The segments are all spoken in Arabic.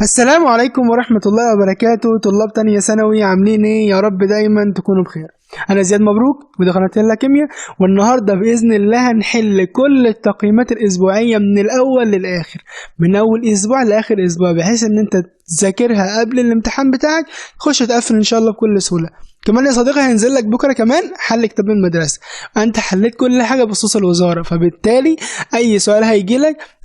السلام عليكم ورحمة الله وبركاته. طلاب تانية ثانوي عاملين ايه؟ يا رب دايما تكونوا بخير. انا زياد مبروك ودي قناة يلا كيمياء، والنهاردة بإذن الله هنحل كل التقييمات الأسبوعية من الأول للآخر، من أول أسبوع لآخر أسبوع، بحيث إن أنت تذاكرها قبل الامتحان بتاعك تخش تقفل إن شاء الله بكل سهولة. كمان يا صديقي هينزل لك بكرة كمان حل كتاب المدرسة، أنت حليت كل حاجة بخصوص الوزارة، فبالتالي أي سؤال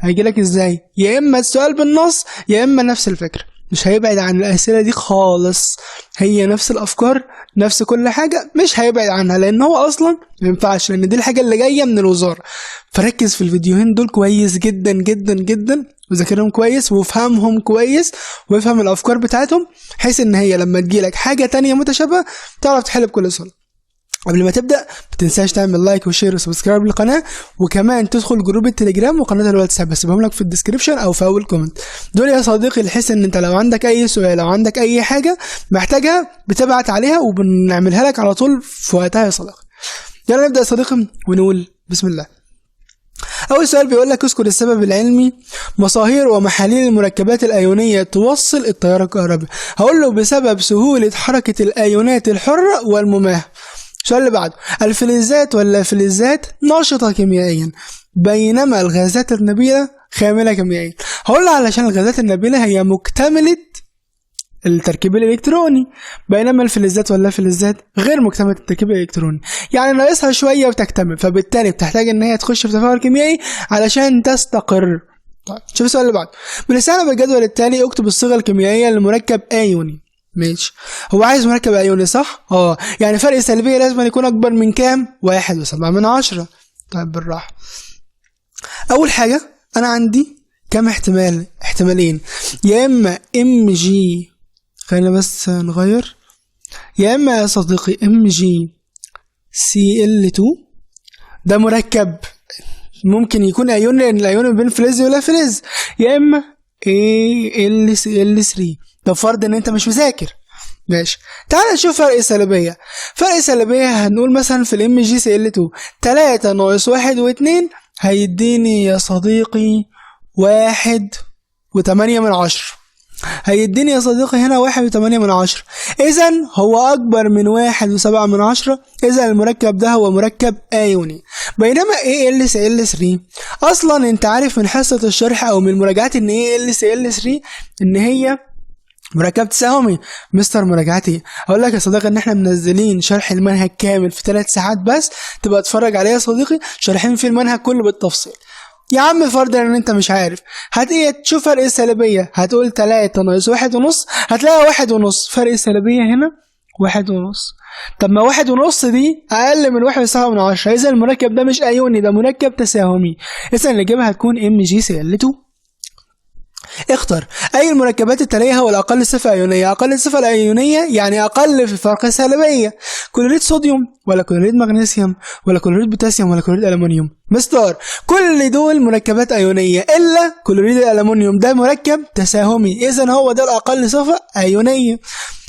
هيجيلك إزاي؟ يا إما السؤال بالنص يا إما نفس الفكرة، مش هيبعد عن الأسئلة دي خالص، هي نفس الأفكار نفس كل حاجة، مش هيبعد عنها، لأن هو أصلا مينفعش، لأن دي الحاجة اللي جاية من الوزارة. فركز في الفيديوهين دول كويس جدا جدا جدا، وذاكرهم كويس وافهمهم كويس وافهم الأفكار بتاعتهم، بحيث إن هي لما تجيلك حاجة تانية متشابهة تعرف تحل بكل سهولة. قبل ما تبدأ متنساش تعمل لايك وشير وسبسكرايب للقناة، وكمان تدخل جروب التليجرام وقناة الواتساب، بسيبهم لك في الديسكريبشن او في اول كومنت. دول يا صديقي بحيث ان انت لو عندك اي سؤال او عندك اي حاجة محتاجها بتبعت عليها وبنعملها لك على طول في وقتها يا صديقي. يلا نبدأ يا صديقي ونقول بسم الله. أول سؤال بيقول لك اذكر السبب العلمي مصاهير ومحاليل المركبات الأيونية توصل التيار الكهربي. هقول له بسبب سهولة حركة الأيونات الحرة والمماهة. السؤال اللي بعده، الفلزات واللافلزات ناشطة كيميائيا بينما الغازات النبيلة خاملة كيميائيا. هقول له علشان الغازات النبيلة هي مكتملة التركيب الإلكتروني، بينما الفلزات واللافلزات غير مكتملة التركيب الإلكتروني، يعني ناقصها شوية وتكتمل، فبالتالي بتحتاج إن هي تخش في تفاعل كيميائي علشان تستقر. طيب شوف السؤال اللي بعده، بنستعمل بالجدول التالي اكتب الصيغة الكيميائية لمركب أيوني. ماشي، هو عايز مركب أيوني صح؟ يعني فرق السلبية لازم يكون أكبر من كام؟ 1.7. طيب بالراحة. أول حاجة أنا عندي كام احتمال؟ احتمالين، يا إما ام جي، خلينا بس نغير، يا إما يا صديقي ام جي سي ال 2، ده مركب ممكن يكون أيوني لأن الأيون بين فلز ولا فلز، يا إما ال 3. ده فرض ان انت مش مذاكر. ماشي، تعال نشوف فرق السلبية. فرق السلبية هنقول مثلا في الام جي سي ال 2 3 ناقص 1 و2 هيديني يا صديقي 1.8، هيديني يا صديقي هنا 1.8، اذا هو اكبر من 1.7، اذا المركب ده هو مركب ايوني. بينما AlCl3 اصلا انت عارف من حصة الشرح او من مراجعات ان AlCl3 ان هي مركب تساهمي. مستر مراجعتي اقول لك يا صديقي ان احنا منزلين شرح المنهج كامل في 3 ساعات بس، تبقى تتفرج عليه يا صديقي، شارحين في المنهج كله بالتفصيل. يا عم فرضا ان انت مش عارف، تشوف فرق السلبية، هتقول 3 ناقص 1.5 هتلاقي 1.5، فرق السلبية هنا 1.5. طب ما 1.5 دي اقل من 1.7، اذا المركب ده مش ايوني، ده مركب تساهمي، اذا الاجابة هتكون MgCl2. اختر اي المركبات التالية هو الاقل صفة ايونية. اقل الصفة الايونية يعني اقل في فرق السلبية، كلوريد صوديوم ولا كلوريد مغنيسيوم ولا كلوريد بوتاسيوم ولا كلوريد ألمنيوم. مستر كل دول مركبات ايونية الا كلوريد الألمنيوم، ده مركب تساهمي، اذا هو ده الاقل صفة ايونية.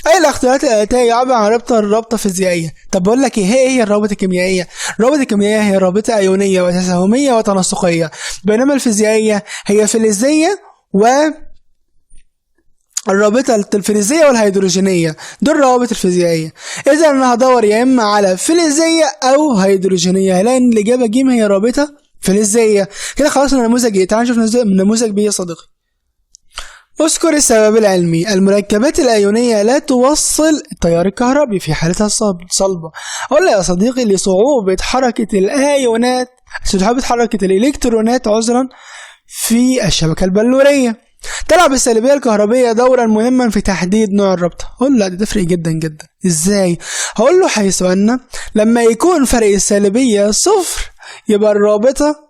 اي الاختيارات الاتيه يعبر عن رابطه فيزيائيه. طب بقول لك ايه هي الروابط الكيميائيه؟ الروابط الكيميائيه هي رابطه ايونيه وتساهميه وتناسقيه، بينما الفيزيائيه هي فلزيه والرابطة الفلزية والهيدروجينية، دول الروابط الفيزيائية. إذا أنا هدور يا إما على فلزية أو هيدروجينية، لأن الإجابة ج هي رابطة فلزية. كده خلاص النموذج إيه؟ تعال نشوف النموذج بيه يا صديقي. اذكر السبب العلمي المركبات الأيونية لا توصل التيار الكهربي في حالتها الصلبة. أقول لك يا صديقي لصعوبة حركة الأيونات، صعوبة حركة الإلكترونات في الشبكة البلورية. تلعب السلبية الكهربية دورا مهما في تحديد نوع الرابطة. أقول لا دي تفرق جدا جدا. إزاي؟ هقول له حيث أن لما يكون فرق السلبية 0 يبقى الرابطة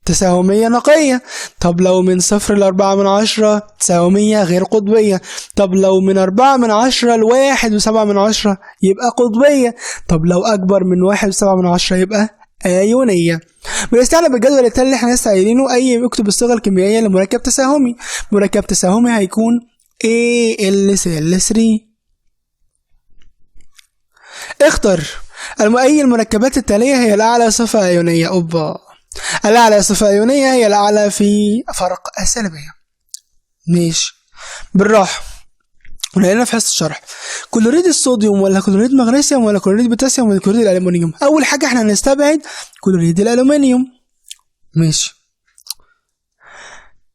تساهمية نقية. طب لو من 0 ل4 تساهمية غير قطبية. طب لو من 4 ل1.7 يبقى قطبية. طب لو أكبر من 1.7 يبقى أيونية. بنستعمل بالجدول التالي اللي احنا لسه قايلينه، اكتب الصيغة الكيميائية لمركب تساهمي. مركب تساهمي هيكون AlCl3. اختر أي المركبات التالية هي الأعلى صفة أيونية. الأعلى صفة أيونية هي الأعلى في فرق السلبية. ماشي، بالراحه ولقينا في حصه الشرح. كلوريد الصوديوم ولا كلوريد مغنيسيوم ولا كلوريد بوتاسيوم ولا كلوريد الالومنيوم؟ اول حاجه احنا هنستبعد كلوريد الالومنيوم. ماشي.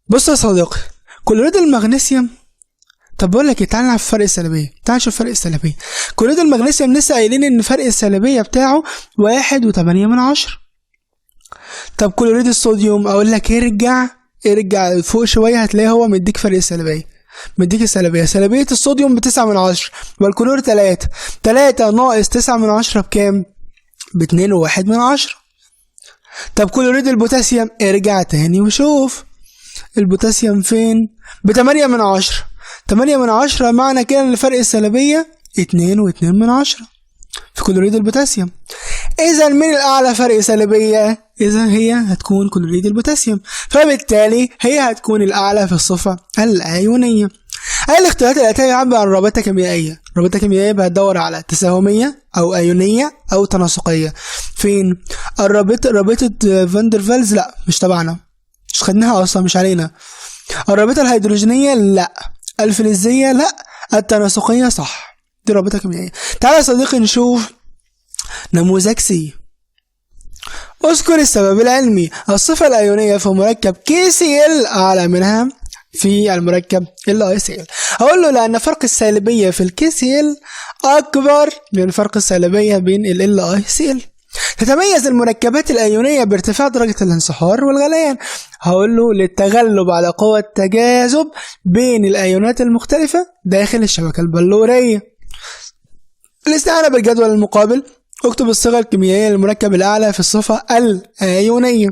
بص يا صديقي، كلوريد المغنيسيوم، طب بقول لك ايه، تعالى نعرف فرق السلبيه. تعالى نشوف فرق السلبيه. كلوريد المغنيسيوم لسه قايلين ان فرق السلبيه بتاعه 1.8. طب كلوريد الصوديوم اقول لك ارجع فوق شويه هتلاقي هو مديك فرق السلبيه. مديك السلبيه، سلبيه الصوديوم ب9 والكلور 3 ناقص 9 بكام؟ ب2.1. طب كلوريد البوتاسيوم ارجع تاني وشوف البوتاسيوم فين؟ ب8. 8 معنى كده ان فرق السلبيه 2.2 في كلوريد البوتاسيوم. اذا مين الاعلى فرق سلبيه؟ اذا هي هتكون كلوريد البوتاسيوم، فبالتالي هي هتكون الاعلى في الصفه الايونيه. اي الاختيارات الاتيه يعبر عن رابطه كيميائيه. رابطه كيميائيه يبقى هتدور على تساهميه او ايونيه او تناسقيه. فين رابطه فاندرفالز؟ لا مش تبعنا، مش خدناها اصلا، مش علينا. الرابطه الهيدروجينيه لا، الفلزيه لا، التناسقيه صح. دي رابطه كيميائيه. تعالى يا صديقي نشوف نموذج سي. اذكر السبب العلمي. الصفة الأيونية في مركب KCl أعلى منها في المركب LiCl. هقول له لأن فرق السالبية في الKCl أكبر من فرق السالبية بين LiCl. تتميز المركبات الأيونية بارتفاع درجة الانصهار والغليان. هقول له للتغلب على قوة التجاذب بين الأيونات المختلفة داخل الشبكة البلورية. الاستعانة بالجدول المقابل، اكتب الصيغة الكيميائية للمركب الأعلى في الصفة الأيونية.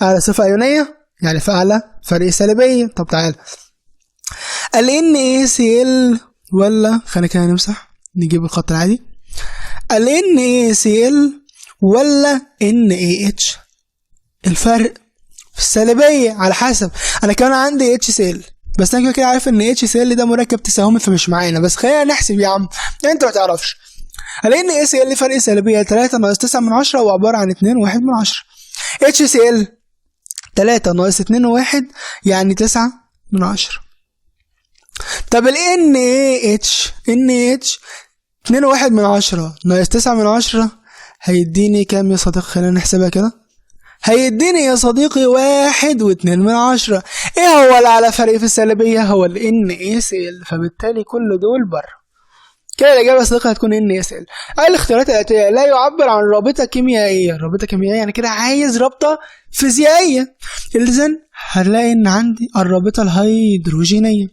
أعلى صفة أيونية يعني في أعلى فرق سلبية. طب تعال NaCl ولا خلينا كده نمسح نجيب الخط العادي. NaCl ولا NaH؟ الفرق في السلبية على حسب. أنا كان عندي HCl بس أنا كده عارف إن HCl ده مركب تساهمي فمش معانا، بس خلينا نحسب يا عم أنت ما تعرفش. NaCl فرق سلبية 3 ناقص 9 هو عبارة عن 2.1. HCl 3 ناقص 2.1 يعني 9. طب NaH 2.1 ناقص 9 هيديني كام يا صديقي؟ خلينا نحسبها كده. هيديني يا صديقي 1.2. ايه هو الأعلى فرق في السلبية؟ هو NaCl، فبالتالي كل دول بره. كده الإجابة يا صديقي هتكون NaCl. الاختيارات الآتية لا يعبر عن رابطة كيميائية. رابطة كيميائية يعني كده عايز رابطة فيزيائية. إذن هنلاقي إن عندي الرابطة الهيدروجينية.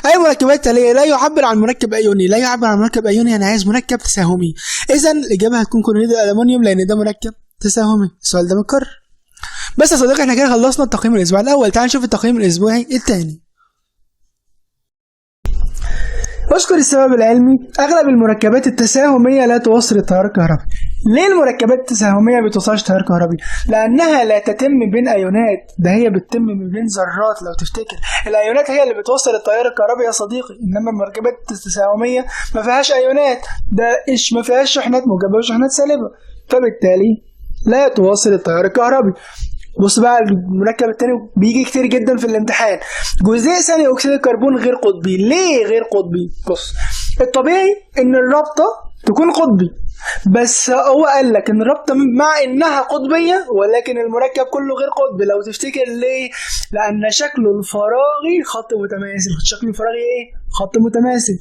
أي مركبات التالية لا يعبر عن مركب أيوني. لا يعبر عن مركب أيوني أنا عايز مركب تساهمي. إذن الإجابة هتكون كلوريد الألمنيوم لأن ده مركب تساهمي. السؤال ده متكرر. بس يا صديقي احنا كده خلصنا التقييم الأسبوعي الأول. تعال نشوف التقييم الأسبوعي الثاني. أذكر السبب العلمي. أغلب المركبات التساهمية لا توصل التيار الكهربي. ليه المركبات التساهمية ما بتوصلش تيار كهربي؟ لأنها لا تتم بين أيونات، ده هي بتتم بين ذرات. لو تفتكر الأيونات هي اللي بتوصل التيار الكهربي يا صديقي، إنما المركبات التساهمية ما فيهاش أيونات، ده ما فيهاش شحنات موجبة وشحنات سالبة، فبالتالي لا توصل التيار الكهربي. بص بقى المركب التاني بيجي كتير جدا في الامتحان، جزيء ثاني اكسيد الكربون غير قطبي. ليه غير قطبي؟ بص الطبيعي ان الرابطه تكون قطبي، بس هو قال لك ان الرابطه مع انها قطبيه ولكن المركب كله غير قطبي. لو تفتكر ليه؟ لان شكله الفراغي خط متماثل. شكله الفراغي ايه؟ خط متماثل.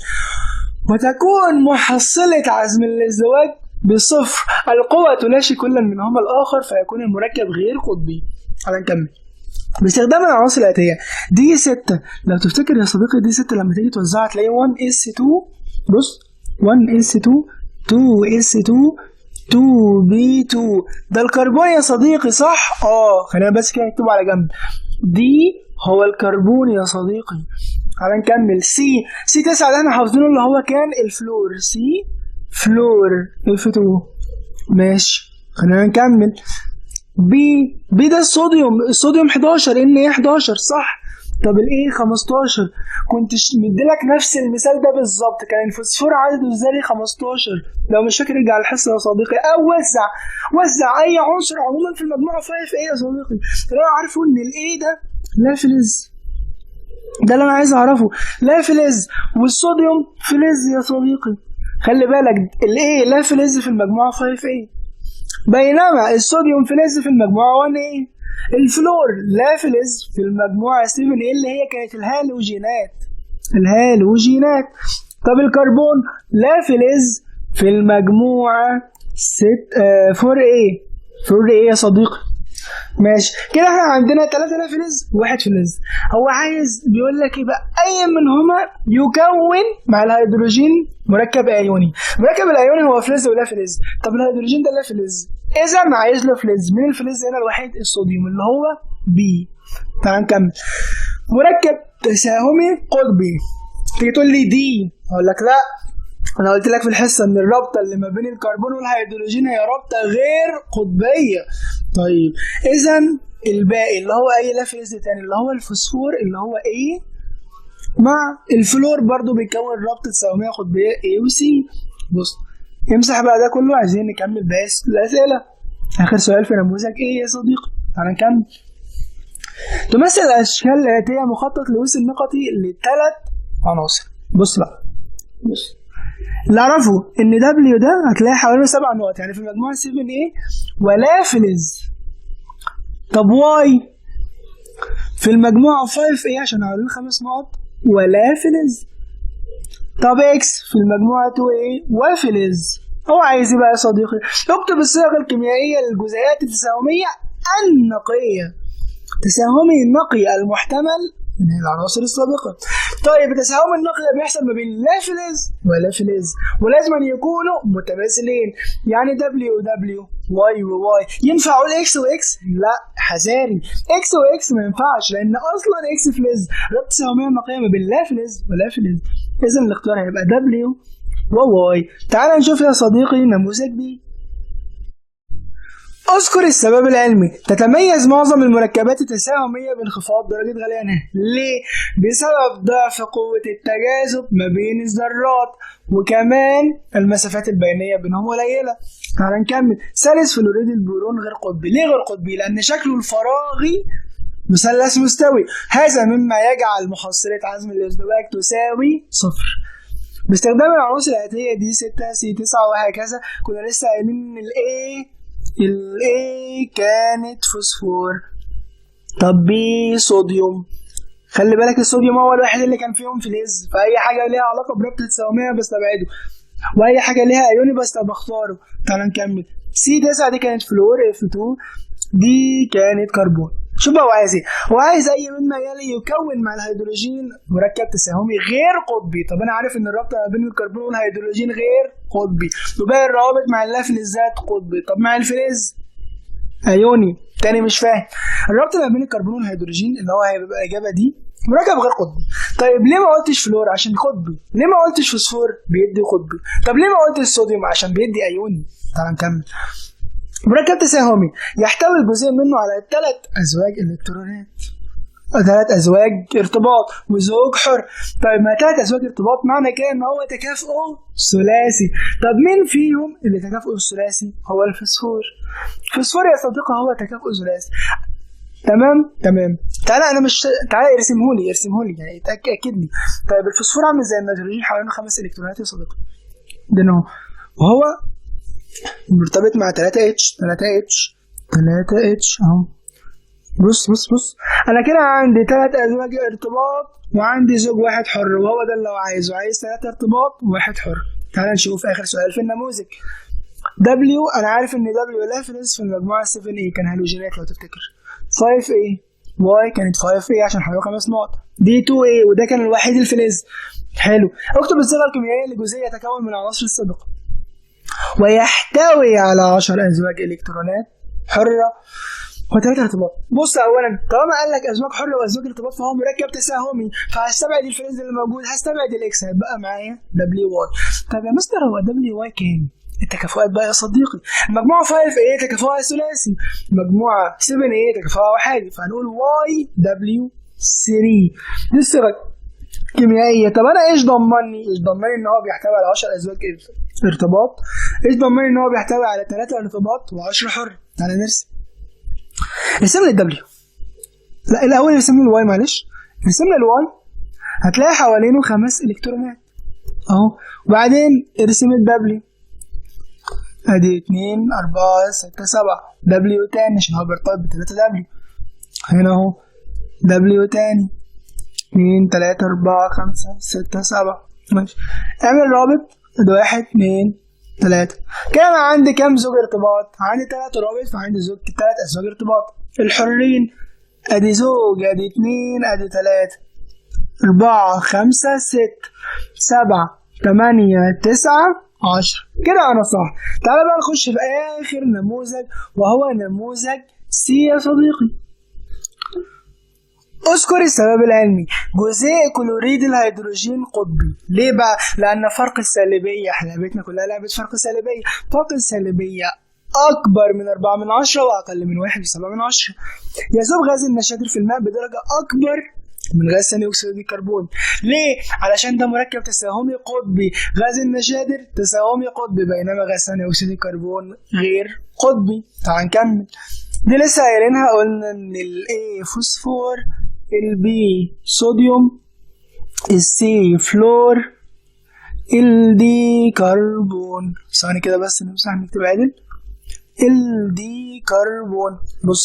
وتكون محصله عزم الازدواج بصفر. القوة تلاشي كل منهما الآخر فيكون المركب غير قطبي. تعالى نكمل. باستخدام العناصر الآتية D6. لو تفتكر يا صديقي D6 لما تيجي توزعها تلاقي 1s2. بص 1s2 2s2 2b2. ده الكربون يا صديقي صح؟ خلينا بس كده نكتبه على جنب. دي هو الكربون يا صديقي. تعالى نكمل. C9 ده احنا حافظينه اللي هو كان الفلور. فلور F2. ماشي خلينا نكمل. بي ده الصوديوم 11 Na11 صح. طب الايه 15 كنت مديلك نفس المثال ده بالظبط، كان الفوسفور عدده الذري 15. لو مش فاكر ارجع الحصه يا صديقي او وزع اي عنصر عموما في المجموعه في ايه يا صديقي. انا عارفه ان الايه ده لا فلز ده اللي انا عايز اعرفه. لا فلز، والصوديوم فلز يا صديقي. خلي بالك الايه لا فلز في المجموعه 5A، بينما الصوديوم فلز في المجموعه 1A. الفلور لا فلز في المجموعه 7A اللي هي كانت الهالوجينات. طب الكربون لا فلز في المجموعه 4A يا صديقي. ماشي كده، احنا عندنا 3 لا فلز و1 فلز. هو عايز بيقول لك يبقى اي منهما يكون مع الهيدروجين مركب ايوني. المركب الايوني هو فلز ولا فلز. طب الهيدروجين ده لا فلز، اذا عايز له فلز. مين الفلز هنا الوحيد؟ الصوديوم اللي هو بي. تعال نكمل. مركب تساهمي قطبي. تيجي تقول لي دي، اقول لك لا، انا قلت لك في الحصه ان الرابطه اللي ما بين الكربون والهيدروجين هي رابطه غير قطبيه. طيب اذا الباقي اللي هو اي لا فلز تاني اللي هو الفوسفور اللي هو A مع الفلور برضو بيكون رابطه تساهميه قطبيه A و C. بص امسح بقى ده كله، عايزين نكمل بس الاسئله. اخر سؤال في نموذج ايه يا صديقي؟ تعالى نكمل. تمثل الاشكال الاتيه مخطط لويس النقطي ل3 عناصر. بص بقى، بص اللي اعرفه ان W ده هتلاقي حوالي 7 نقط يعني في المجموعه 7A ولا فلز. طب Y في المجموعه 5A عشان حوالي 5 نقط ولا فلز. طب X في المجموعه 2A وفلز. هو عايز ايه بقى يا صديقي؟ اكتب الصيغ الكيميائيه للجزيئات التساهميه النقيه. تساهمي النقي المحتمل من العناصر السابقة. طيب التساهم النقي بيحصل ما بين لا فلز ولا فلز، ولازم أن يكونوا متماثلين. يعني W و W، Y و Y. ينفع أقول X و X؟ لا، حذاري. X و X ما ينفعش لأن أصلا X فلز. ربط التساهمية النقية ما بين لا فلز ولا فلز. إذا الاختيار هيبقى W و Y. تعال نشوف يا صديقي نموذج B. اذكر السبب العلمي. تتميز معظم المركبات التساهمية بانخفاض درجة غليانها. ليه؟ بسبب ضعف قوة التجاذب ما بين الذرات، وكمان المسافات البينية بينهم قليلة. تعال نكمل. ثالث فلوريد البورون غير قطبي. ليه غير قطبي؟ لأن شكله الفراغي مثلث مستوي. هذا مما يجعل محصلة عزم الازدواج تساوي 0. باستخدام العناصر الآتية دي 6 C9 وهكذا. كنا لسه قايلين ان الايه كانت فوسفور. طب بي صوديوم. خلي بالك الصوديوم هو الواحد اللي كان فيهم فلز، فاي حاجه ليها علاقه بربط التساهميه بستبعده، واي حاجه ليها ايوني بختاره. تعال نكمل. C9 دي كانت فلور، F2 دي كانت كربون. شوف بقى هو عايز ايه؟ هو عايز اي مما يلي يكون مع الهيدروجين مركب تساهمي غير قطبي. طب انا عارف ان الرابطه ما بين الكربون والهيدروجين غير قطبي، وباقي الروابط مع اللافلزات قطبي. طب مع الفلز ايوني تاني. مش فاهم الرابطه ما بين الكربون والهيدروجين اللي هو هيبقى الاجابه دي مركب غير قطبي. طيب ليه ما قلتش فلور؟ عشان قطبي. ليه ما قلتش فوسفور؟ بيدي قطبي. طب ليه ما قلتش الصوديوم؟ عشان بيدي ايوني. تعال نكمل. مركب تساهمي يحتوي الجزيء منه على 3 أزواج إلكترونات، 3 أزواج ارتباط وزوج حر. طيب ما 3 أزواج ارتباط معنى كده إن هو تكافؤه ثلاثي. طب مين فيهم اللي تكافؤه الثلاثي؟ هو الفوسفور. الفوسفور يا صديقي هو تكافؤه ثلاثي. تمام. تعالى أنا مش تعالى ارسمهولي يعني أكد لي. طيب الفوسفور عامل زي النيتروجين حوالي 5 إلكترونات يا صديقي. ده هو وهو مرتبط مع 3H اهو. بص انا كده عندي 3 ازواج ارتباط وعندي زوج واحد حر، وهو ده اللي هو عايزه. عايز 3 ارتباط وواحد حر. تعال نشوف اخر سؤال في النموذج. W انا عارف ان W لا فلز في المجموعه 7A كان هالوجينات لو تفتكر. 5A Y كانت 5A عشان حوالي 5 نقط. دي 2A وده كان الوحيد الفلز. حلو. اكتب الصيغه الكيميائيه لجزيء يتكون من العناصر السابقه ويحتوي على 10 أزواج إلكترونات حرة و3 ارتباط. بص أولا طالما قال لك أزواج حرة وأزواج ارتباط فهو مركب تساهمي، فهستبعد الفلز اللي موجود، هستبعد الإكس، هيبقى معايا WY. طب يا مستر هو WY كام؟ التكافؤات بقى يا صديقي. المجموعة 5A تكافؤها ثلاثي، المجموعة 7A تكافؤها وحيدي، فهنقول YW3. دي الصيغة كيميائية. طب انا ايش ضمني ان هو بيحتوي على 10 ازواج ارتباط؟ ايش ضمني ان هو بيحتوي على 3 ارتباط و10 حر؟ تعالى ارسم لي الدبليو. لا الاول ارسم لي الواي، معلش ارسم لي الواي هتلاقي حوالينه 5 إلكترونات اهو. وبعدين ارسم الدبليو، ادي 2 4 6 7 دبليو تاني عشان هو بيرتبط ب3 دبليو. هنا اهو دبليو تاني 2 3 4 5 6 7. ماشي، اعمل رابط 1 2 3. كده عندي كام زوج ارتباط؟ عندي 3 رابط، فعندي 3 ازواج ارتباط. الحرين ادي زوج، ادي 2 ادي 3 4 5 6 7 8 9 10. كده انا صح. تعالى بقى نخش في اخر نموذج وهو نموذج سي يا صديقي. اذكر السبب العلمي. جزيء كلوريد الهيدروجين قطبي. ليه بقى؟ لان فرق السالبيه، احنا لعبتنا كلها لعبه فرق السالبيه. فرق السالبيه اكبر من 4/10 واقل من 1/7. يذوب غاز النشادر في الماء بدرجه اكبر من غاز ثاني اكسيد الكربون. ليه؟ علشان ده مركب تساهمي قطبي. غاز النشادر تساهمي قطبي، بينما غاز ثاني اكسيد الكربون غير قطبي. تعال نكمل. دي لسه قايلينها، قلنا ان الاي فوسفور، البي صوديوم، السي فلور، الدي كربون. ثاني كده بس نمسح نكتب عدل. الدي كربون. بص،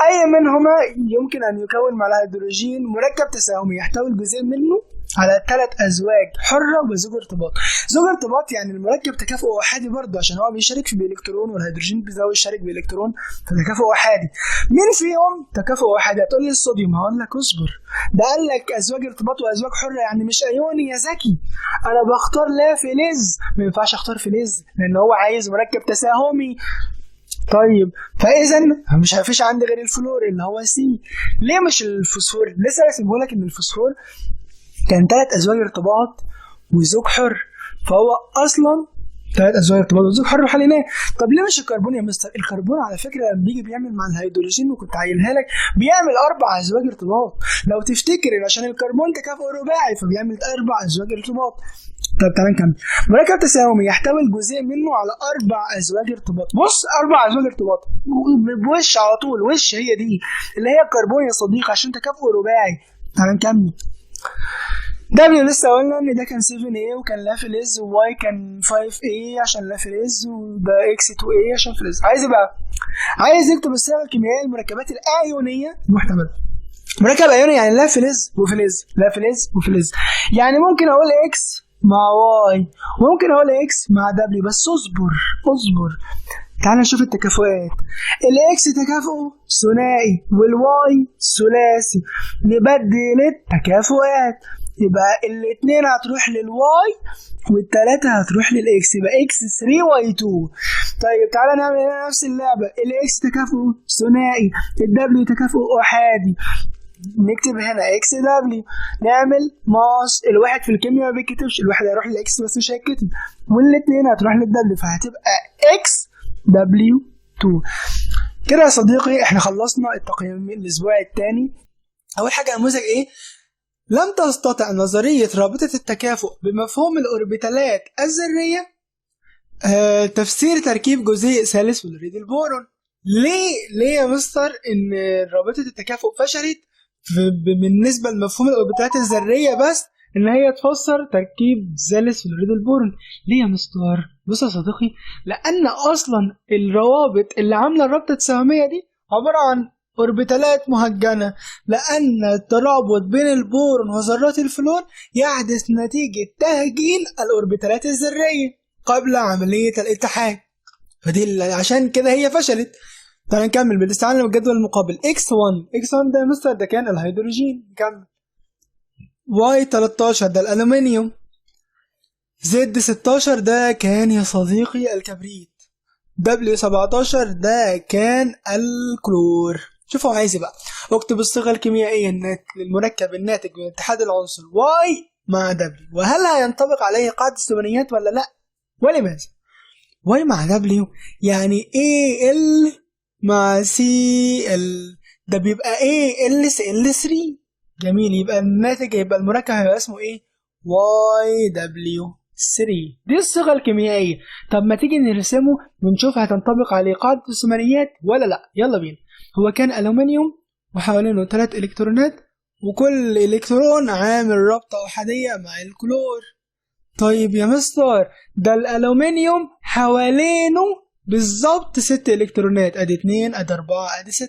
اي منهما يمكن ان يكون مع الهيدروجين مركب تساهمي يحتوي الجزيء منه على 3 ازواج حره وزوج ارتباط. زوج ارتباط يعني المركب تكافؤ احادي برضه، عشان هو بيشارك في بالكترون والهيدروجين بيزاوي يشارك بالكترون، فتكافؤ احادي. مين فيهم تكافؤ احادي؟ هتقول لي الصوديوم. هقول لك اصبر، ده قال لك ازواج ارتباط وازواج حره، يعني مش ايوني يا زكي. انا بختار لا فلز، ما ينفعش اختار فلز لان هو عايز مركب تساهمي. طيب فاذا مش هفيش عندي غير الفلور اللي هو سي. ليه مش الفوسفور؟ لسه راسمه لك ان الفوسفور كان 3 ازواج ارتباط وزوج حر، فهو اصلا 3 ازواج ارتباط وزوج حر وحليناه. طب ليه مش الكربون يا مستر؟ الكربون على فكره لما بيجي بيعمل مع الهيدروجين، وكنت عايلها لك، بيعمل 4 ازواج ارتباط. لو تفتكر عشان الكربون تكافؤ رباعي فبيعمل 4 ازواج ارتباط. طب تعالى نكمل. مركب تساهمي يحتوي الجزيء منه على 4 ازواج ارتباط. بص 4 ازواج ارتباط بوش على طول، وش هي دي اللي هي الكربون يا صديقي عشان تكافؤ رباعي. تعالى نكمل. دبليو لسه قلنا ان ده كان 7A وكان لا فلز، وواي كان 5A عشان لا فلز، وده اكس 2A عشان فلز. عايز يكتب الصيغه الكيميائيه للمركبات الايونيه المحتمله. مركب ايوني يعني لا فلز وفلز، لا فلز وفلز. يعني ممكن اقول اكس مع واي وممكن اقول اكس مع دبليو، بس اصبر. تعال نشوف التكافؤات. الاكس تكافؤه ثنائي والواي ثلاثي. نبدل التكافؤات، يبقى الاثنين هتروح للواي والثلاثه هتروح للاكس، يبقى اكس 3 واي 2. طيب تعالى نعمل نفس اللعبه. الاكس تكافؤه ثنائي، الدبليو تكافؤه احادي. نكتب هنا اكس دبليو، نعمل ماس. الواحد في الكيمياء ما بيتكتبش، الواحد هيروح للاكس بس مش هيتكتب، والاثنين هتروح للدبليو، فهتبقى اكس دبليو 2. كده يا صديقي احنا خلصنا التقييم الاسبوع الثاني. اول حاجه نموذج ايه؟ لم تستطع نظريه رابطه التكافؤ بمفهوم الاوربيتالات الذريه تفسير تركيب جزيء ثالث فلوريد البورون. ليه يا مستر ان رابطه التكافؤ فشلت بالنسبه لمفهوم الاوربيتالات الذريه بس ان هي تفسر تركيب ثالث فلوريد البورون؟ ليه يا مستر؟ بص يا صديقي، لان اصلا الروابط اللي عامله الرابطه التساهميه دي عباره عن اوربيتالات مهجنه، لان الترابط بين البورون وذرات الفلور يحدث نتيجه تهجين الاوربيتالات الذريه قبل عمليه الاتحاد، فدي عشان كده هي فشلت. تعال نكمل بالاستعانه بالجدول المقابل. x1 ده يا مستر ده كان الهيدروجين. نكمل. y13 ده الالومنيوم. z16 ده كان يا صديقي الكبريت. w17 ده كان الكلور. شوفوا عايز بقى اكتب الصيغه الكيميائيه للمركب الناتج من اتحاد العنصر y مع w، وهل هينطبق عليه قاعده الثمانيات ولا لا؟ ولماذا؟ y مع w يعني al مع cl، ده بيبقى AlCl3. جميل، يبقى الناتج يبقى المركب هيبقى اسمه ايه؟ YW3. دي الصيغه الكيميائيه. طب ما تيجي نرسمه ونشوف هتنطبق عليه قاعده الثمانيات ولا لا. يلا بينا. هو كان ألومنيوم وحوالينه 3 إلكترونات وكل إلكترون عامل رابطة أحادية مع الكلور. طيب يا مستر، ده الألومنيوم حوالينه بالظبط 6 إلكترونات، أدي 2 أدي 4 أدي 6،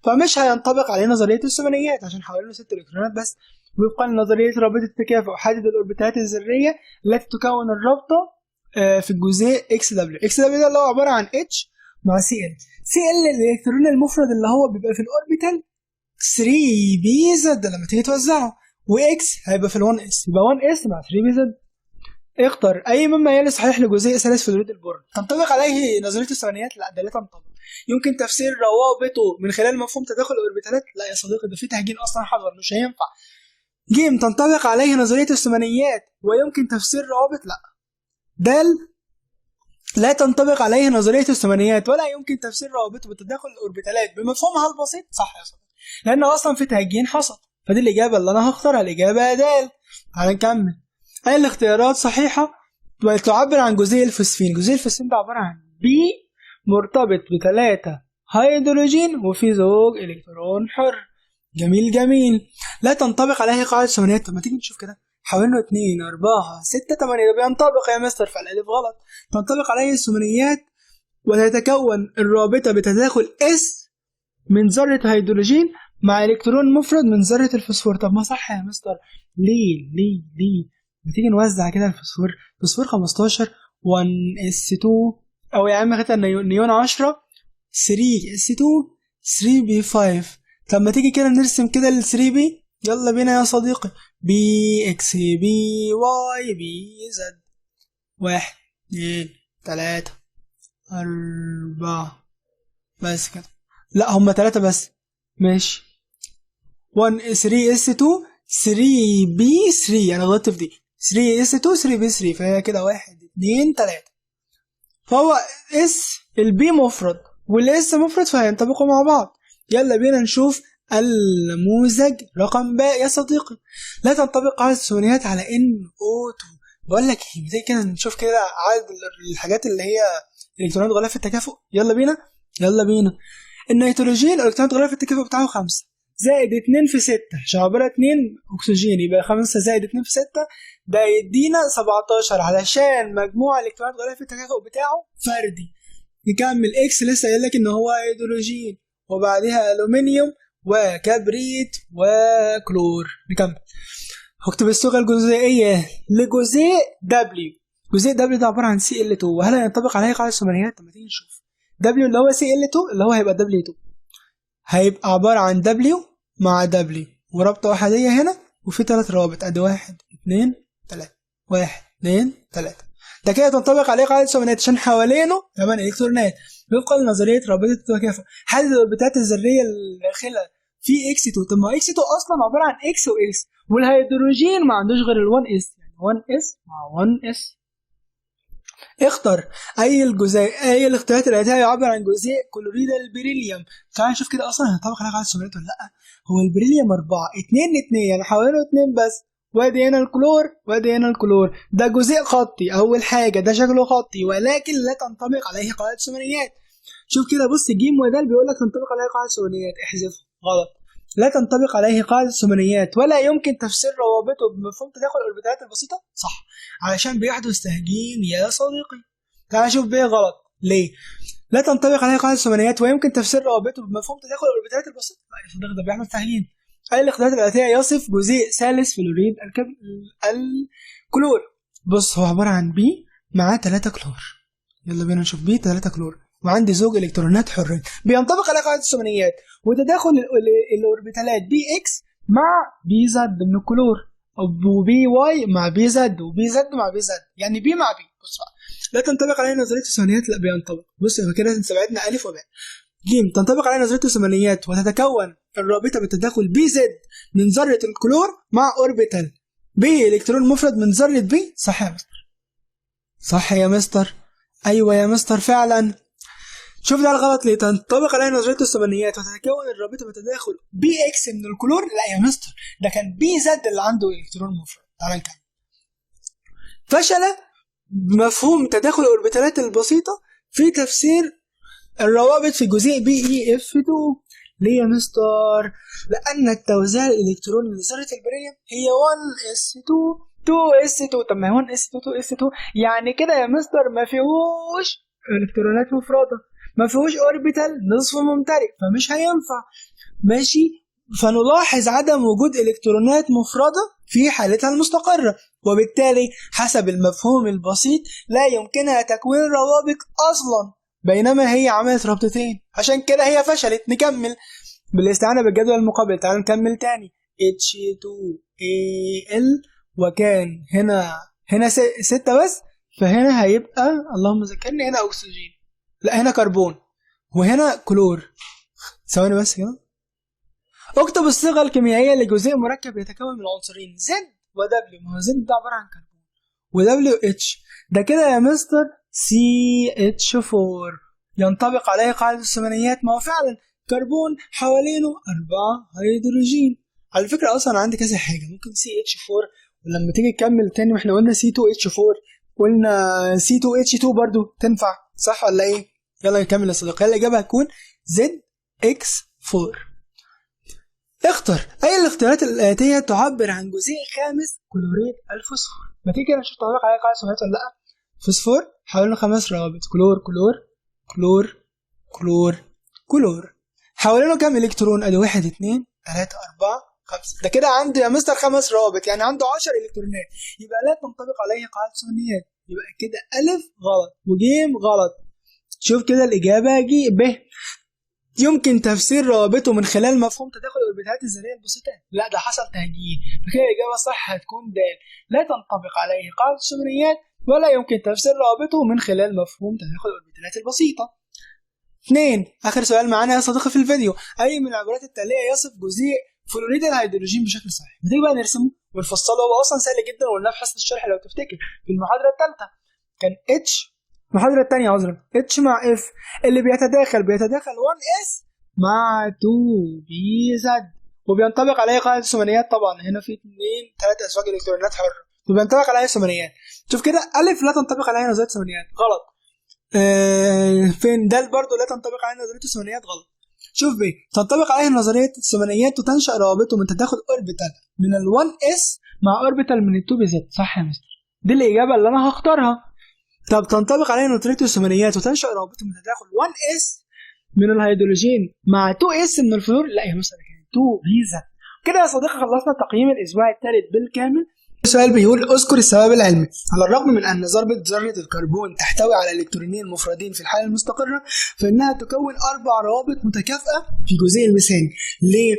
فمش هينطبق عليه نظرية الثمانيات عشان حوالينه 6 إلكترونات بس. وفقا لنظرية رابطة التكافؤ، حدد الأوربيتالات الذرية التي تكون الرابطة في الجزيء XW. XW ده اللي هو عبارة عن H مع Cl. Cl الإلكترون المفرد اللي هو بيبقى في الأوربيتال 3 بي زد لما تيجي توزعه، وإكس هيبقى في ال1s، يبقى 1s مع 3 بي زد. اختر أي مما يلي صحيح لجزيء ثالث فلوريد البورون. تنطبق عليه نظرية الثمانيات؟ لا، ده لا تنطبق. يمكن تفسير روابطه من خلال مفهوم تداخل الأوربيتالات؟ لا يا صديقي، ده في تهجين أصلا حضر، مش هينفع. جيم، تنطبق عليه نظرية الثمانيات ويمكن تفسير روابط؟ لا. دال، لا تنطبق عليه نظرية الثمانيات ولا يمكن تفسير روابطه بتداخل الأوربيتالات بمفهومها البسيط. صح يا صديقي، لأن أصلا في تهجين حصل، فدي الإجابة اللي أنا هختارها، الإجابة دال. تعال نكمل. أي الاختيارات صحيحة تعبر عن جزيء الفوسفين؟ جزيء الفوسفين ده عبارة عن بي مرتبط ب3 هيدروجين وفي زوج إلكترون حر. جميل جميل. لا تنطبق عليه قاعدة الثمانيات. طب ما تيجي نشوف كده، حوالينه 2 4 6 8، ده بينطبق يا مستر، فالألف غلط. تنطبق عليه الثمانيات وتتكون الرابطة بتداخل S من ذرة هيدروجين مع إلكترون مفرد من ذرة الفوسفور. طب ما صح يا مستر، ليه بتيجي نوزع كده الفوسفور، فوسفور 15 1s2، أو يا عم خدت نيون 10 3s2 3b5. طب ما تيجي كده نرسم كده ال 3b، يلا بينا يا صديقي. بي اكس بي واي بي زد، 1 2 3 4 بس كده. لا هما 3 بس، ماشي. 1 3s2 3b3، انا غلطت في دي، 3s2 3b3، فهي كده 1 2 3. فهو اس البي مفرد والاس مفرد فهينطبقوا مع بعض. يلا بينا نشوف النموذج رقم باء يا صديقي. لا تنطبق قاعدة الثمانيات على NO2. بقول لك ايه، زي كده نشوف كده عدد الحاجات اللي هي الكترونات غلاف التكافؤ. يلا بينا. النيتروجين الكترونات غلاف التكافؤ بتاعه 5 زائد 2 في 6، عشان عبارة 2 اكسجين يبقى 5 زائد 2 في 6، ده يدينا 17 علشان مجموع الكترونات غلاف التكافؤ بتاعه فردي. نكمل. اكس لسه قايل لك ان هو هيدروجين وبعدها الومنيوم وكبريت وكلور. نكمل. هكتب الصيغه الجزيئيه لجزيء دبليو. جزيء دبليو ده عباره عن Cl2، وهل ينطبق عليه قاعده الثمانيات؟ طب ما تيجي نشوف. دبليو اللي هو Cl2 اللي هو هيبقى W2، هيبقى عباره عن W مع W ورابطه احاديه هنا، وفي 3 روابط، ادي 1 2 3 1 2 3. ده كده تنطبق عليه قاعدة الثمانيات عشان حوالينه 8 إلكترونات وفقا لنظرية رابطة التكافؤ. حدد الأوربيتات الذرية الداخلة في X2. طب ما X2 أصلا عبارة عن X وS، والهيدروجين ما عندوش غير ال1S، يعني 1S مع 1S. اختر أي الاختيارات الآتية يعبر عن جزيء كلوريد البريليوم. تعال نشوف كده أصلا هينطبق عليه قاعدة الثمانيات ولا لأ. هو البريليوم 4 2 2، يعني حوالينه 2 بس، وادي هنا الكلور ده جزيء خطي. اول حاجه ده شكله خطي ولكن لا تنطبق عليه قاعده الثمانيات. شوف كده، بص جيم ودال بيقول لك تنطبق عليه قاعده الثمانيات، احذفه غلط. لا تنطبق عليه قاعده الثمانيات ولا يمكن تفسير روابطه بمفهوم تداخل الاوربيتالات البسيطه. صح، علشان بيحدث تهجين يا صديقي. تعال شوف بيه غلط ليه. لا تنطبق عليه قاعده الثمانيات ويمكن تفسير روابطه بمفهوم تداخل الاوربيتالات البسيطه. لا يا صديقي، ده بيعمل تهجين. أي الاختيارات الآتية يصف جزيء ثالث فلوريد الكلور؟ بص هو عبارة عن بي مع 3 كلور. يلا بينا نشوف بي 3 كلور وعندي زوج إلكترونات حرين، بينطبق على قاعدة الثمانيات وتداخل الأوربيتالات بي إكس مع بي زد من الكلور، وبي واي مع بي زد وبي زد مع بي زد، يعني بي مع بي. بص بقى، لا تنطبق عليه نظرية الثمانيات؟ لا بينطبق. بص يبقى كده استبعدنا ألف وباء. جيم، تنطبق عليه نظرية الثمانيات وتتكون الرابطة بالتداخل بي زد من ذرة الكلور مع أوربيتال بي إلكترون مفرد من ذرة بي. صح يا مستر، صح يا مستر، أيوة يا مستر فعلا. شوف ده الغلط ليه. تنطبق عليه نظرية الثمانيات وتتكون الرابطة بالتداخل بي إكس من الكلور. لا يا مستر، ده كان بي زد اللي عنده إلكترون مفرد. تعال نكمل. فشل مفهوم تداخل الأوربيتالات البسيطة في تفسير الروابط في جزيء بي اي اف 2. ليه يا مستر؟ لأن التوزيع الإلكتروني لذرة البرية هي 1s2 2s2. طب ما هي 1s2 2s2 يعني كده يا مستر ما فيهوش إلكترونات مفردة، ما فيهوش أوربيتال نصف ممتلئ، فمش هينفع. ماشي، فنلاحظ عدم وجود إلكترونات مفردة في حالتها المستقرة، وبالتالي حسب المفهوم البسيط لا يمكنها تكوين روابط أصلا بينما هي عملت رابطتين، عشان كده هي فشلت. نكمل بالاستعانة بالجدول المقابل. تعالوا نكمل تاني. H2Al وكان هنا 6 بس، فهنا هيبقى اللهم ذكرني هنا أكسجين، لا هنا كربون وهنا كلور. ثواني بس كده. اكتب الصيغة الكيميائية لجزيء مركب يتكون من عنصرين Z و W. ما هو Z ده عبارة عن كربون وWH، ده كده يا مستر CH4 ينطبق عليه قاعدة الثمانيات. ما هو فعلا كربون حوالينه 4 هيدروجين. على فكرة أصلا عندي كذا حاجة ممكن CH4، ولما تيجي تكمل تاني واحنا قلنا C2H4 قلنا C2H2 برضو تنفع، صح ولا ايه؟ يلا نكمل يا صديقي. الإجابة هتكون ZX4. اختر أي الاختيارات الآتية تعبر عن جزيء خامس كلوريد الفوسفور. ما تيجي كده نشوف تطبيق عليه قاعدة الثمانيات ولا لأ. فوسفور حوالينه 5 روابط، كلور كلور كلور كلور كلور. حوالينه كام إلكترون؟ أدي 1 2 3 4 5. ده كده عنده يا مستر 5 روابط، يعني عنده 10 إلكترونات، يبقى لا تنطبق عليه قاعدة الثمانيات. يبقى كده ألف غلط وجيم غلط. شوف كده الإجابة ب. يمكن تفسير روابطه من خلال مفهوم تداخل الأوربيتالات الذرية البسيطة. لا ده حصل تهجين، فكده الإجابة الصح هتكون د. لا تنطبق عليه قاعدة الثمانيات ولا يمكن تفسير روابطه من خلال مفهوم تداخل الأوربيتالات البسيطة. 2. آخر سؤال معانا يا صديقي في الفيديو. أي من العبارات التالية يصف جزيء فلوريد الهيدروجين بشكل صحيح؟ بتيجي بقى نرسمه ونفصله. هو أصلا سهل جدا وقلناه في حصة الشرح لو تفتكر في المحاضرة الثالثة. كان المحاضرة الثانية عذرا H مع F اللي بيتداخل 1S مع 2BZ، وبينطبق عليه قاعدة الثمانيات. طبعا هنا في 2-3 أزواج إلكترونات حرة وبينطبق عليه الثمانيات. شوف كده ألف لا تنطبق عليه نظرية الثمانيات، غلط. فين دال برضو لا تنطبق عليه نظرية الثمانيات، غلط. شوف ب تنطبق عليه نظرية الثمانيات وتنشأ روابطه من تداخل أوربيتال من ال1S مع أوربيتال من ال2BZ. صح يا مستر، دي الإجابة اللي أنا هختارها. طب تنطبق عليه نظرية الثمانيات وتنشأ روابط من تداخل 1s من الهيدروجين مع 2s من الفلور؟ لا يا مستر، 2BZ. كده يا صديقي خلصنا تقييم الأسبوع الثالث بالكامل. السؤال بيقول اذكر السبب العلمي. على الرغم من أن ذرة الكربون تحتوي على إلكترونين مفردين في الحالة المستقرة، فإنها تكون 4 روابط متكافئة في جزيء الميثان. ليه؟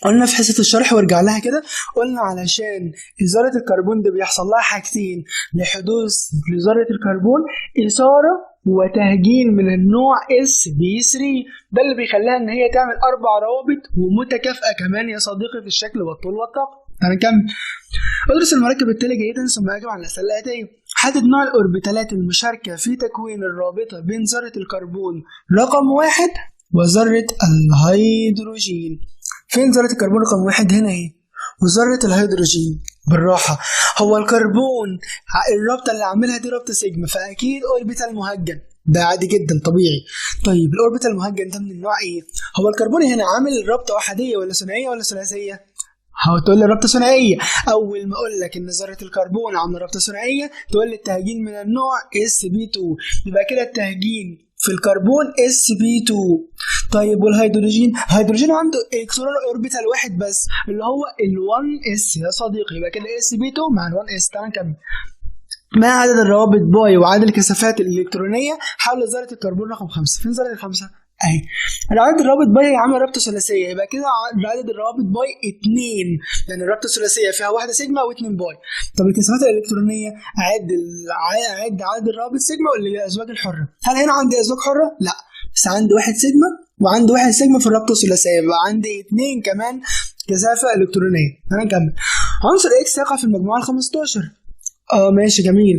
قلنا في حصة الشرح وارجع لها كده، قلنا علشان ذرة الكربون دي بيحصل لها حاجتين لحدوث لذرة الكربون: إثارة وتهجين من النوع sp3. ده اللي بيخليها ان هي تعمل 4 روابط ومتكافئة كمان يا صديقي في الشكل والطول والطاقة. هنكمل. ادرس المركب التالي جيدا ثم اجب عن الأسئلة الآتية. حدد نوع الأوربيتالات المشاركة في تكوين الرابطة بين ذرة الكربون رقم 1 وذرة الهيدروجين. فين ذرة الكربون رقم 1؟ هنا اهي. وذرة الهيدروجين بالراحة. هو الكربون الرابطة اللي عاملها دي رابطة سيجما، فأكيد أوربيتال مهجن، ده عادي جدا طبيعي. طيب الأوربيتال المهجن ده من النوع ايه؟ هو الكربون هنا عامل رابطة أحادية ولا ثنائية ولا ثلاثية؟ هتقول لي رابطة ثنائية. أول ما أقول لك إن ذرة الكربون عاملة رابطة ثنائية تقول لي التهجين من النوع sp2، يبقى كده التهجين في الكربون sp2. طيب والهيدروجين؟ الهيدروجين عنده الكترون اوربيتال واحد بس اللي هو ال1s يا صديقي، يبقى كده sp2 مع ال1s. تعال نكمل. ما عدد الروابط باي وعدد الكثافات الإلكترونية حول ذرة الكربون رقم 5؟ فين ذرة ال5 اهي؟ عدد الروابط باي عامله رابطه ثلاثيه، يبقى كده عدد الروابط باي 2، لان الرابطه الثلاثيه فيها واحده سيجما و2 باي. طب الكثافات الالكترونيه اعد عدد الروابط سيجما والازواج الحره. هل هنا عندي ازواج حره؟ لا، بس عندي 1 سيجما وعندي 1 سيجما في الرابطه الثلاثيه، يبقى عندي 2 كمان كثافه الكترونيه. هنكمل. عنصر اكس يقع في المجموعه ال15. ماشي جميل.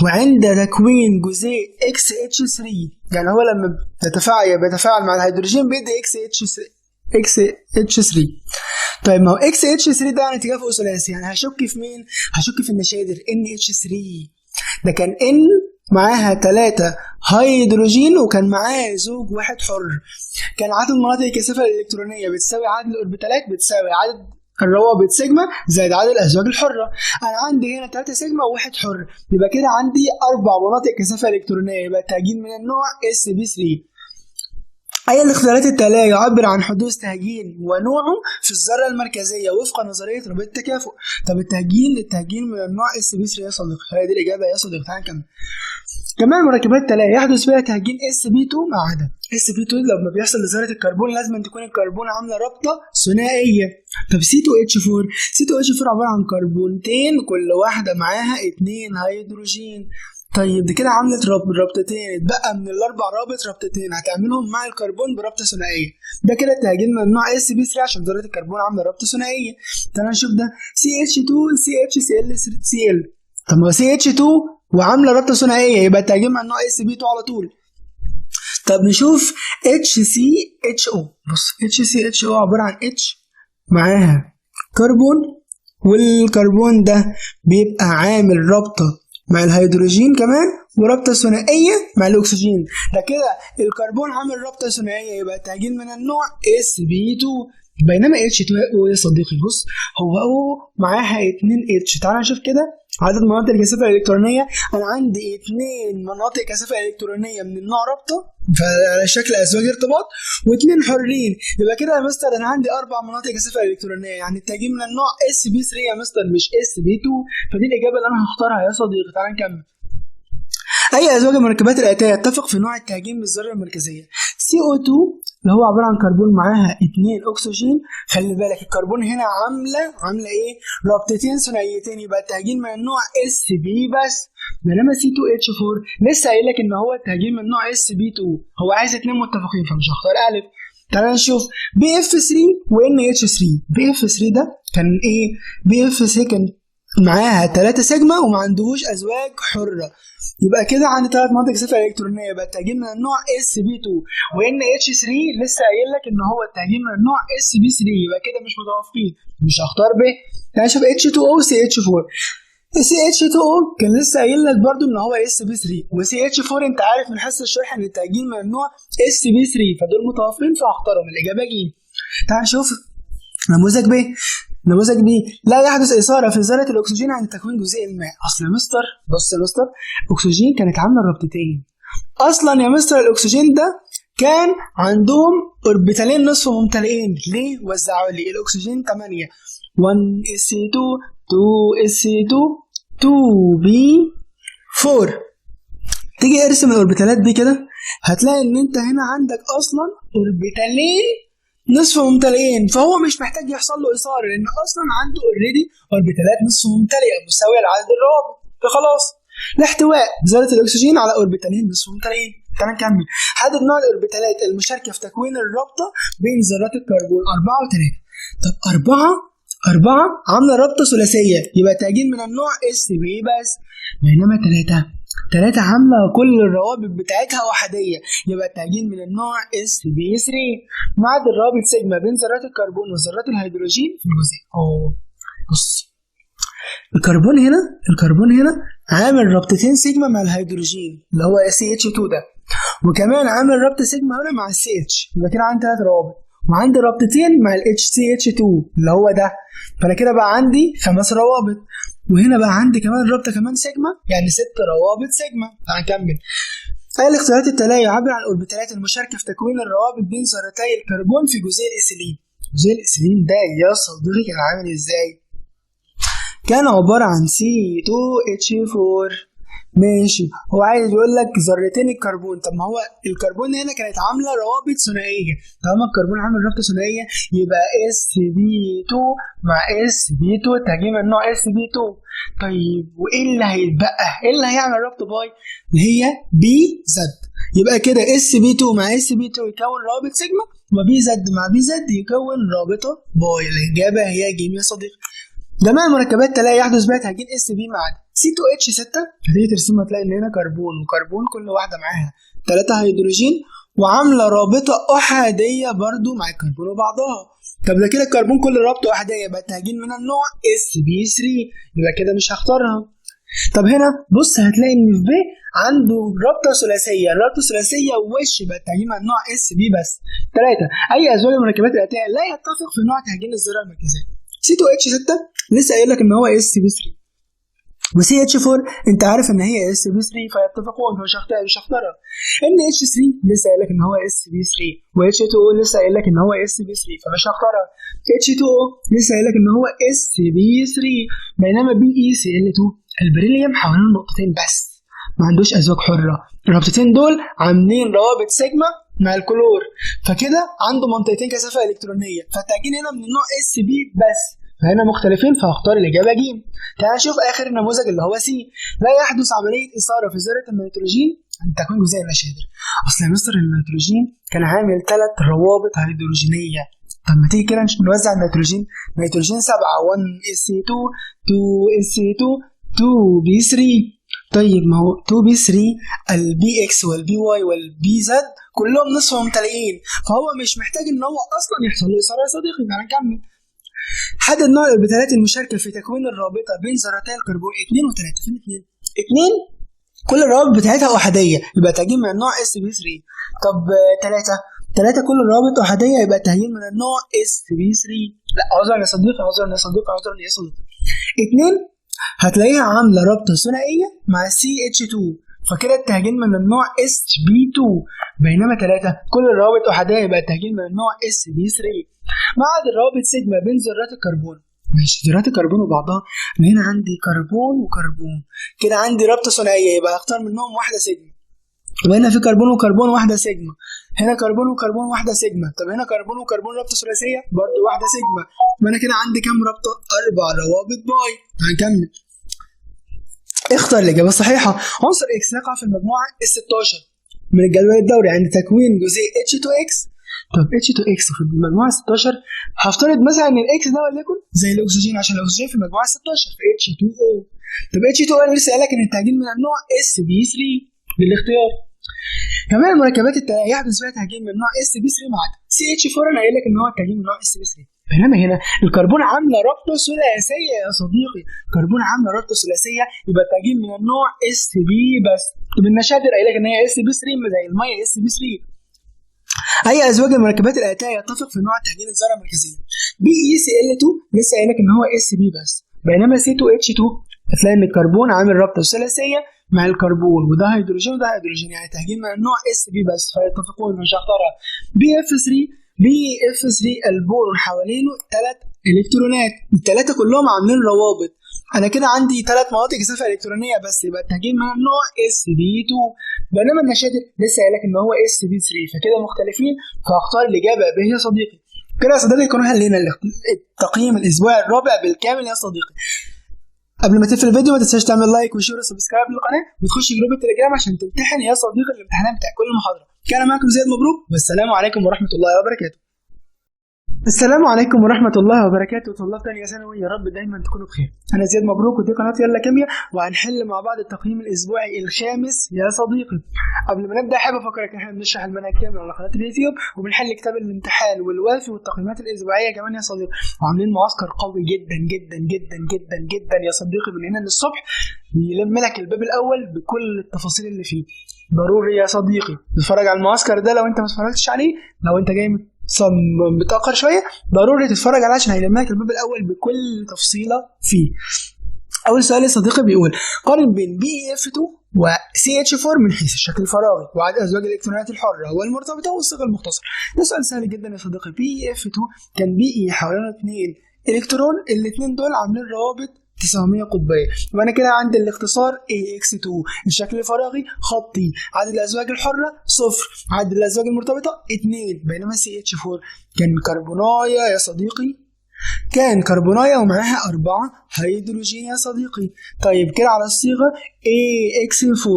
وعند تكوين جزيء XH3، يعني هو لما بيتفاعل مع الهيدروجين بيدي XH3. طيب ما هو XH3 ده يعني تكافؤ ثلاثي، يعني هشك في مين؟ هشك في النشادر NH3. ده كان N معاها 3 هيدروجين وكان معاه زوج واحد حر. كان عدد مناطق الكثافة الإلكترونية بتساوي عدد الأوربيتالات بتساوي عدد الروابط سيجما زائد عدد الأزواج الحرة. أنا عندي هنا 3 سيجما وواحد حر، يبقى كده عندي 4 مناطق كثافة إلكترونية، يبقى التهجين من النوع sp3. أي الاختيارات التالية يعبر عن حدوث تهجين ونوعه في الذرة المركزية وفق نظرية رابطة التكافؤ؟ طب التهجين من النوع sp3 يا صديقي، هي دي الإجابة يا صديقي. تعالى نكمل. كمان المركبات التالية يحدث فيها تهجين sp2 ما عدا sp2 لما بيحصل لذرة الكربون لازم تكون الكربون عاملة رابطة ثنائية. طب C2H4 عبارة عن كربونتين كل واحدة معاها 2 هيدروجين. طيب دي كده عملت رابطتين، اتبقى من الاربع رابط رابطتين هتعملهم مع الكربون برابطه ثنائيه. ده كده التهجين من نوع sp3 عشان ذره الكربون عامله رابطه ثنائيه. تعالى نشوف ده CH2 CHCl. طب ما CH2 وعامله رابطه ثنائيه يبقى التهجين من نوع sp2 على طول. طب نشوف HCHO. بص HCHO عباره عن H معاها كربون، والكربون ده بيبقى عامل رابطه مع الهيدروجين كمان ورابطه ثنائيه مع الاكسجين. ده كده الكربون عامل رابطه ثنائيه يبقى التهجين من النوع sp2. بينما H2O يا صديقي بص هو O معاها 2 H. تعالى نشوف كده عدد مناطق الكثافه الالكترونيه. انا عندي 2 مناطق كثافه الكترونيه من النوع رابطه على شكل ازواج ارتباط و2 حرين، يبقى كده يا مستر انا عندي 4 مناطق كثافه الكترونيه، يعني التهجين من النوع sp3 يا مستر مش sp2. فدي الاجابه اللي انا هختارها يا صديقي. تعالى نكمل. اي ازواج المركبات الاتيه يتفق في نوع التهجين بالذره المركزيه؟ CO2 اللي هو عباره عن كربون معاها 2 اكسجين. خلي بالك الكربون هنا عامله ايه؟ رابطتين ثنائيتين، يبقى التهجين من النوع sp بس. بينما C2H4 لسه قايل لك ان هو التهجين من نوع sp2، هو عايز 2 متفقين فمش هختار الف. تعالى نشوف BF3 و NH3. BF3 ده كان ايه؟ BF3 كان معاها 3 سيجما وما عندهوش ازواج حره، يبقى كده عندي 3 مناطق كثافه الكترونيه، يبقى التهجين من النوع sp2. و NH3 لسه قايل لك ان هو التهجين من النوع sp3، يبقى كده مش متوافقين مش هختار ب. تعالى نشوف H2O CH4. CH2O كان لسه قايل لك برضو ان هو sp3، و CH4 انت عارف من حصه الشرح ان التهجين من النوع sp3، فدول متوافقين فهختارهم. الاجابه ج. تعالى نشوف نموذج ب. نموذج بي لا يحدث إثارة في ذرة الأكسجين عند تكوين جزيء الماء. أصل يا مستر بص يا مستر أكسجين كانت عاملة رابطتين أصلا يا مستر. الأكسجين ده كان عندهم أوربيتالين نصف ممتلئين. ليه وزعوا لي الأكسجين 8 1s2 2s2 2b4. تيجي ارسم الأوربيتالات دي كده هتلاقي إن أنت هنا عندك أصلا أوربيتالين نصف ممتلئين، فهو مش محتاج يحصل له إثارة لأن أصلا عنده اوريدي أوربيتالات نصف ممتلئة مساوية لعدد الروابط، فخلاص لاحتواء ذرة الأكسجين على أوربيتالين نصف ممتلئين. تعالى نكمل. حدد نوع الأوربيتالات المشاركة في تكوين الرابطة بين ذرات الكربون 4 و3. طب 4 عاملة رابطة ثلاثية يبقى التهجين من النوع sp بس. بينما 3 عاملة كل الروابط بتاعتها وحدية يبقى التهجين من النوع sp3. معدل رابط سيجما بين ذرات الكربون وذرات الهيدروجين في الجزيء. بص الكربون هنا عامل رابطتين سيجما مع الهيدروجين اللي هو CH2 ده، وكمان عامل رابطة سيجما هنا مع CH، يبقى كده عندي 3 روابط، وعندي رابطتين مع HCH2 اللي هو ده، فانا كده بقى عندي 5 روابط، وهنا بقى عندي كمان رابطه كمان سيجما يعني 6 روابط سيجما. هنكمل. اي الاختيارات التاليه يعبر عن الاوربيتالات المشاركه في تكوين الروابط بين ذرتي الكربون في جزيء الإيثيلين؟ جزيء الإيثيلين ده يا صديقي كان عامل ازاي؟ كان عباره عن C2H4. ماشي، هو عايز يقول لك ذرتين الكربون. طب ما هو الكربون هنا كانت عامله روابط ثنائيه، طالما الكربون عامل رابطه ثنائيه يبقى sp2 مع sp2 التهجين من النوع sp2. طيب وايه اللي هيتبقى؟ ايه اللي هيعمل رابطه باي؟ اللي هي bz. يبقى كده sp2 مع sp2 يكون رابط سيجما، وbz مع bz يكون رابطه باي. الاجابه هي ج يا صديقي. جميع المركبات تلاقي يحدث بها تهجين sp ما عدا C2H6. هتيجي ترسمها تلاقي ان هنا كربون وكربون كل واحده معاها 3 هيدروجين وعامله رابطه احاديه برضو مع الكربون وبعضها. طب ده كده الكربون كل رابطه احاديه يبقى التهجين من النوع sp3، يبقى كده مش هختارها. طب هنا بص هتلاقي ان في ب عنده رابطه ثلاثيه، الرابطه الثلاثيه وش يبقى التهجين مع النوع اس بي بس. 3 اي ازواج المركبات الاتيه لا يتفق في نوع تهجين الذره المركزيه. سي 2 اتش 6 لسه قايل لك ان هو اس بي 3، وسي اتش 4 انت عارف ان هي اس بي 3 فيتفقون، مش هختارها. ان اتش 3 لسه قايل لك ان هو اس بي 3، و اتش 2 او لسه قايل لك ان هو اس بي 3 فمش هختارها. اتش 2 او لسه قايل لك ان هو اس بي 3، بينما بي اي سي ال 2 البريليوم حوالين نقطتين بس، ما عندوش ازواج حره. الرابطتين دول عاملين روابط سيجما مع الكلور، فكده عنده منطقتين كثافه الكترونيه، فالتهجين هنا من النوع اس بي بس، فهنا مختلفين فهختار الاجابه ج. تعال نشوف اخر نموذج اللي هو سي. لا يحدث عمليه اثاره في ذره النيتروجين عند تكوين جزيء النشادر. اصل يا مستر النيتروجين كان عامل 3 روابط هيدروجينيه، طب ما تيجي كده نوزع النيتروجين. نيتروجين 7 1sc2 2sc2 2b3. طيب ما هو 2b3 البي اكس والبي واي والبي زد كلهم نصف ممتلئين، فهو مش محتاج ان هو اصلا يحصل له اثاره يا صديقي. تعالى نكمل. حدد نوع الاربيتالات المشاركه في تكوين الرابطه بين ذرتي الكربون 2 و3. فين 2؟ 2 كل الروابط بتاعتها احاديه يبقى تهجين من النوع اس بي 3. طب 3 كل الروابط احاديه يبقى تهجين من النوع اس بي 3. لا عذرا يا صديقي، عذرا يا صديقي، عذرا يا صديقي. 2 هتلاقيها عامله رابطه ثنائيه مع سي اتش 2 فكده التهجين من النوع اس بي 2، بينما 3 كل الروابط احاديه يبقى التهجين من النوع اس بي 3. ما عدا الروابط سيجما بين ذرات الكربون. ماشي ذرات الكربون وبعضها، من هنا عندي كربون وكربون، كده عندي رابطه ثنائيه يبقى هختار منهم واحده سيجما، وهنا في كربون وكربون واحده سيجما، هنا كربون وكربون واحده سيجما، طب هنا كربون وكربون رابطه ثلاثيه برضه واحده سيجما، وانا كده عندي كام رابطه؟ 4 روابط باي. هنكمل. اختار الاجابه الصحيحه. عنصر اكس يقع في المجموعه ال 16 من الجدول الدوري عند تكوين جزيء H2X. طب H2X في المجموعه 16 هفترض مثلا ان الاكس ده وليكن زي الاكسجين عشان الاكسجين في المجموعه 16 في H2O. طب H2O لسه قال لك ان التهجين من النوع SB3 بالاختيار. كمان المركبات التاليه يحدث فيها تهجين من نوع SB3 مع CH4 انا قايل لك ان هو التهجين من نوع SB3. بينما هنا الكربون عامله رابطه ثلاثيه يا صديقي، الكربون عامله رابطه ثلاثيه يبقى التهجين من النوع SB بس. طب النشادر قايل لك ان هي SB3 زي الميه SB3. اي ازواج المركبات الاتيه يتفق في نوع تهجين الذره المركزيه. BeCl2 لسه قايل لك ان هو SB بس، بينما C2H2 هتلاقي ان الكربون عامل رابطه ثلاثيه مع الكربون، وده هيدروجين وده هيدروجين، يعني تهجين من النوع SB بس فيتفقون مش هختارها. BF3 البورون حوالينه 3 الكترونات، الثلاثه كلهم عاملين روابط، انا كده عندي 3 مناطق كثافه الكترونيه بس يبقى التهجين من النوع SB2. بينما النشادر لسه قايل لك ان هو SB3 فكده مختلفين فهختار الاجابه ب يا صديقي. كده يا صديقي يكون لنا التقييم الاسبوع الرابع بالكامل يا صديقي. قبل ما تقفل الفيديو ما تنساش تعمل لايك وشير وسبسكرايب للقناه وتخش جروب التليجرام عشان تمتحن يا صديقي الامتحانات بتاع كل محاضره. كان معكم زياد مبروك والسلام عليكم ورحمه الله وبركاته. السلام عليكم ورحمة الله وبركاته طلاب تانية ثانوي، يا رب دايما تكونوا بخير. أنا زياد مبروك ودي قناة يلا كيمياء، وهنحل مع بعض التقييم الأسبوعي الخامس يا صديقي. قبل ما نبدأ حابب أفكرك إن إحنا بنشرح المنهج كامل على قناة اليوتيوب، وبنحل كتاب الامتحان والوافي والتقييمات الأسبوعية كمان يا صديقي، وعاملين معسكر قوي جدا جدا جدا جدا جدا يا صديقي من هنا للصبح يلم لك الباب الأول بكل التفاصيل اللي فيه. ضروري يا صديقي تتفرج على المعسكر ده لو أنت ما اتفرجتش عليه، لو أنت جاي متأخر شوية ضروري تتفرج عليه عشان هيلملك الباب الأول بكل تفصيلة فيه. أول سؤال يا صديقي بيقول قارن بين BF2 و CH4 من حيث الشكل الفراغي وعدد أزواج الإلكترونات الحرة والمرتبطة والصيغة المختصرة. ده سؤال سهل جدا يا صديقي. BF2 كان BE حوالين 2 إلكترون، الاثنين دول عاملين روابط تساهمية قطبية، وانا كده عندي الاختصار AX2. الشكل الفراغي خطي، عدد الازواج الحرة 0، عدد الازواج المرتبطة 2. بينما CH4 كان كربوناية يا صديقي، كان كربوناية ومعاها 4 هيدروجين يا صديقي. طيب كده على الصيغة AX4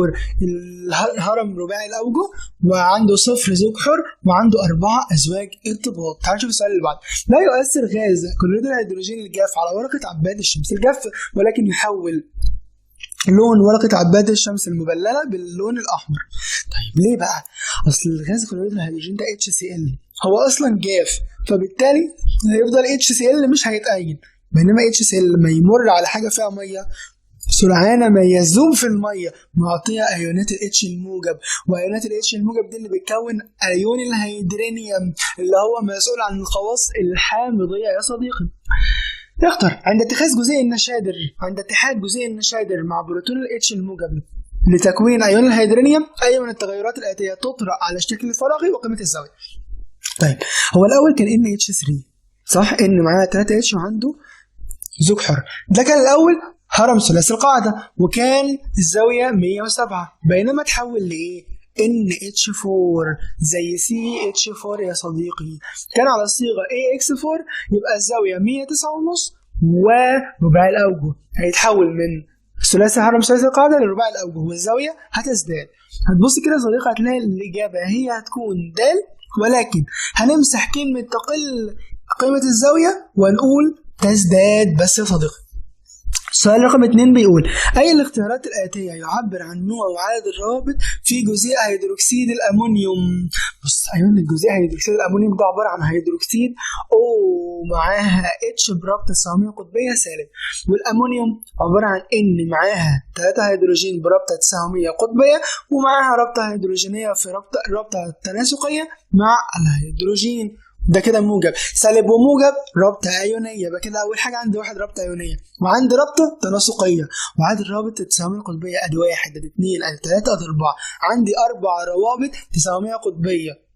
الهرم رباعي الأوجه وعنده 0 زوج حر وعنده 4 أزواج ارتباط. تعالوا نشوف السؤال اللي بعده. لا يؤثر غاز كلوريد الهيدروجين الجاف على ورقة عباد الشمس الجاف، ولكن يحول لون ورقة عباد الشمس المبللة باللون الأحمر. طيب ليه بقى؟ أصل الغاز كلوريد الهيدروجين ده HCl هو أصلا جاف، فبالتالي هيفضل HCl مش هيتأين، بينما HCl لما يمر على حاجة فيها مية سرعان ما يذوب في الميه، معطيه ايونات الاتش الموجب. وايونات الاتش الموجب دي اللي بتكون ايون الهيدرانيوم اللي هو مسؤول عن الخواص الحامضيه يا صديقي. اختر عند اتحاد جزيء النشادر مع بروتون الاتش الموجب لتكوين ايون الهيدرانيوم اي من التغيرات الاتيه تطرأ على الشكل الفراغي وقيمه الزاويه. طيب هو الاول كان NH3 صح، ان معاه 3 اتش وعنده زوج حر، ده كان الاول هرم ثلاثي القاعده وكان الزاويه 107. بينما تحول لايه؟ NH4 زي CH4 يا صديقي، كان على الصيغه AX4 يبقى الزاويه 109.5 ورباعي الاوجه، هيتحول من ثلاثي هرم ثلاثي القاعده لرباعي الاوجه والزاويه هتزداد. هتبص كده يا صديقي هتلاقي الاجابه هي هتكون د، ولكن هنمسح كلمه تقل قيمه الزاويه ونقول تزداد بس يا صديقي. السؤال رقم 2 بيقول أي الاختيارات الآتية يعبر عن نوع وعدد الروابط في جزيء هيدروكسيد الأمونيوم؟ بص أيون الجزيء هيدروكسيد الأمونيوم ده عبارة عن هيدروكسيد O معاها H برابطة تساهمية قطبية سالب، والأمونيوم عبارة عن N معاها 3 هيدروجين برابطة تساهمية قطبية ومعاها رابطة هيدروجينية في رابطة تناسقية مع الهيدروجين. ده كده موجب، سالب وموجب رابطه ايونيه، يبقى كده اول حاجه عندي واحد رابطه ايونيه وعندي رابطه تناسقيه وعندي الروابط التساهميه القطبيه ادي 1 ادي 2 ادي 3 ادي 4، عندي 4 روابط تساهميه قطبيه.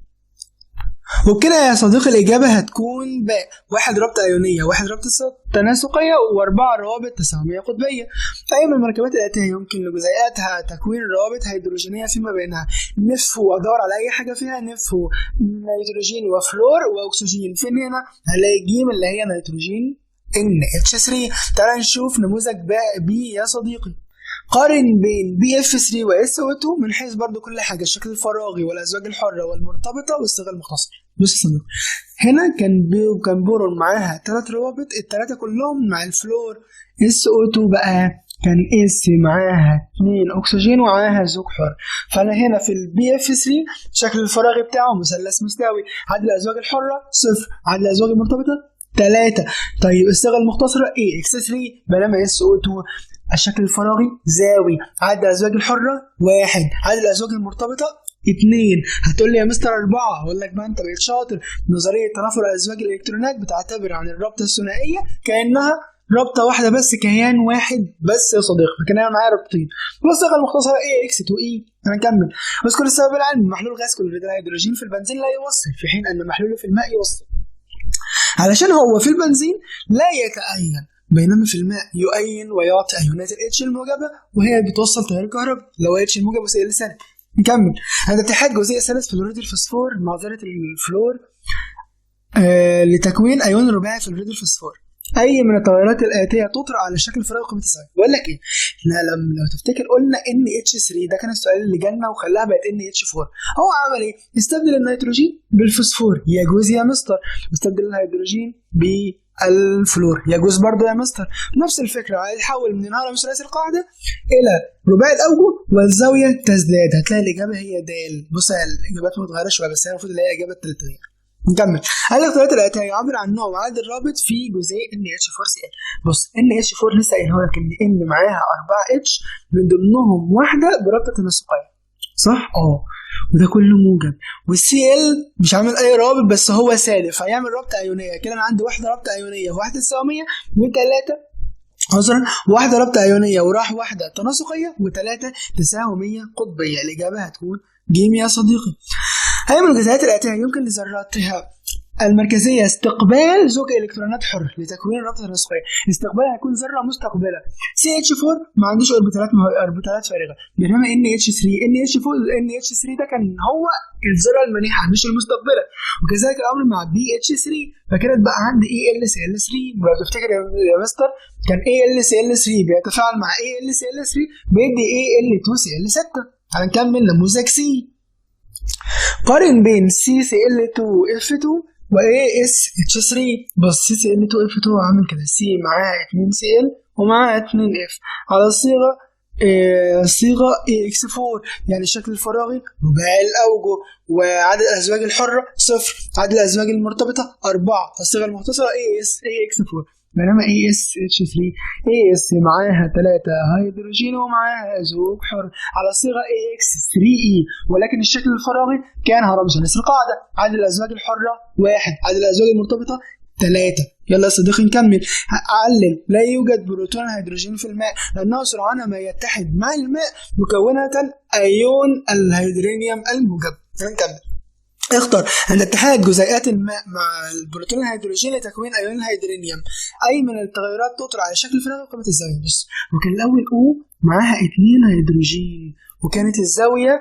وبكده يا صديقي الإجابة هتكون باء، 1 رابطة أيونية 1 رابطة تناسقية و4 روابط تساهمية قطبية. فأي من المركبات الآتية يمكن لجزيئاتها تكوين روابط هيدروجينية فيما بينها؟ نف وأدور على أي حاجة فيها نف نيتروجين وفلور وأكسجين. فين هنا؟ هلاقي جيم اللي هي نيتروجين NH3. تعال نشوف نموذج بي يا صديقي. قارن بين BF3 و SO2 من حيث برضو كل حاجة، الشكل الفراغي والأزواج الحرة والمرتبطة والصيغة المختصرة. بص صديق هنا كان بورون معاها 3 روابط، ال3 كلهم مع الفلور. SO2 بقى كان S معاها 2 أكسجين ومعاها زوج حر. فأنا هنا في BF3 الشكل الفراغي بتاعه مثلث مستوي، عدد الأزواج الحرة 0، عدد الأزواج المرتبطة 3. طيب الصيغة المختصرة AX3 بينما SO2 الشكل الفراغي زاوي، عدد الأزواج الحرة 1، عدد الأزواج المرتبطة 2. هتقول لي يا مستر 4، هقول لك بقى انت بقيت شاطر. نظرية تنافر أزواج الإلكترونات بتعتبر عن الرابطة الثنائية كأنها رابطة واحدة بس، كيان واحد بس يا صديقي، فكان انا معايا رابطين. والصيغة المختصرة AX2E. هنكمل. اذكر السبب العلمي: محلول غاز كلوريد الهيدروجين في البنزين لا يوصل، في حين أن محلوله في الماء يوصل. علشان هو في البنزين لا يتأين، بينما في الماء يؤين ويعطي ايونات الاتش الموجبه وهي بتوصل تيار الكهرباء لو اتش الموجب وسي سالب. نكمل. عند اتحاد جزيء ثالث فلوريد الفوسفور مع ذره الفلور لتكوين ايون رباعي فلوريد الفوسفور، اي من التغيرات الاتيه تطرأ على الشكل الفراغي قيمه الزاويه. بقول لك ايه، لا لو تفتكر قلنا NH3 ده كان السؤال اللي جالنا وخلاها بقت NH4. هو عمل ايه؟ استبدل النيتروجين بالفوسفور. يجوز يا مستر. استبدل الهيدروجين بالفلور. يجوز برضه يا مستر. نفس الفكره، هيتحول من هرم ثلاثي القاعده الى رباعي الاوجه والزاويه تزداد. هتلاقي الاجابه هي د. بص الاجابات متغيره شويه بس هي المفروض اللي هي الاجابه الثالثه. نكمل. هل الاختيارات الاتيه يعبر عن نوع وعدد الرابط في جزيء NH4Cl؟ بص NH4 لسه قايل لك ان معاها 4 اتش من ضمنهم واحده برابطه تناسقيه صح؟ وده كله موجب، والCl مش عامل اي رابط بس هو سالب فيعمل رابطه ايونيه. كده انا عندي واحده رابطه ايونيه وواحده تساهميه وثلاثه عذرا واحده رابطه ايونيه وراح واحده تناسقيه وثلاثه تساهميه قطبيه. الاجابه هتكون جيم يا صديقي. هي من الجزيئات الآتية يمكن لذراتها المركزية استقبال زوج إلكترونات حر لتكوين الرابطة التناسقية. الاستقبال هيكون ذرة مستقبلة. CH4 ما عندوش أوربيتالات فارغة، بينما NH3 ده كان هو الذرة المانحة مش المستقبلة، وكذلك الأمر مع BH3. فكده بقى عندي AlCl3. لو تفتكر يا مستر كان AlCl3 بيتفاعل مع AlCl3 بيدي Al2Cl6. هنكمل نموذج C. قارن بين CCl2F2 و ASH3. بص CCl2F2 عامل كده، C معاها 2Cl ومعاها 2F على صيغة AX4، يعني الشكل الفراغي رباعي الأوجه وعدد الأزواج الحرة 0، عدد الأزواج المرتبطة 4. الصيغة المختصرة AX4. بينما ASH3 AS معاها 3 هيدروجين ومعاها زوج حر على صيغة AX3E، ولكن الشكل الفراغي كان هرمز نفس القاعدة. عدد الأزواج الحرة 1، عدد الأزواج المرتبطة 3. يلا يا صديقي نكمل. علل. لا يوجد بروتون هيدروجين في الماء لأنه سرعان ما يتحد مع الماء مكونة أيون الهيدرونيوم الموجب. نكمل. اختر عند اتحاد جزيئات الماء مع البروتون الهيدروجين لتكوين ايون الهيدرونيوم اي من التغيرات تطرح على شكل فراغ قيمه الزاويه. بص، وكان الاول O معاها 2 هيدروجين وكانت الزاويه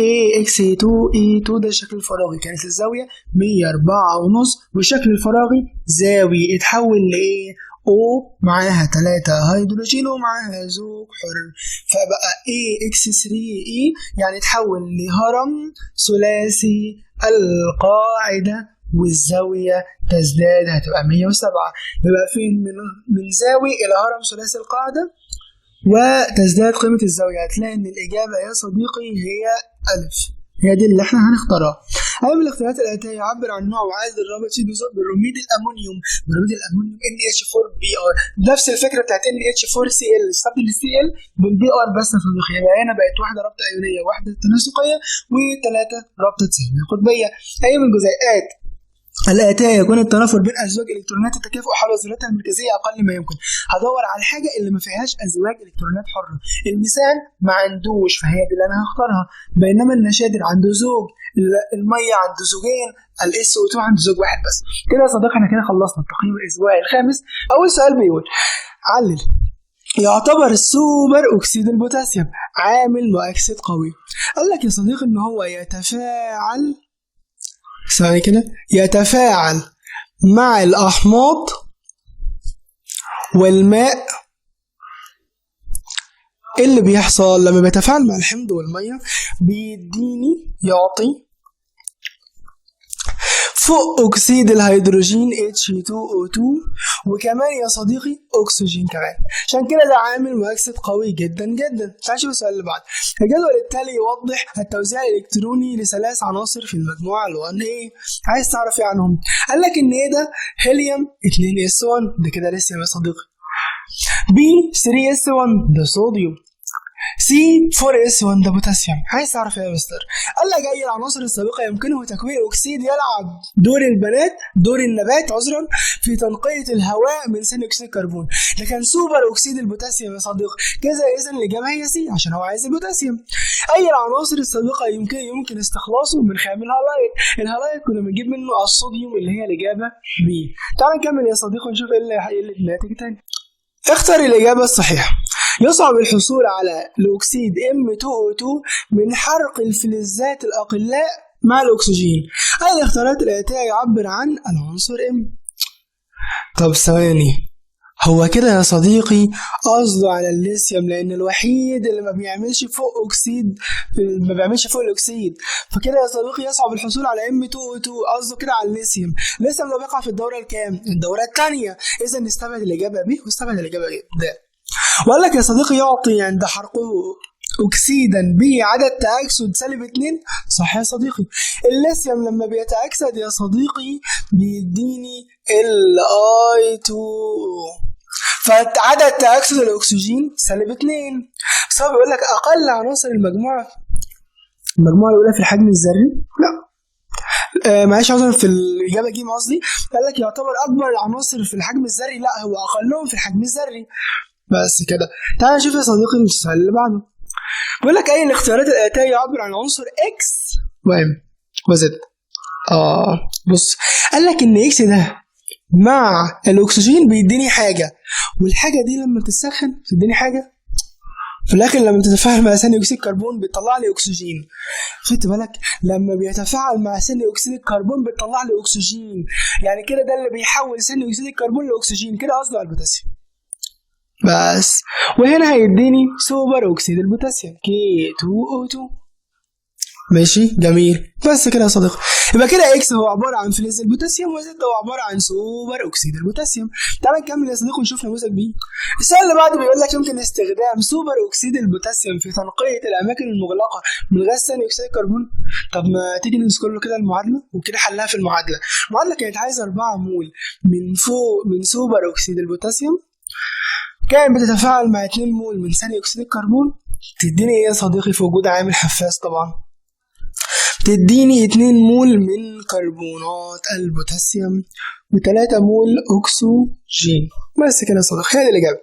AX2E2 ده الشكل الفراغي، كانت الزاويه 104.5 والشكل الفراغي زاوي اتحول لايه؟ O معاها 3 هيدروجين ومعاها زوج حر، فبقى AX3E يعني تحول لهرم ثلاثي القاعدة والزاوية تزداد هتبقى 107. يبقى فين من زاوي إلى هرم ثلاثي القاعدة وتزداد قيمة الزاوية، هتلاقي إن الإجابة يا صديقي هي ألف، هي دي اللي احنا هنختارها. أهم الاختيارات الآتية يعبر عن نوع وعدد الرابط في جزء بروميد الأمونيوم. بروميد الأمونيوم NH4Br، نفس الفكرة بتاعت NH4Cl، استبدل الCl بالBr بس يا صديقي. يبقى هنا بقت واحدة رابطة أيونية واحدة تناسقية وثلاثة رابطة سهمية قطبية. أي من جزيئات الآتية يكون التنافر بين أزواج إلكترونات التكافؤ حول ذرتها المركزية أقل ما يمكن. هدور على الحاجة اللي ما فيهاش أزواج إلكترونات حرة. الميثان ما عندوش، فهي دي اللي أنا هختارها. بينما النشادر عنده زوج، المية عنده زوجين، الSO2 عنده زوج واحد بس. كده يا صديقي احنا كده خلصنا التقييم الأسبوعي الخامس. أول سؤال بيقول علل. يعتبر السوبر أكسيد البوتاسيوم عامل مؤكسد قوي. قال لك يا صديقي إن هو يتفاعل ثاني كده يتفاعل مع الأحماض والماء. اللي بيحصل لما بيتفاعل مع الحمض والمية بيديني يعطي فوق أكسيد الهيدروجين H2O2 وكمان يا صديقي أكسجين كمان، عشان كده ده عامل مؤكسد قوي جدا جدا. تعال نشوف السؤال اللي بعده. الجدول التالي يوضح التوزيع الإلكتروني لثلاث عناصر في المجموعة ال1A. عايز تعرف ايه عنهم؟ قال لك إن إيه ده؟ هيليوم 2S1 ده كده ليثيوم يا صديقي، B 3S1 ده صوديوم، C4S1 ده بوتاسيوم. عايز تعرف ايه يا مستر؟ قال لك اي العناصر السابقه يمكنه تكوين اكسيد يلعب دور النبات في تنقيه الهواء من ثاني اكسيد الكربون. ده كان سوبر اكسيد البوتاسيوم يا صديقي. كذا اذا الاجابه هي سي عشان هو عايز البوتاسيوم. اي العناصر السابقه يمكن استخلاصه من خام الهالايت كنا بنجيب منه الصوديوم اللي هي الاجابه B. تعال نكمل يا صديقي ونشوف ايه اللي هتيجي تاني. اختر الاجابه الصحيحه. يصعب الحصول على الأكسيد M2O2 من حرق الفلزات الأقلاء مع الأكسجين. هذه الاختيارات الآتية يعبر عن العنصر M. طب ثواني، هو كده يا صديقي قصده على الليثيوم لأن الوحيد اللي ما بيعملش فوق الأكسيد، فكده يا صديقي يصعب الحصول على M2O2. قصده كده على الليثيوم ده بيقع في الدورة الكام؟ الدورة الثانية. إذا نستبعد الإجابة B ونستبعد الإجابة D. وقال لك يا صديقي يعطي عند حرقه أكسيدا بعدد تأكسد -2. صح يا صديقي. الليثيوم لما بيتأكسد يا صديقي بيديني Li2، فعدد تأكسد الأكسجين -2. بس هو بيقول لك أقل عناصر المجموعة الأولى في الحجم الذري، لا معلش عاوز في الإجابة جيم قصدي. قال لك يعتبر أكبر العناصر في الحجم الذري، لا هو أقلهم في الحجم الذري. بس كده. تعال نشوف يا صديقي السؤال اللي بعده. بيقول لك اي الاختيارات الاتيه يعبر عن عنصر X وM وZ. بص، قال لك ان X ده مع الاكسجين بيديني حاجه، والحاجه دي لما تسخن بتديني حاجه، في الاخر لما تتفاعل مع ثاني اكسيد الكربون بتطلع لي اكسجين. خدت بالك؟ لما بيتفاعل مع ثاني اكسيد الكربون بتطلع لي اكسجين، يعني كده ده اللي بيحول ثاني اكسيد الكربون لاكسجين، كده قصده على البوتاسيوم بس. وهنا هيديني سوبر أكسيد البوتاسيوم K2O2. ماشي جميل. بس كده يا صديقي، يبقى كده اكس هو عباره عن فلز البوتاسيوم، وزد هو عباره عن سوبر اكسيد البوتاسيوم. تعال نكمل يا صديقي ونشوف نموذج بي. السؤال اللي بعده بيقول لك يمكن استخدام سوبر اكسيد البوتاسيوم في تنقيه الاماكن المغلقه من غاز ثاني اكسيد الكربون. طب ما تيجي نذكر له كده المعادله وكده حلها في المعادله. المعادله كانت عايزه 4 مول من سوبر اكسيد البوتاسيوم كان بتتفاعل مع 2 مول من ثاني اكسيد الكربون، تديني ايه يا صديقي في وجود عامل حفاز طبعا؟ تديني 2 مول من كربونات البوتاسيوم و3 مول اكسجين. بس كده يا صديقي، هذه الاجابه.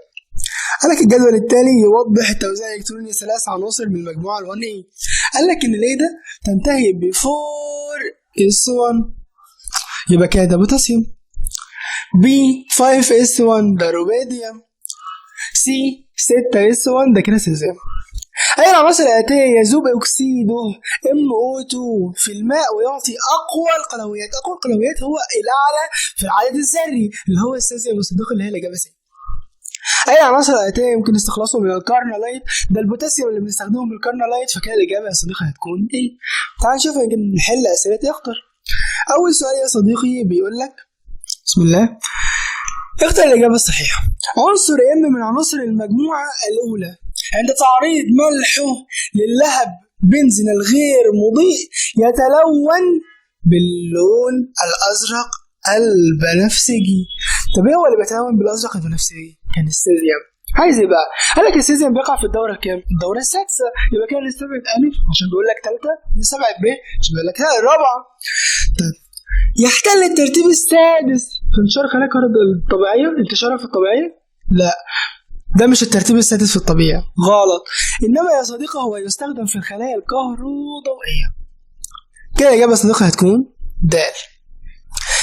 قالك الجدول التالي يوضح التوزيع الالكتروني لثلاث عناصر من المجموعه ال1A. قالك ان الايه ده تنتهي ب 4s1 يبقى كده ده بوتاسيوم، B 5s1 ده روبيديوم، C 6s1 ده كده سيزيوم. أي العناصر الآتية يذوب أكسيده MO2 في الماء ويعطي أقوى القلويات. أقوى القلويات هو الأعلى في العدد الذري اللي هو السيزيوم والصديق اللي هي الإجابة سي. أي العناصر الآتية يمكن استخلاصه من الكارنولايت؟ ده البوتاسيوم اللي بنستخدمه بالكارنولايت، فكده الإجابة يا صديقي هتكون إيه؟ تعال نشوف يمكن نحل أسئلة يخطر. أول سؤال يا صديقي بيقول لك بسم الله، اختر الإجابة الصحيحة. عنصر M من عناصر المجموعة الأولى عند تعريض ملحه للهب بنزين الغير مضيء يتلون باللون الأزرق البنفسجي. طب ايه هو اللي بيتلون بالأزرق البنفسجي؟ كان السيزيوم. عايز ايه بقى؟ قالك السيزيوم بيقع في الدورة كام؟ الدورة السادسة، يبقى كان نستبعد ألف عشان بيقول لك ثالثة، نستبعد ب عشان بيقول لك الرابعة. طيب يحتل الترتيب السادس في انتشار خلايا الطبيعية، انتشارها في الطبيعية؟ لا، ده مش الترتيب السادس في الطبيعة، غلط. إنما يا صديقي هو يستخدم في الخلايا الكهروضوئية. كده الإجابة يا صديقي هتكون د.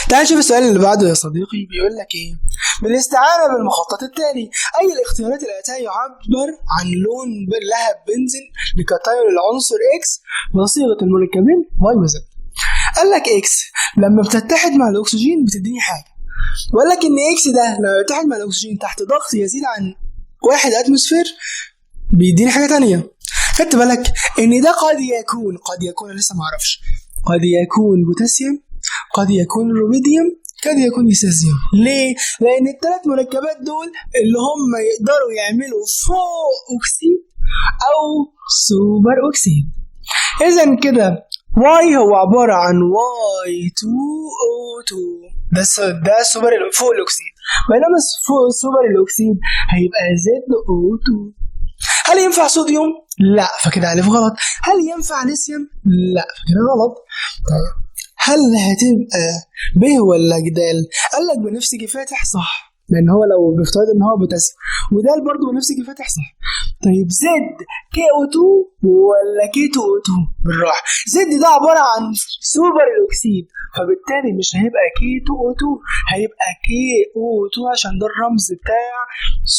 تعال نشوف السؤال اللي بعده يا صديقي، بيقول لك إيه؟ بالاستعانة بالمخطط التالي أي الاختيارات الآتية يعبر عن لون لهب بنزين لكتايون العنصر X بصيغة المركبين Y و Z. قال لك X لما بتتحد مع الأكسجين بتديني حاجة، وقال لك إن X ده لما بيتحد مع الأكسجين تحت ضغط يزيد عن 1 أتموسفير بيديني حاجة تانية. خدت بالك إن ده قد يكون لسه معرفش، قد يكون بوتاسيوم، قد يكون روبيديوم، قد يكون سيزيوم. ليه؟ لأن الثلاث مركبات دول اللي هم يقدروا يعملوا فوق أكسيد أو سوبر أكسيد. إذن كده Y هو عبارة عن Y2O2 ده سوبر فوق الأكسيد، بينما فوق سوبر الأكسيد هيبقى ZO2. هل ينفع صوديوم؟ لا، فكده ألف غلط. هل ينفع ليثيوم؟ لا، فكده غلط. طيب هل هتبقى ب ولا جدال؟ قال لك بنفسجي فاتح صح، لأن هو لو بيفترض إن هو بوتاسيوم، وده برضه بنفسجي فاتح صح. طيب زد KO2 ولا K2O2؟ بالراحة، زد ده عبارة عن سوبر الأكسيد، فبالتالي مش هيبقى K2O2، هيبقى KO2 عشان ده الرمز بتاع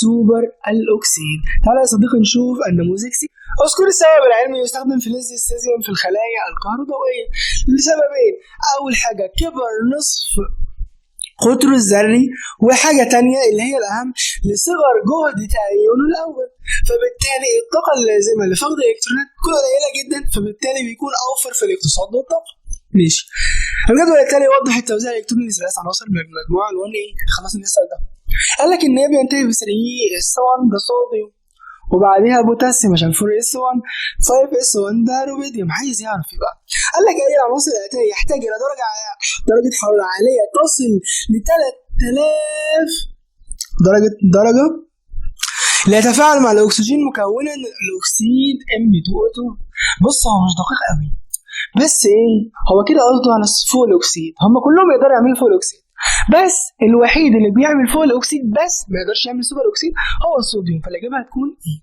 سوبر الأكسيد. تعالى يا صديقي نشوف النموذج سي. اذكر السبب العلمي يستخدم في فلز السيزيوم في الخلايا الكهروضوئية لسببين. أول حاجة كبر نصف قطره الذري، وحاجة تانية اللي هي الأهم لصغر جهد تأيونه الأول، فبالتالي الطاقة اللازمة لفقد الإلكترونات تكون قليلة جدا، فبالتالي بيكون أوفر في الاقتصاد والطاقة. ماشي. الجدول التالي يوضح التوزيع الإلكتروني لثلاث عناصر من المجموعة ال1A. خلاص السؤال ده قال لك إن هي بينتهي ب 3s1 ده صوديوم، وبعدها بوتاسيوم عشان 4s1، 5s1 ده روبيديوم. عايز يعرف ايه بقى؟ قال لك اي العناصر الآتية يحتاج الى درجة حرارة عالية تصل ل 3000 درجة ليتفاعل مع الاكسجين مكونا الاكسيد M2O2. بص هو مش دقيق قوي، بس ايه هو كده قصده على فوق الاكسيد، هم كلهم يقدروا يعملوا فوق الاكسيد، بس الوحيد اللي بيعمل فوق الاكسيد بس ما يقدرش يعمل سوبر اكسيد هو الصوديوم. فالاجابه هتكون ايه؟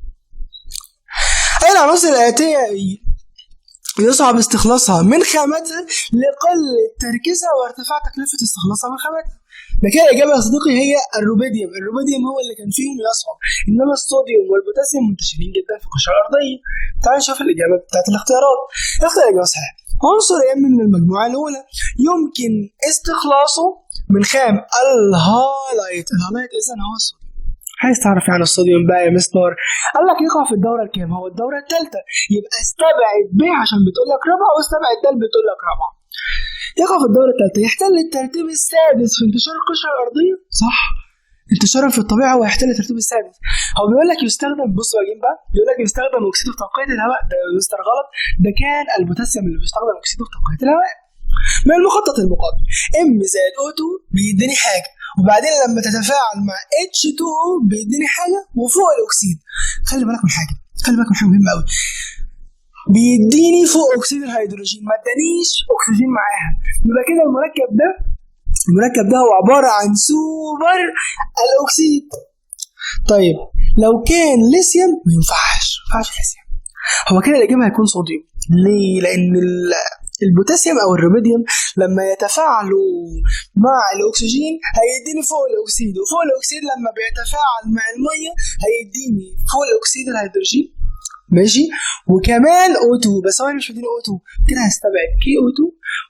اي العناصر الاتيه يصعب استخلاصها من خامتها لقله تركيزها وارتفاع تكلفه استخلاصها من خامتها. لكن الاجابه يا صديقي هي الروبيديوم. الروبيديوم هو اللي كان فيهم يصعب، انما الصوديوم والبوتاسيوم منتشرين جدا في القشره الارضيه. تعال نشوف الاجابه بتاعت الاختيارات. اختار الاجابه صحيحه. عنصر M من المجموعه الاولى يمكن استخلاصه من خام الهالايت. الهالايت اذا هو الصوديوم. عايز تعرف يعني الصوديوم بقى يا مستر؟ قال لك يقع في الدوره الكام؟ هو الدوره الثالثه. يبقى استبعد ب عشان بتقول لك رابعه، واستبعد د بتقول لك رابعه. يقع في الدوره الثالثه، يحتل الترتيب السادس في انتشار القشره الارضيه. صح، انتشاره في الطبيعه ويحتل الترتيب السادس. هو بيقول لك يستخدم، بص يا جيم بقى، بيقول لك يستخدم اكسيد في تنقيه الهواء. ده مستر غلط، ده كان البوتاسيوم اللي بيستخدم اكسيد في تنقيه الهواء. من المخطط المقابل ام زائد O2 بيديني حاجه، وبعدين لما تتفاعل مع H2O بيديني حاجه، وفوق الاكسيد خلي بالك من حاجه، مهمه قوي، بيديني فوق اكسيد الهيدروجين، ما ادانيش اكسجين معاها. يبقى كده المركب ده هو عباره عن سوبر الاكسيد. طيب لو كان ليثيوم ما ينفعش ليثيوم. هو كده الاجابه هيكون صوديوم. ليه؟ لان البوتاسيوم او الروبيديوم لما يتفاعلوا مع الاكسجين هيديني فوق الاكسيد، وفوق الاكسيد لما بيتفاعل مع الميه هيديني فوق الاكسيد الهيدروجين. ماشي، وكمان O2، بس هو مش مديني O2، كده هستبعد KO2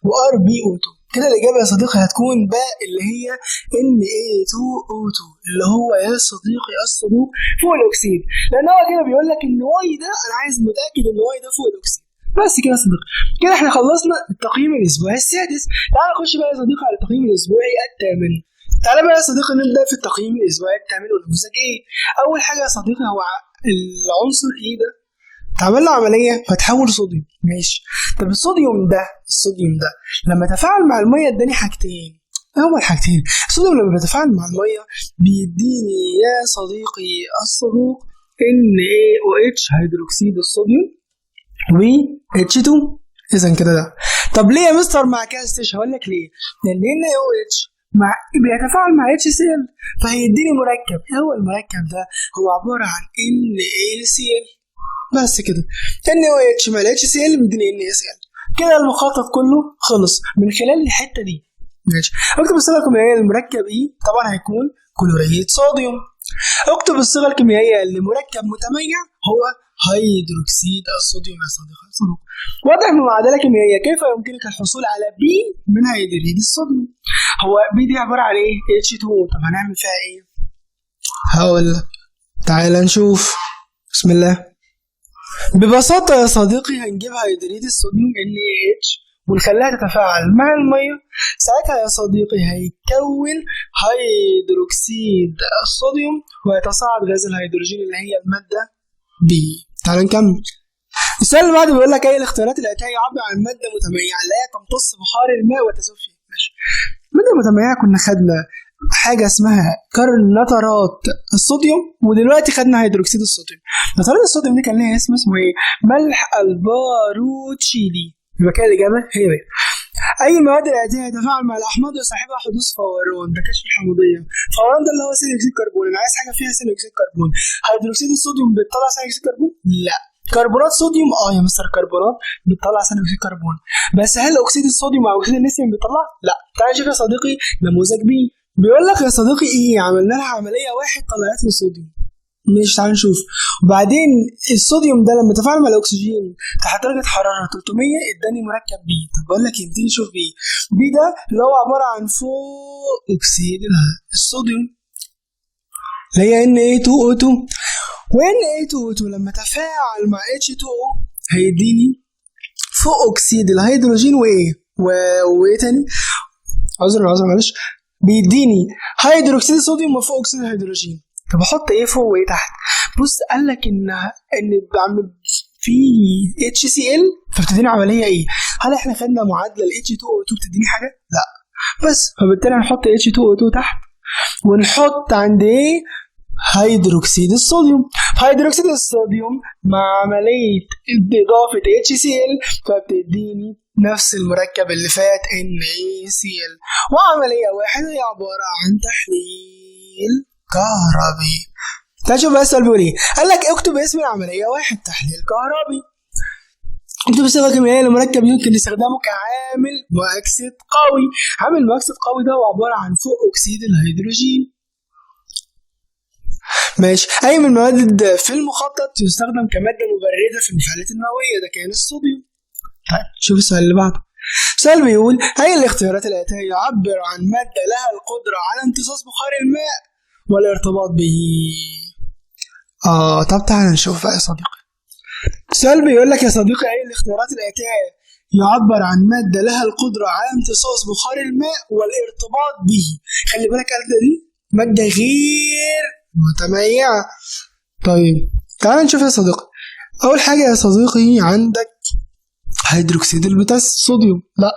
وRbO2. كده الاجابه يا صديقي هتكون باء اللي هي Na2O2 اللي هو يا صديقي الصدوق فوق الاكسيد، لان هو كده بيقول لك ان واي ده، انا عايز متاكد ان واي ده فوق الاكسيد. بس كده يا صديقي، كده احنا خلصنا التقييم الاسبوعي السادس. تعال نخش بقى يا صديقي على التقييم الاسبوعي الثامن. تعال بقى يا صديقي نبدا في التقييم الاسبوعي الثامن والنموذج ايه. اول حاجه يا صديقي هو العنصر ايه ده تعمل له عمليه فتحول صوديوم. ماشي، طب الصوديوم ده لما تفاعل مع الميه اداني حاجتين. اول حاجتين، الصوديوم لما بيتفاعل مع الميه بيديني يا صديقي الصدوق NaOH هيدروكسيد الصوديوم و H2. اذا كده ده. طب ليه يا مستر ما عكستش؟ هقول لك ليه. لان NaOH بيتفاعل مع HCl فهيديني مركب. هو المركب ده هو عباره عن NaCl. بس كده، NaOH مع HCl بيديني NaCl. كده المخطط كله خلص من خلال الحته دي. ماشي، اكتب الصيغه الكيميائيه للمركب ايه؟ طبعا هيكون كلوريد صوديوم. اكتب الصيغه الكيميائيه لمركب متميع هو هيدروكسيد الصوديوم يا صديقي. واضح من معادله كيميائيه كيف يمكنك الحصول على B من هيدريد الصوديوم. هو B دي عباره عن ايه؟ H2O. طب هنعمل فيها ايه؟ هقول لك، تعال نشوف. بسم الله. ببساطه يا صديقي هنجيب هيدريد الصوديوم NaH ونخليها تتفاعل مع الميه، ساعتها يا صديقي هيتكون هيدروكسيد الصوديوم ويتصاعد غاز الهيدروجين اللي هي الماده B. تعال نكمل. السؤال اللي بعده بيقول لك ايه الاختيارات الاتيه يعبر عن ماده متميعه لا تمتص بخار الماء وتذوب فيه. ماشي، ماده متميعه كنا خدنا حاجه اسمها كرنترات الصوديوم، ودلوقتي خدنا هيدروكسيد الصوديوم. نترات الصوديوم دي كان لها اسمه ايه؟ ملح الباروتشيلي. يبقى كده الاجابه هي بقى. اي مواد الاتيه يتفاعل مع الاحماض ويصاحبها حدوث فوران. ده كشف الحموضيه. فوران ده اللي هو ثاني اكسيد كربون. انا عايز حاجه فيها ثاني اكسيد كربون. هيدروكسيد الصوديوم بتطلع ثاني اكسيد كربون؟ لا. كربونات صوديوم يا مستر كربونات بتطلع ثاني اكسيد كربون، بس هل اكسيد الصوديوم مع اكسيد الليثيوم بيطلع؟ لا. تعال نشوف يا صديقي نموذج بي. بيقول لك يا صديقي ايه، عملنا لها عمليه واحد طلعت لي صوديوم. مش تعال نشوف. وبعدين الصوديوم ده لما تفاعل مع الاكسجين تحت درجه حراره 300 اداني مركب بي. طب بقول لك ايه، نشوف بي ده اللي هو عباره عن فوق اكسيد الصوديوم اللي هي Na2O2. وNa2O2 لما تفاعل مع H2O هيديني فوق اكسيد الهيدروجين وايه تاني؟ عذر معلش، بيديني هيدروكسيد الصوديوم وفوق اكسيد الهيدروجين. طب احط ايه فوق وايه تحت؟ بص قال لك ان بعمل في HCl فبتديني عمليه ايه؟ هل احنا خدنا معادله ال H2O2 بتديني حاجه؟ لا. بس فبالتالي هنحط H2O2 تحت ونحط عند ايه؟ هيدروكسيد الصوديوم. هيدروكسيد الصوديوم مع عمليه اضافه HCl فبتديني نفس المركب اللي فات NaCl، وعمليه واحده هي عباره عن تحليل كهربي. تعال شوف بقى السؤال بيقول ايه. قال لك اكتب اسم العمليه واحد تحليل كهربي. اكتب صيغه كيميائيه لمركب يمكن استخدامه كعامل مؤكسد قوي. عامل مؤكسد قوي ده هو عباره عن فوق اكسيد الهيدروجين. ماشي، اي من المواد في المخطط يستخدم كماده مبرده في المفاعلات النوويه. ده كان الصوديوم. طيب شوف السؤال اللي بعده. السؤال بيقول هي الاختيارات الاتيه يعبر عن ماده لها القدره على امتصاص بخار الماء والارتباط به. طب تعال نشوف بقى يا صديقي. السؤال بيقول لك يا صديقي ايه الاختيارات الآتية يعبر عن مادة لها القدرة على امتصاص بخار الماء والارتباط به. خلي بالك المادة دي مادة غير متميعة. طيب تعال نشوف يا صديقي. أول حاجة يا صديقي عندك هيدروكسيد الصوديوم. لا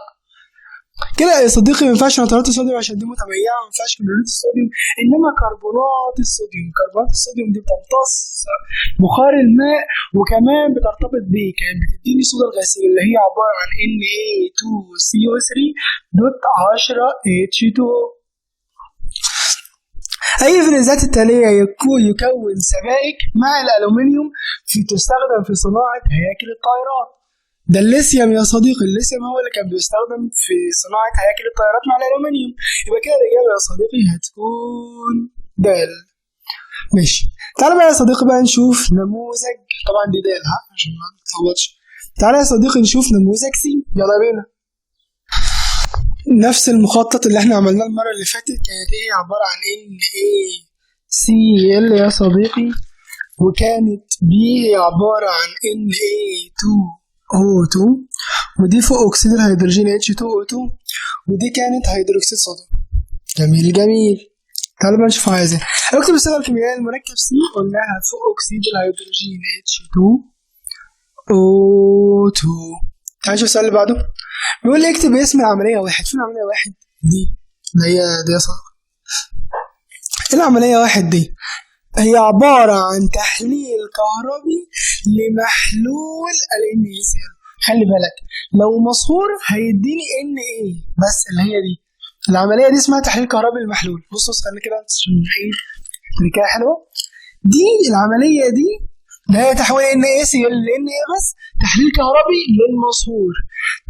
كده يا صديقي ما ينفعش نترات الصوديوم عشان دي متميعة، ما ينفعش كلوريد الصوديوم، انما كربونات الصوديوم دي بتمتص بخار الماء وكمان بترتبط بيه. كانت بتديني صودا الغسيل اللي هي عبارة عن Na2CO3.10H2O. أي فلزات التالية يكون سبائك مع الألومنيوم تستخدم في صناعة هياكل الطائرات؟ ده الليثيوم يا صديقي. الليثيوم هو اللي كان بيستخدم في صناعة هياكل الطائرات مع الألومنيوم. يبقى كده الإجابة يا صديقي هتكون د. ماشي. تعالى بقى يا صديقي بقى نشوف نموذج، طبعا دي د عشان ما تتلخبطش. تعالى يا صديقي نشوف نموذج سي. يلا بينا. نفس المخطط اللي احنا عملناه المرة اللي فاتت، كانت ايه عبارة عن NaCl يا صديقي، وكانت B عبارة عن Na2O2، ودي فوق أكسيد الهيدروجين H2O2، ودي كانت هيدروكسيد صوديوم. جميل. تعالوا بقى نشوف عايزين. اكتب الصيغة الكيميائية المركب C، قلناها فوق أكسيد الهيدروجين H2O2. تعالوا نشوف السؤال اللي بعده. بيقول لي اكتب اسم العملية واحد. فين العملية واحد دي؟ اللي هي دي صح. العملية واحد دي هي عبارة عن تحليل كهربي لمحلول ال NaCl. خلي بالك لو مصهور هيديني Na بس، اللي هي دي العملية دي اسمها تحليل كهربي للمحلول. بصوا خلي كده عشان كده حلوة. دي العملية دي اللي هي تحويل NaCl ل Na بس، تحليل كهربي للمصهور.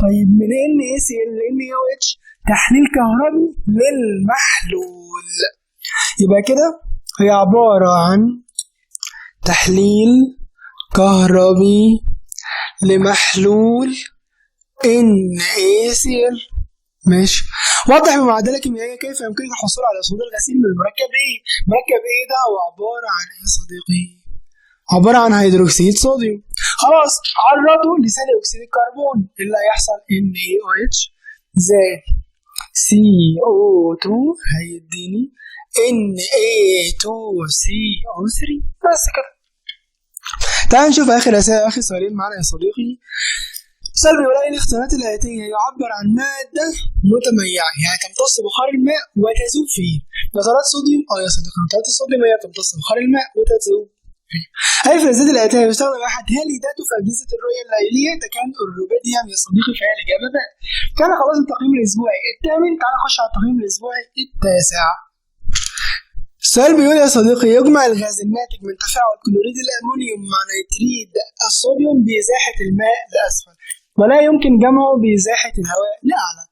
طيب من NaCl ل NaOH تحليل كهربي للمحلول. يبقى كده هي عبارة عن تحليل كهربي لمحلول NaCl. ماشي. وضح بمعادلة كيميائية كيف يمكنك الحصول على صودا الغسيل من المركب ايه؟ مركب ايه ده؟ هو عبارة عن ايه يا صديقي؟ عبارة عن هيدروكسيد صوديوم. خلاص عرضه لثاني اكسيد الكربون. اللي هيحصل NaOH زائد CO2 هيديني Na2CO3 بس كده. تعال نشوف اخر سؤالين معنا يا صديقي. السؤال بيقول لي الاختيارات الآتية يعبر عن مادة متميعة يعني تمتص بخار الماء وتذوب فيه. نترات صوديوم يا صديقي، نترات الصوديوم هي تمتص بخار الماء وتذوب فيه. هل الفلزات الآتية يستخدم أحد هاليداته في أجهزة الرؤية الليلية؟ ده كان الروبيديوم يا صديقي. فهي الإجابة بقى. كان خلاص التقييم الأسبوعي الثامن. تعال نخش على التقييم الأسبوعي التاسع. السؤال بيقول يا صديقي يجمع الغاز الناتج من تفاعل كلوريد الأمونيوم مع نيتريد الصوديوم بإزاحة الماء لأسفل، ولا يمكن جمعه بإزاحة الهواء لأعلى.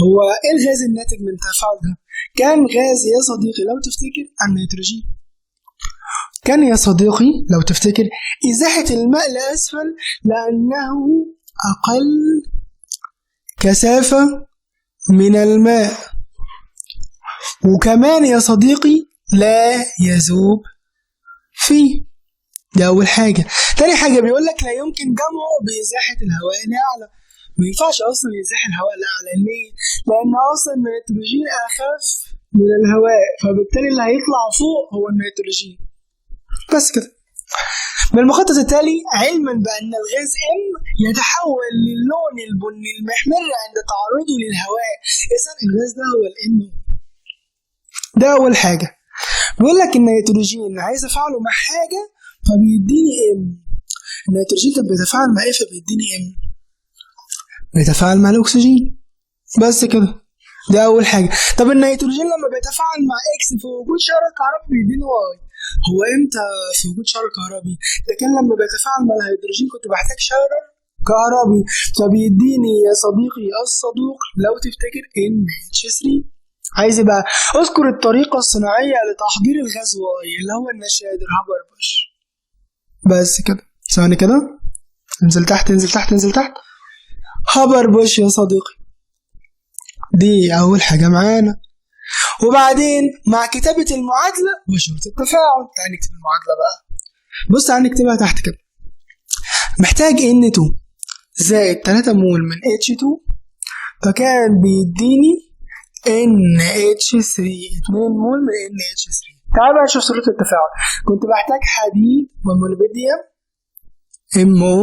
هو إيه الغاز الناتج من التفاعل ده؟ كان غاز يا صديقي لو تفتكر النيتروجين. كان يا صديقي لو تفتكر إزاحة الماء لأسفل لأنه أقل كثافة من الماء، وكمان يا صديقي لا يذوب فيه. ده أول حاجة. تاني حاجة بيقول لك لا يمكن جمعه بإزاحة الهواء لأعلى. ما ينفعش أصلا يزاح الهواء لأعلى. ليه؟ لأن أصلا النيتروجين أخف من الهواء، فبالتالي اللي هيطلع فوق هو النيتروجين بس كده. من المخطط التالي علما بأن الغاز M يتحول للون البني المحمر عند تعرضه للهواء. إذا الغاز ده هو الM. ده أول حاجة. بيقول لك النيتروجين عايز أفعله مع حاجة فبيديني M. النيتروجين كان بيتفاعل مع إيه فبيديني M؟ بيتفاعل مع الأكسجين بس كده. ده أول حاجة. طب النيتروجين لما بيتفاعل مع X في وجود شرر كهربي بيديني Y. هو إمتى في وجود شرر كهربي؟ ده كان لما بيتفاعل مع الهيدروجين كنت بحتاج شرر كهربي فبيديني يا صديقي الصدوق لو تفتكر NH3. عايز بقى اذكر الطريقة الصناعية لتحضير الغاز واي اللي هو النشادر هابربوش بس كده. ثواني كده، انزل تحت هابربوش يا صديقي. دي أول حاجة معانا. وبعدين مع كتابة المعادلة وشرط التفاعل. تعال نكتب المعادلة بقى. بص تعال نكتبها تحت كده. محتاج N2 زائد 3 مول من H2 فكان بيديني NH3 2 مول من NH3. تعال بقى نشوف صورة التفاعل. كنت بحتاج حديد وموليبديوم MO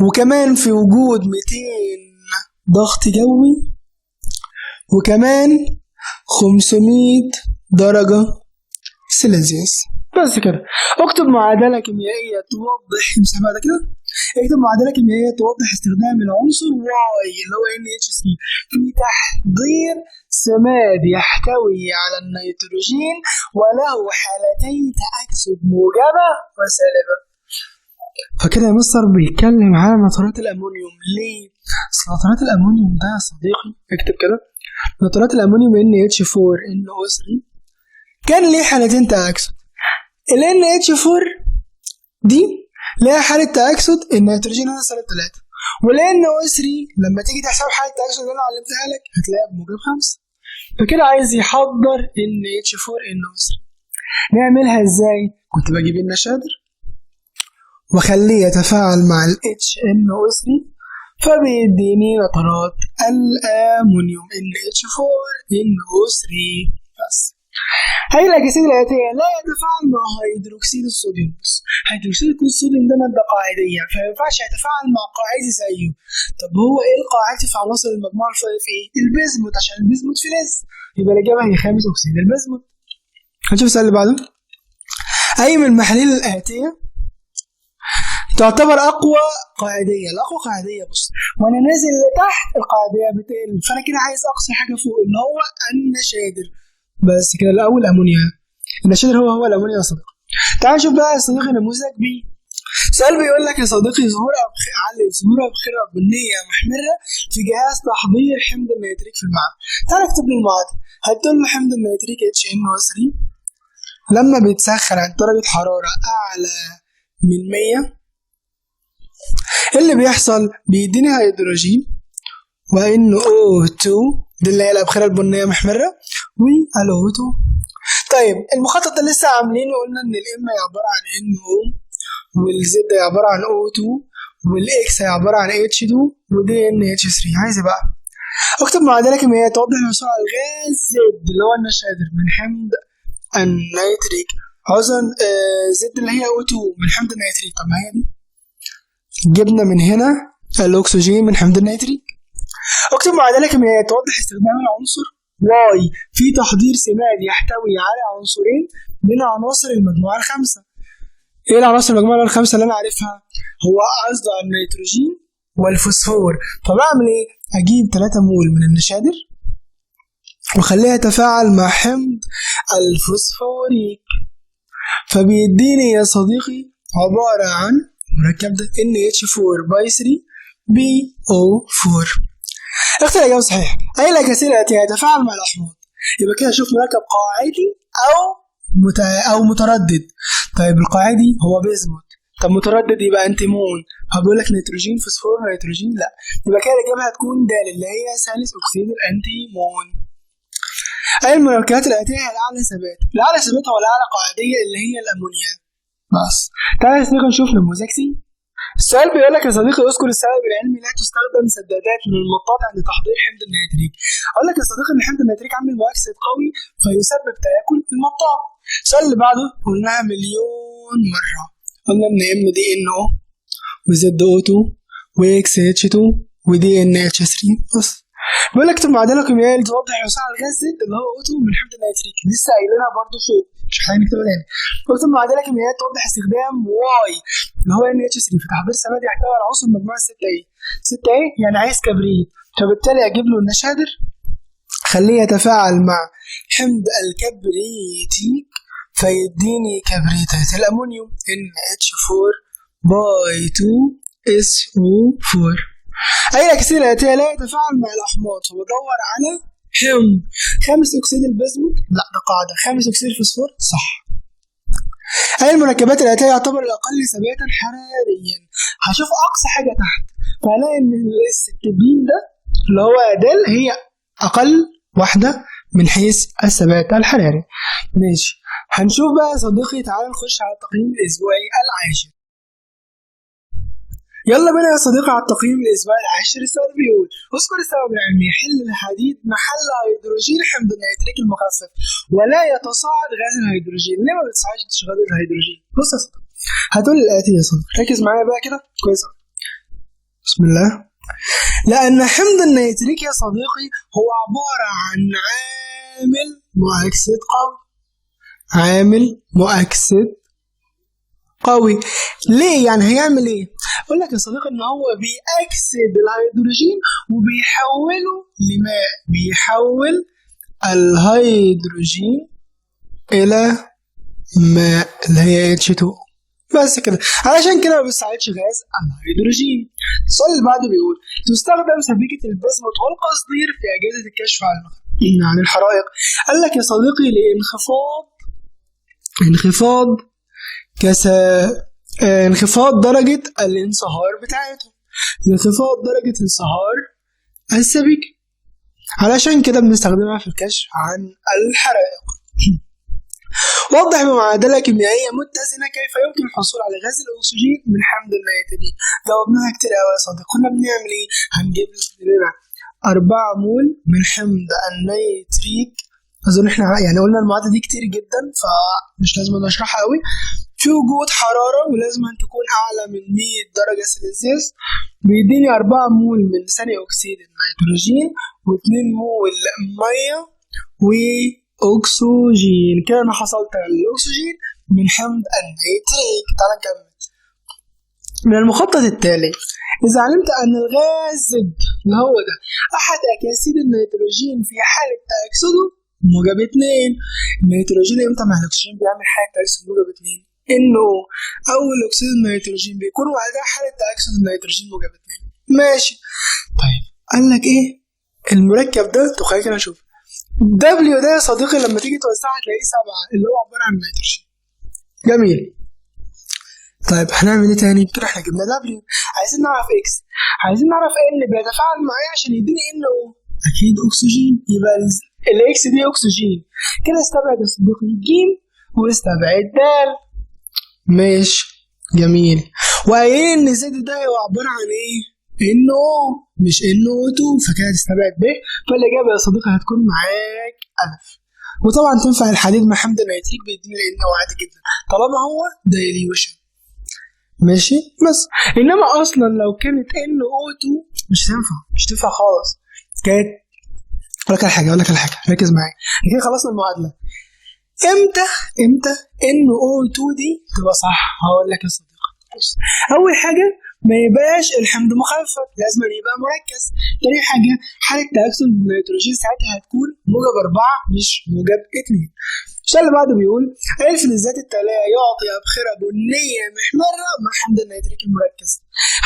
وكمان في وجود 200 ضغط جوي وكمان 500 درجة سيليزيوس. بس كده. اكتب معادلة كيميائية توضح امسح بقى كده. اكتب معادلة كيميائية توضح استخدام العنصر Y اللي هو NH3 في تحضير سماد يحتوي على النيتروجين وله حالتي تأكسد موجبة وسالبة. فكده يا مستر بيتكلم على نترات الأمونيوم. ليه؟ نترات الأمونيوم ده يا صديقي اكتب كده. نترات الأمونيوم NH4NO3 كان ليه حالتين تأكسد. ال NH4 دي ليها حالة تأكسد النيتروجين هنا -3 وال NO3 لما تيجي تحسب حالة التأكسد اللي أنا علمتها لك هتلاقيها بموجب 5. فكده عايز يحضر NH4NO3. نعملها ازاي؟ كنت بجيب النشادر واخليه يتفاعل مع ال HNO3 فبيديني نترات الأمونيوم NH4NO3 بس. هاي الأجساد الآتية لا يتفاعل مع هيدروكسيد الصوديوم. هيدروكسيد الصوديوم ده مادة قاعدية فما ينفعش يتفاعل مع قاعدي زيه. طب هو ايه القاعدي في عناصر المجموعة الفائقة ايه؟ البيزموت عشان البيزموت فلز يبقى الإجابة هي خامس أكسيد البيزموت. هنشوف السؤال اللي بعده. أي من المحاليل الآتية تعتبر أقوى قاعدية؟ الأقوى قاعدية بص وأنا نازل لتحت القاعدية بتقل فأنا كده عايز أقصى حاجة فوق اللي هو النشادر. بس كده الأول أمونيا. النشادر هو الأمونيا يا صديقي. تعال نشوف بقى يا صديقي نموذج بي. سؤال بيقول لك يا صديقي ظهور أبخرة بنية محمرة في جهاز تحضير حمض النيتريك في المعمل. تعال اكتب لي المعادلة. هتقول له حمض النيتريك HNO3 لما بيتسخن عند درجة حرارة أعلى من 100 اللي بيحصل بيديني هيدروجين وNO2 دي اللي هي الأبخرة البنية محمرة وألو2. طيب المخطط ده لسه عاملينه قلنا إن الإم عبارة عن NO والزد عبارة عن O2 والإكس عبارة عن H2 ودي NH3. عايز بقى اكتب معادلة كيميائية توضح الحصول على الغاز زد اللي هو النشادر من حمض النيتريك. عاوزا زد اللي هي O2 من حمض النيتريك. طب ما هي دي جبنا من هنا الأكسجين من حمض النيتريك. اكتب معادلة كيميائية توضح استخدام العنصر Y في تحضير سماد يحتوي على عنصرين من عناصر المجموعة الخمسة. ايه العناصر المجموعة الخمسة اللي انا عارفها؟ هو قصده على النيتروجين والفوسفور. فبعمل ايه؟ اجيب 3 مول من النشادر وخليها يتفاعل مع حمض الفوسفوريك فبيديني يا صديقي عبارة عن مركب ده NH4/3BO4. اختر الإجابة صحيحة. أي الأجساد التي يتفاعل مع الأحماض؟ يبقى كده شوف مركب قاعدي أو متردد. طيب القاعدي هو بيزموت. طب متردد يبقى أنتيمون. هقول لك نيتروجين فوسفور نيتروجين لا. يبقى كده الإجابة هتكون د اللي هي ثالث أكسيد الأنتيمون. أي المركبات الآتية هي الأعلى ثبات؟ الأعلى ثبات هو الأعلى قاعدية اللي هي الأمونيا. بس تعالى نشوف نموذج سي. السؤال بيقول لك يا صديقي اذكر السبب العلمي لا تستخدم سدادات من المطاط عند تحضير حمض النيتريك. اقول لك يا صديقي ان حمض النيتريك عامل مؤكسد قوي فيسبب تآكل في المطاط. السؤال اللي بعده قلناها مليون مره. قلنا ان ام دي ان او وزد او 2 واكس اتش 2 ودي ان اتش 3 بس. بيقول لك المعادله الكيميائيه اللي توضح الحصول على الغاز زد اللي هو او 2 من حمض النيتريك لسه قايلينها برضه فوق مش محتاج نكتبها تاني. قلت المعادله الكيميائيه توضح استخدام واي اللي هو NH3 في تحضير سماد يحتوي على عنصر مجموعه 6 ايه 6 ايه يعني عايز كبريت فبالتالي اجيب له النشادر خليه يتفاعل مع حمض الكبريتيك فيديني كبريتات الامونيوم NH4/2SO4. اي الاكسده الاتيه لا يتفاعل مع الاحماض فبدور على حمض 5 اكسيد البيزموت لا ده قاعده 5 اكسيد الفوسفور صح. أي المركبات الآتية يعتبر الأقل ثباتا حراريا؟ هشوف أقصى حاجة تحت فهلاقي إن الستبين ده اللي هو دال هي أقل واحدة من حيث الثبات الحراري. ماشي، هنشوف بقى يا صديقي، تعال نخش على التقييم الأسبوعي العاشر. يلا بينا يا صديقي على التقييم الأسبوعي العاشر. السؤال بيقول: اذكر السبب العلمي يحل الحديد محل هيدروجين حمض النيتريك المخفف ولا يتصاعد غاز الهيدروجين. ليه ما بيتصاعدش غاز الهيدروجين؟ بص يا صديقي، هتقول الآتي يا صديقي، ركز معايا بقى كده كويس. بسم الله. لأن حمض النيتريك يا صديقي هو عبارة عن عامل مؤكسد قوي. عامل مؤكسد قوي. ليه يعني؟ هيعمل ايه؟ اقول لك يا صديقي ان هو بيأكسد الهيدروجين وبيحوله لماء، بيحول الهيدروجين الى ماء اللي هي H2. بس كده، علشان كده ما بيستعملش غاز الهيدروجين. السؤال اللي بعده بيقول: تستخدم سبيكة البسموت والقصدير في أجهزة الكشف عن الحرائق. قال لك يا صديقي انخفاض درجة الانصهار بتاعته، انخفاض درجة انصهار السبيكة، علشان كده بنستخدمها في الكشف عن الحرائق. وضح بمعادلة كيميائية متزنة كيف يمكن الحصول على غاز الأكسجين من حمض النيتريك. جاوبناها كتير قوي يا صديقي. كنا بنعمل ايه؟ هنجيب لنا 4 مول من حمض النيتريك. أظن احنا يعني قلنا المعادلة دي كتير جدا فمش لازم نشرحها قوي. في وجود حرارة ولازم أن تكون أعلى من 100 درجة سلسيوس، بيديني 4 مول من ثاني أكسيد النيتروجين و2 مول مية وأكسجين. كده أنا حصلت على الأكسجين من حمض النيتريك. تعال نكمل. من المخطط التالي: إذا علمت أن الغاز اللي هو ده أحد أكاسيد النيتروجين في حالة تأكسده موجب 2. النيتروجين امتى مع الأكسجين بيعمل حالة تأكسد موجب 2؟ إنه أول أكسيد النيتروجين بيكون وقتها حالة تأكسد النيتروجين موجب 2. ماشي. طيب قال لك إيه؟ المركب ده تخيل كده أشوف W ده يا صديقي لما تيجي توزعها تلاقيه 7 اللي هو عبارة عن نيتروجين. جميل. طيب هنعمل ايه تاني؟ كده احنا جبنا W، عايزين نعرف X، عايزين نعرف N بيتفاعل معايا عشان يديني NO. أكيد أكسجين، يبقى ال X دي أكسجين. كده استبعد يا صديقي ج واستبعد د. ماشي جميل. وقايلين إن Z ده هو عبارة عن إيه؟ NO مش NO2، فكده تستبعد ب، فالإجابة يا صديقي هتكون معاك ألف. وطبعا تنفع الحديد مع حمض النيتريك بيديني NO عادي جدا طالما هو دايليوشن. ماشي. بس انما اصلا لو كانت NO2 مش تنفع خالص. كانت اقول لك على حاجه ركز معايا. كده خلصنا المعادله. امتى NO2 دي تبقى صح؟ هقول لك يا صديقي. بص، اول حاجه ما يبقاش الحمض مخفف، لازم يبقى مركز. تاني حاجه حاله تاكسد النيتروجين ساعتها هتكون موجب 4 مش موجب 2. السؤال اللي بعده بيقول: أي فلزات التالية يعطي أبخرة بنية محمرة مع حمض النيتريك المركز؟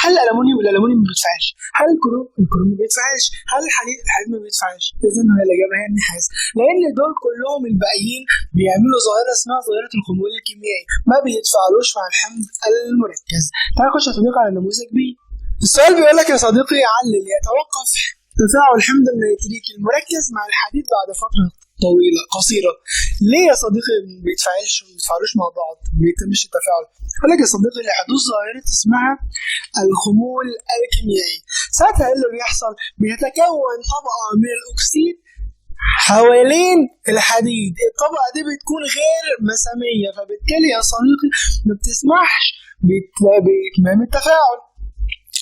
هل الألمونيوم ما بيدفعش؟ هل الكروم ما بيدفعش؟ هل الحديد ما بيدفعش؟ إذن هي الإجابة هي النحاس، لأن دول كلهم الباقيين بيعملوا ظاهرة اسمها ظاهرة الخمول الكيميائي، ما بيتفاعلوش مع الحمض المركز. تعال نخش يا صديقي على نموذج بي. السؤال بيقول لك يا صديقي: علل يتوقف تفاعل حمض النيتريك المركز مع الحديد بعد فترة قصيرة. ليه يا صديقي ما بيتفاعلوش مع بعض؟ ما بيتمش التفاعل. أقول لك يا صديقي لحدوث ظاهرة اسمها الخمول الكيميائي. ساعتها ايه اللي بيحصل؟ بيتكون طبقة من الأكسيد حوالين الحديد. الطبقة دي بتكون غير مسامية، فبالتالي يا صديقي ما بتسمحش بإتمام التفاعل.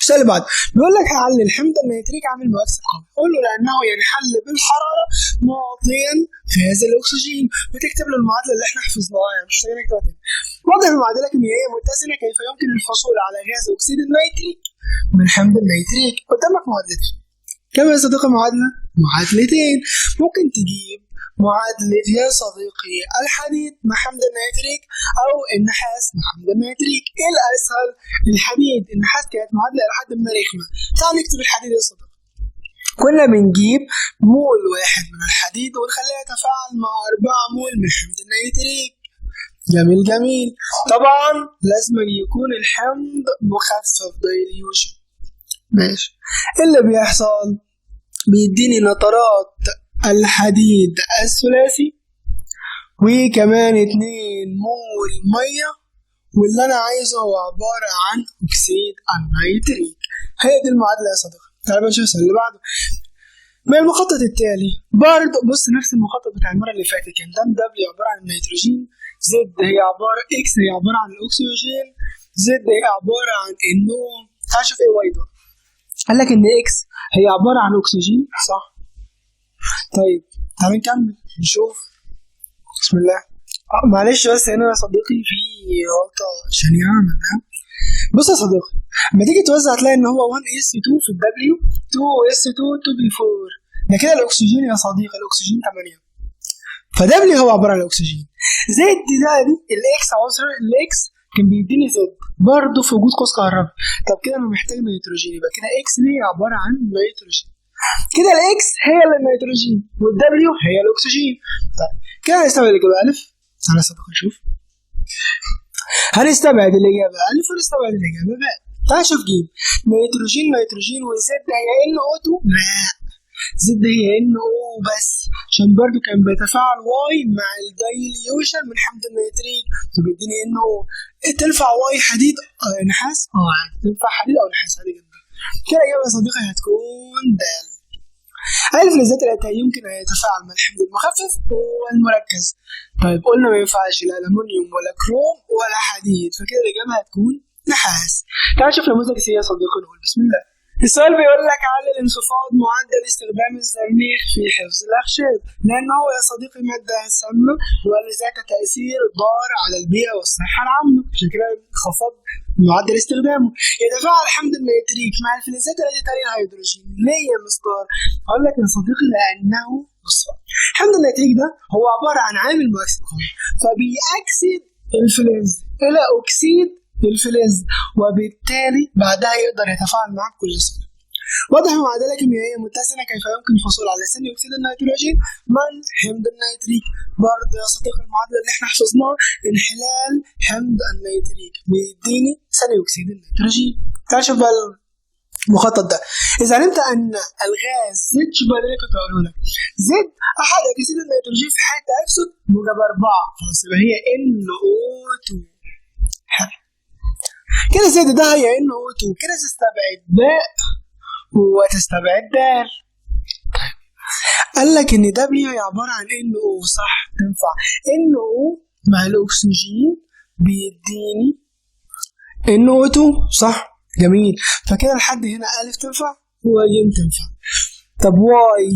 السؤال اللي بعد بيقول لك: هعلل حمض النيتريك عامل مؤكسد قوي. قول له لأنه ينحل بالحرارة معطيا غاز الأكسجين، وتكتب له المعادلة اللي احنا حفظناها يعني مش محتاجين نكتبها تاني. وضع المعادلة كيميائية متزنة كيف يمكن الحصول على غاز أكسيد النيتريك من حمض النيتريك. قدامك معادلتين. كم يا صديقي معادلة؟ معادلتين. ممكن تجيب معادلة يا صديقي الحديد مع حمض النيتريك أو النحاس مع حمض النيتريك. إيه الأسهل؟ الحديد. النحاس كانت معادلة لحد ما رخمة. تعال نكتب الحديد يا صديقي. كنا بنجيب مول واحد من الحديد ونخليها يتفاعل مع 4 مول من حمض النيتريك. جميل. طبعا لازم يكون الحمض مخفف دايليوشن. ماشي. اللي بيحصل بيديني نترات الحديد الثلاثي، وكمان 2 مول مية، واللي أنا عايزه هو عبارة عن أكسيد النيتريك. هي دي المعادلة يا صديقي. تعالى نشوف السؤال اللي بعده. من المخطط التالي برضه بص نفس المخطط بتاع المرة اللي فاتت، كان دبليو عبارة عن النيتروجين، زد هي عبارة اكس هي عبارة عن الأكسجين، زد هي عبارة عن انه تعال شوف ايه واي ده. قال لك ان اكس هي عبارة عن أكسجين صح؟ طيب تعال نكمل نشوف. بسم الله. معلش بس هنا يا صديقي في غلطة شنيعة منها. بص يا صديقي لما تيجي توزع هتلاقي ان هو 1s2 في الدبليو، 2s2 2b4، ده كده الاكسجين يا صديقي، الاكسجين 8، فدبليو هو عباره عن الاكسجين. زد ده دي الاكس عنصر الاكس كان بيديني زد برضه في وجود قوس كهرباء. طب كده انا محتاج نيتروجين، يبقى كده اكس دي عباره عن نيتروجين، كده الاكس هي النيتروجين والدبليو هي الاكسجين. طيب كده هنستبعد الاجابه الف. تعالى يا صديقي نشوف. هنستبعد الإجابة ألف ونستبعد الإجابة باء. تعال شوف جيم. نيتروجين وزد هي NO2؟ لا، زد هي NO بس، عشان برضو كان بيتفاعل واي مع الدايليوشن من حمض النيتريك فبيديني NO. تنفع واي حديد نحاس؟ عادي تنفع حديد أو نحاس عادي جدا. كده الإجابة يا صديقي هتكون د. ألف الفلزات التي يمكن أن يتفاعل مع الحمض المخفف والمركز. طيب قلنا ما ينفعش لا ألمنيوم ولا كروم ولا حديد، فكده الإجابة هتكون نحاس. تعال نشوف نموذج سي يا صديقي نقول بسم الله. السؤال بيقول لك على الانخفاض معدل استخدام الزرنيخ في حفظ الأخشاب، لأن هو يا صديقي مادة سامة ولذات تأثير ضار على البيئة والصحة العامة، عشان كده انخفض معدل استخدامه. يتفاعل حمض النيتريك مع الفلزات التي تليها هيدروجين. ليه يا مستر؟ أقول لك يا صديقي لأنه بص حمض النيتريك ده هو عبارة عن عامل مؤكسد قوي، فبيأكسد الفلز إلى أكسيد الفلز، وبالتالي بعدها يقدر يتفاعل معه بكل سهولة. واضح معادلة كيميائية متزنة كيف يمكن الحصول على ثاني أكسيد النيتروجين من حمض النيتريك. برضه يا صديقي المعادلة اللي احنا حفظناها انحلال حمض النيتريك بيديني ثاني أكسيد النيتروجين. تعال شوف بقى المخطط ده. إذا علمت أن الغاز زد شبه ذلك كقولوا لك زد أحد أكسيد النيتروجين في حالة تأكسد موجب 4، خلاص يبقى هي NO2. كده زد ده هي NO2، كده تستبعد باء وتستبعد دال. قال لك ان دبليو هي عباره عن NO صح، تنفع NO مع الاكسجين بيديني NO2 صح، جميل. فكده لحد هنا الف تنفع وجيم تنفع. طب واي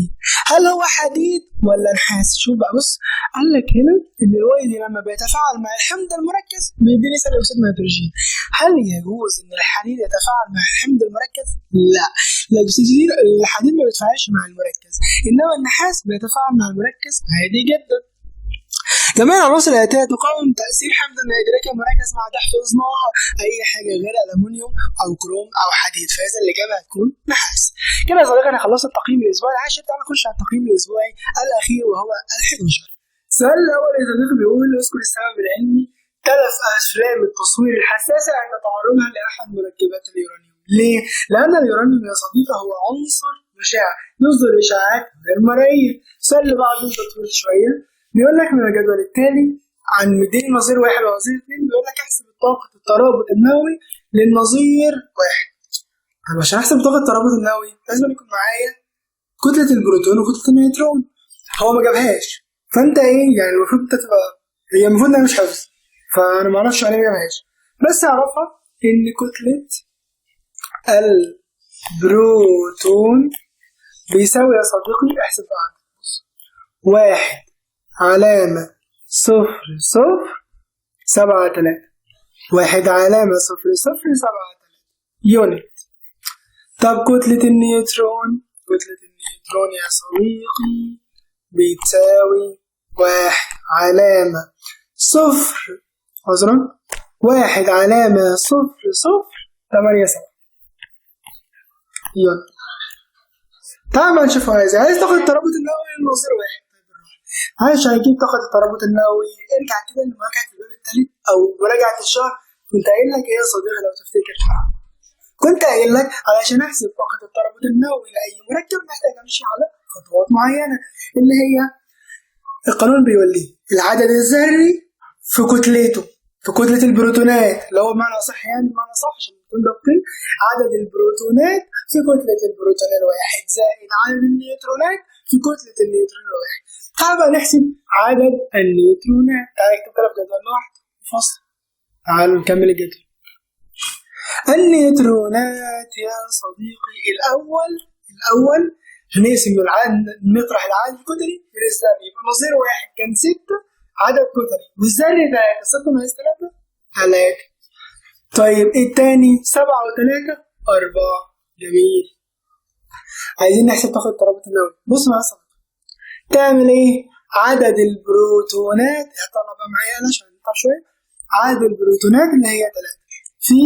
هل هو حديد ولا نحاس؟ شوف بقى بص، قال لك هنا ان الواي دي لما بيتفاعل مع الحمض المركز بيديني ثاني اكسيد نيتروجين. هل يجوز ان الحديد يتفاعل مع الحمض المركز؟ لا، الحديد ما بيتفاعلش مع المركز، انما النحاس بيتفاعل مع المركز عادي جدا. جميع العناصر الآتية تقاوم تأثير حمض النيتريك المركز مع حفظناها أي حاجة غير ألمنيوم أو كروم أو حديد، فإذا الإجابة هتكون نحاس. كده يا صديقي أنا خلصت التقييم الأسبوعي العاشر. تعالى نخش على التقييم الأسبوعي الأخير وهو ال11. السؤال الأول يا صديقي بيقول اذكر السبب العلمي تلف أفلام التصوير الحساسة عند تعرضها لأحد مركبات اليورانيوم. ليه؟ لأن اليورانيوم يا صديقي هو عنصر مشع يصدر إشعاعات غير مرئية. السؤال اللي بعده تطويل شوية بيقول لك من الجدول التالي عن مدين نظير 1 ونظير 2 بيقول لك احسب طاقة الترابط النووي للنظير 1. طب عشان احسب طاقة الترابط النووي لازم يكون معايا كتلة البروتون وكتلة النيوترون، هو ما جابهاش، فانت ايه يعني المفروض انت تبقى هي المفروض انها مش حفظ، فانا ما اعرفش عليه ما جابهاش، بس اعرفها ان كتلة البروتون بيساوي يا صديقي احسب بقى 1 علامة 0.073 1 علامة 0.073 يونت. طب كتلة النيوترون يا صديقي بتساوي 1 علامة 1 علامة 0.087 يونت. تعال نشوفها ازاي. عايز تاخد الترابط النووي للنظير 1، عايز هيجيب طاقة الترابط النووي. ارجع كده لمراجعة الباب الثالث أو مراجعة الشهر، كنت قايل لك إيه يا صديقي لو تفتكر؟ كنت قايل لك علشان أحسب طاقة الترابط النووي لأي مركب محتاج أمشي على خطوات معينة اللي هي القانون بيقول لي العدد الذري في كتلته، في كتلة البروتونات، اللي هو بمعنى صح يعني بمعنى صح عشان نكون دقيقين، عدد البروتونات في كتلة البروتون الواحد زائد عدد النيوترونات في كتلة النيوترون الواحد. تعال بقى نحسب عدد النيوترونات. تعال نكتب كده في جدول واحد فصل. تعالوا نكمل الجدول. النيوترونات يا صديقي الأول هنقسم العدد، نطرح العدد الكتلي من الذري، يبقى نظير واحد كان 6 عدد كتلي والذري 3، 6 ناقص 3 3. طيب الثاني 7 و3 4. جميل. عايزين نحسب طاقة الترابط النووي. بص مثلا تعمل ايه؟ عدد البروتونات، هطلع بقى معايا انا عشان نطلع شويه. عدد البروتونات اللي هي 3 في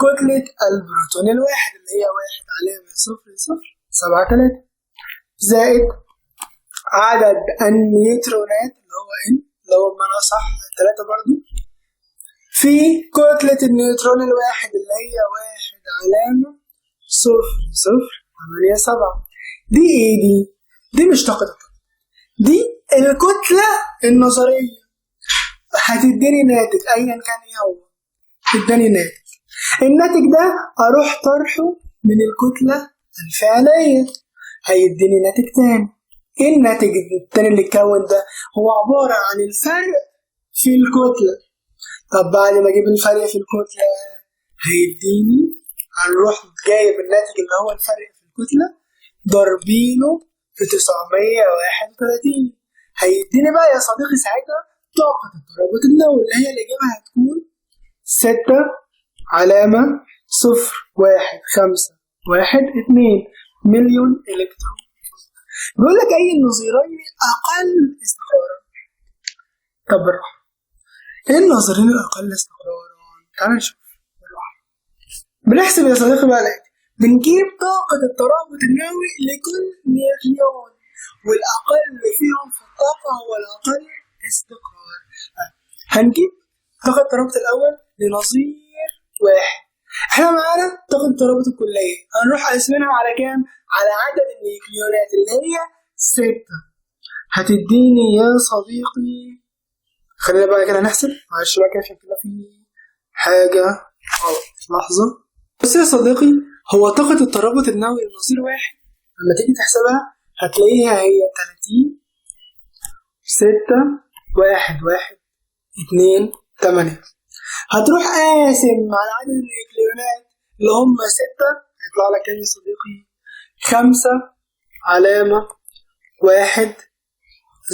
كتلة البروتون الواحد اللي هي 1 علامة 0 0 7 3 زائد عدد النيوترونات اللي هو n اللي هو بمعنى صح 3 برضو في كتلة النيوترون الواحد اللي هي 1 علامة 0 0 8 7. دي ايه دي؟ دي مش طاقة الطاقة، دي الكتلة النظرية. هتديني ناتج ايا كان ايه هو، اداني ناتج. الناتج ده اروح طرحه من الكتلة الفعلية هيديني ناتج تاني. ايه الناتج التاني اللي اتكون ده؟ هو عبارة عن الفرق في الكتلة. طب بعد ما اجيب الفرق في الكتلة هيديني، هنروح جايب الناتج اللي هو الفرق في الكتلة ضربينه في 931 هيديني بقى يا صديقي ساعتها طاقة الترابط النووي اللي هي الإجابة هتكون 6 علامة 0 1 5 1 2 مليون إلكترون. بيقول لك أي النظيرين أقل استقرارا. طب بالراحة، إيه النظيرين الأقل استقرارا؟ تعال نشوف بالراحة. بنحسب يا صديقي بقى الآتي، بنجيب طاقة الترابط النووي لكل نيوكليون والأقل فيهم في الطاقة هو الأقل استقرار. هنجيب طاقة الترابط الأول لنظير واحد. احنا معانا طاقة الترابط الكلية، هنروح قاسمينها على كام؟ على عدد النيوكليونات اللي هي 6. هتديني يا صديقي، خلينا بقى كده نحسب، معلش بقى كده عشان كده في حاجة لحظة. بس يا صديقي هو طاقة الترابط النووي لنظير واحد لما تيجي تحسبها هتلاقيها هي 30 6 1 1 2 8. هتروح قاسم على عدد النيوكليونات اللي هم 6 هيطلع لك كام يا صديقي؟ 5 علامة 1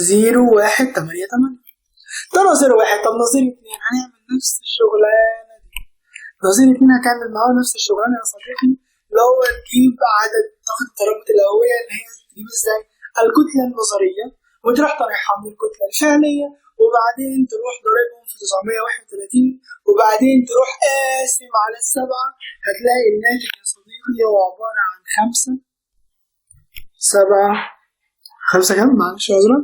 0 1 8 8. ده نظير واحد. طب نظير 2 هنعمل نفس الشغلانة دي. نظير 2 هتعمل معاه نفس الشغلانة يا صديقي، اللي هو تجيب عدد طاقة الترابط الأولية اللي هي تجيب ازاي؟ الكتلة النظرية وتروح طرحها من الكتلة الفعلية وبعدين تروح ضربهم في 931 وبعدين تروح قاسم على 7 هتلاقي الناتج يا صديقي هو عبارة عن 5 7 5 كم؟ معلش عذرا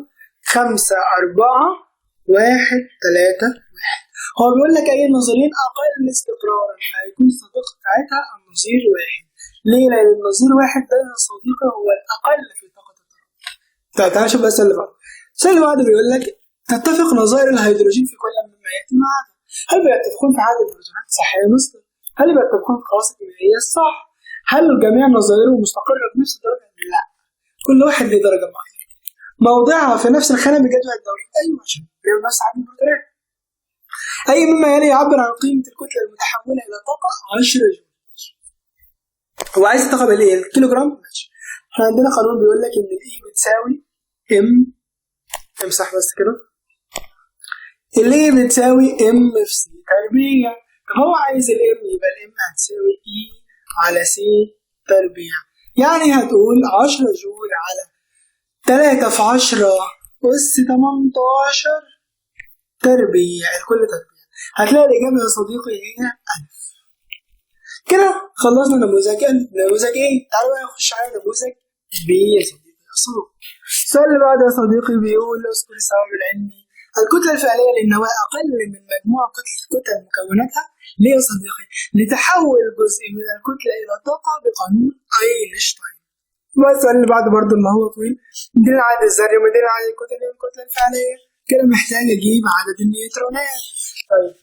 5 4 1 3 1. هو بيقول لك أي النظيرين أقل استقرارا فهيكون صديق ساعتها النظير واحد. ليه؟ لأن النظير واحد ده يا صديقي هو الأقل في طاقة الترابط. طيب تعالى نشوف بقى السؤال اللي بعده. السؤال اللي بعده بيقول لك تتفق نظائر الهيدروجين في كل مما يأتي مع عدد. هل بيتفقون في عدد البروتونات؟ صح يا مستر. هل بيتفقون في الخواص الكيميائية؟ صح. هل جميع نظائرهم مستقرة بنفس الدرجة؟ لا. كل واحد له درجة معينة. موضعها في نفس الخانة بجدول الدوري. أيوة عشان بيبقى نفس عدد البروتونات. أي مما يلي يعبر عن قيمة الكتلة المتحولة إلى طاقة 10 جول. هو عايز الطاقة بالإيه؟ الكيلوغرام؟ ماشي. احنا عندنا قانون بيقول لك إن الإي بتساوي ام، امسح بس كده، الإي بتساوي ام في سي تربيع. طب هو عايز الام يبقى الام هتساوي اي على سي تربيع، يعني هتقول 10 جول على 3 في 10 أس 18 تربيع الكل تربيع. هتلاقي الإجابة يا صديقي هي 1000. كده خلصنا نموذج ألف. نموذج ايه؟ تعالوا بقى نخش على نموذج ب يا صديقي. السؤال اللي بعده يا صديقي بيقول اذكر السبب العلمي الكتلة الفعلية للنواة أقل من مجموع كتل مكوناتها. ليه يا صديقي؟ لتحول جزء من الكتلة إلى طاقة بقانون أينشتاين. بس السؤال اللي بعده برضه اللي هو طويل. مدير العدد الذري ومدير العدد الكتلي والكتلة الفعلية. كده محتاج اجيب عدد النيوترونات. طيب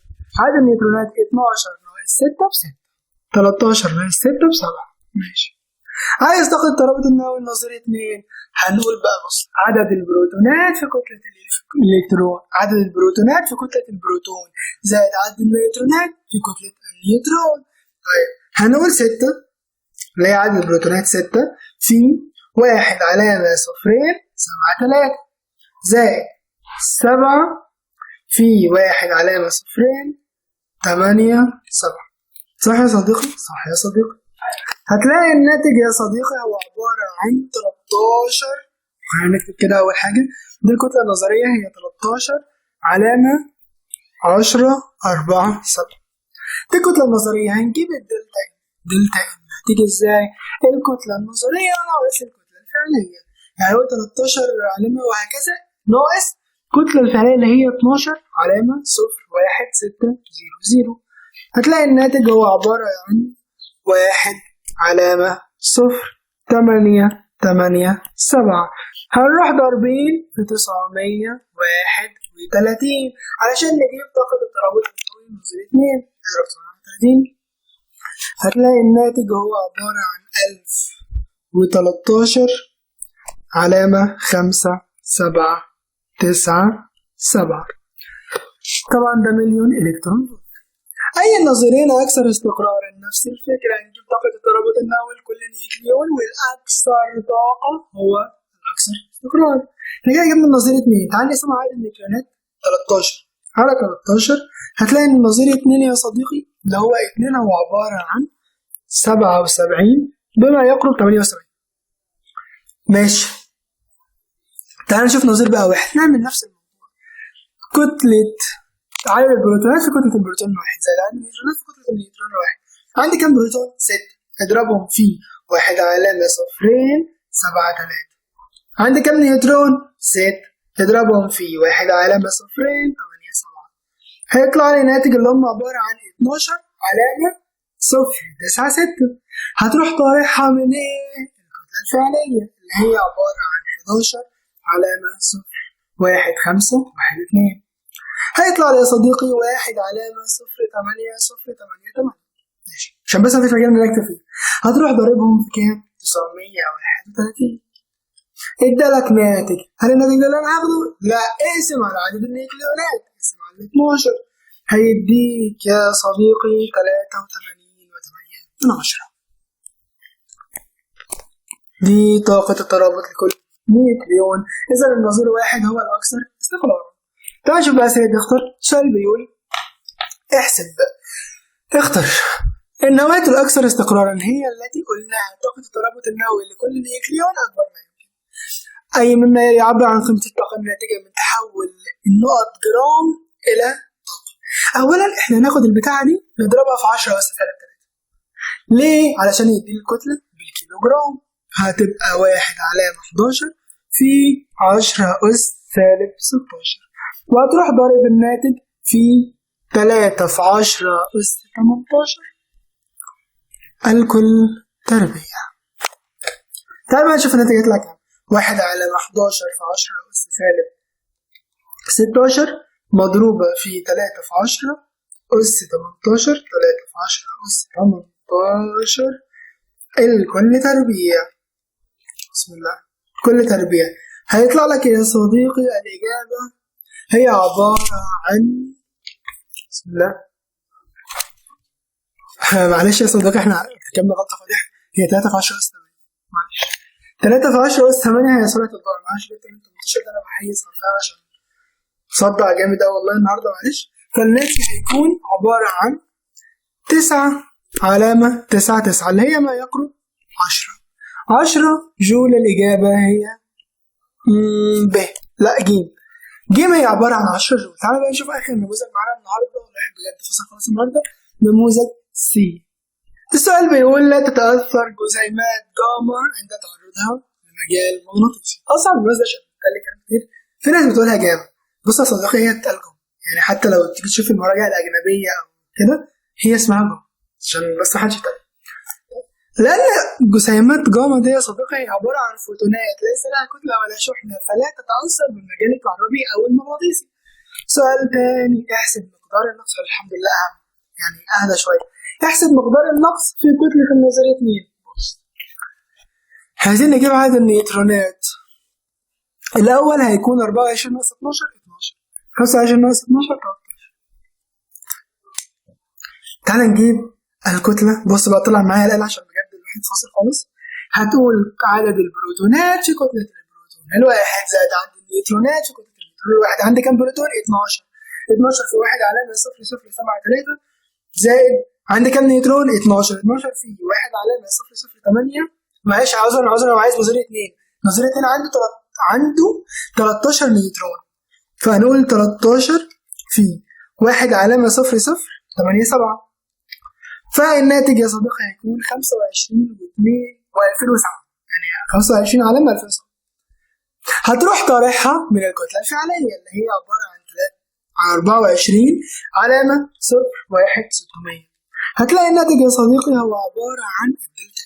عدد النيوترونات 12 ناقص 6 ب6، 13 ناقص 6 ب7. ماشي. عايز تاخد الترابط النووي النظري 2. هنقول بقى بص، عدد البروتونات في كتلة الإلكترون، عدد البروتونات في كتلة البروتون زائد عدد النيوترونات في كتلة النيوترون. طيب هنقول 6 اللي هي عدد البروتونات 6 في 1 علامة 0 7 3 زائد 7 في 1 علامة 0 8 7. صح يا صديقي؟ صح يا صديقي. هتلاقي الناتج يا صديقي هو عبارة عن 13. هنكتب كده أول حاجة، دي الكتلة النظرية هي 13 علامة 10 4 7. دي الكتلة النظرية. هنجيب الدلتا ام. دلتا ام هتيجي ازاي؟ الكتلة النظرية ناقص الكتلة الفعلية، يعني هو 13 علامة وهكذا ناقص الكتلة الفعلية اللي هي 12 علامة 0 1 6 0 0. هتلاقي الناتج هو عبارة عن 1 علامة 0 8 8 7. هنروح ضاربين في 931 علشان نجيب طاقة الترابط النووي النظري 2. 931 هتلاقي الناتج هو عبارة عن 1013 علامة 5 7 9 7. طبعا ده مليون إلكترون فولت. أي النظرين أكثر استقرارا؟ نفس الفكرة، نجيب طاقة الترابط النووي لكل نيوكليون، والأكثر طاقة هو الأكثر استقرار. احنا كده جبنا النظرية 2. تعال نقسم عدد النيوكليونات 13 على 13. هتلاقي إن النظرية 2 يا صديقي اللي هو 2 هو عبارة عن 77 بما يقرب 78. ماشي. تعال نشوف نظير بقى واحد. نعمل نفس الموضوع. كتلة عدد البروتونات في كتلة البروتون 1 زائد عدد النيوترونات في كتلة النيوترون 1. عندي كام بروتون؟ 6. اضربهم في 1 علامة 0 7 3. عندي كام نيوترون؟ 6. اضربهم في 1 علامة 0 8 7. هيطلع لي ناتج اللي هم عبارة عن 12 علامة 0 9 6. هتروح طارحها من ايه؟ الكتلة الفعلية اللي هي عبارة عن 11 علامة 0 1 5 1 2. هيطلع لي يا صديقي 1 علامة 0 8 0 8 8. ماشي. عشان بس هتفرق جنب نكتب فيه. هتروح ضاربهم في كام؟ 931. ادالك ناتج. هل الناتج ده اللي انا هاخده؟ لا، اقسم على عدد النيوكليونات، اقسم على 12 هيديك يا صديقي 83.8. دي طاقة الترابط لكل نيوكليون. إذا النظير 1 هو الأكثر استقرارا. تعال نشوف بقى سيد اختر. سؤال بيقول احسب اختر النواة الأكثر استقرارا هي التي قلناها طاقة الترابط النووي لكل نيوكليون أكبر ما يمكن، أي مما يعبر عن قيمة الطاقة الناتجة من تحول النقط جرام إلى طاقة. أولا إحنا ناخد البتاعة دي نضربها في 10 أس 3. ليه؟ علشان يدي الكتلة بالكيلوغرام. هتبقى 1 علامة 11 في 10 أس سالب 16. وهتروح ضارب الناتج في 3 في 10 أس 18 الكل تربيع. تعال بقى نشوف الناتج يطلع كام. 1 علامة 11 في 10 أس سالب 16 مضروبة في 3 في 10 أس 18 3 في 10 أس 18 الكل تربيع. بسم الله. كل تربيع. هيطلع لك يا صديقي الإجابة هي عبارة عن بسم الله. معلش يا صديقي احنا ارتكبنا غلطة فادحة. هي 3 في 10 أس 8. معلش 3 في 10 أس 8 هي سرعة الضوء. معلش جبت من 18 ده انا بحيز فيها عشان صدع جامد أوي والله النهارده معلش. فالناتج هيكون عبارة عن 9 علامة 9 9 اللي هي ما يقرب 10 جول. الإجابة هي ب لا جيم. جيم هي عبارة عن 10 جول. تعالوا بقى نشوف آخر نموذج معانا النهارده والله بجد فصل خلاص النهارده. نموذج سي. السؤال بيقول لا تتأثر جسيمات جاما عند تعرضها لمجال مغناطيسي. أصعب نموذج عشان بتتكلم كلام كتير. في ناس بتقولها جاما. بص يا صديقي هي بتلجم، يعني حتى لو تيجي تشوف المراجع الأجنبية أو كده هي اسمها جاما عشان بس محدش يتكلم. لأن جسيمات جاما دي يا صديقي عبارة عن فوتونات ليس لها كتلة ولا شحنة، فلا تتأثر بالمجال الكهربي أو المغناطيسي. سؤال تاني، احسب مقدار النقص. الحمد لله أهم، يعني أهدى شوية. احسب مقدار النقص في كتلة النظرية 2. عايزين نجيب عدد النيوترونات. الأول هيكون 24 ناقص 12 12، 25 ناقص 12 13. تعال نجيب الكتلة. بص بقى، طلع معايا الآلة عشان بجد الواحد فاصل خالص. هتقول عدد البروتونات في كتلة البروتون الواحد زائد عدد النيوترونات في كتلة النيوترون الواحد. عندي كام بروتون؟ 12. 12 في 1 علامة 0.073 زائد عندي كام نيوترون؟ 12. 12 في 1 علامة 0.008. معلش عايز نظرية 2. نظرية 2 عنده 13 نيوترون، فهنقول 13 في 1 علامة 0.087. فالناتج يا صديقي هيكون 25 و2007، يعني 25 علامة 2007. هتروح طارحها من الكتلة الفعلية اللي هي عبارة عن 24 علامة 0.1 هتلاقي الناتج يا صديقي هو عبارة عن الدلتا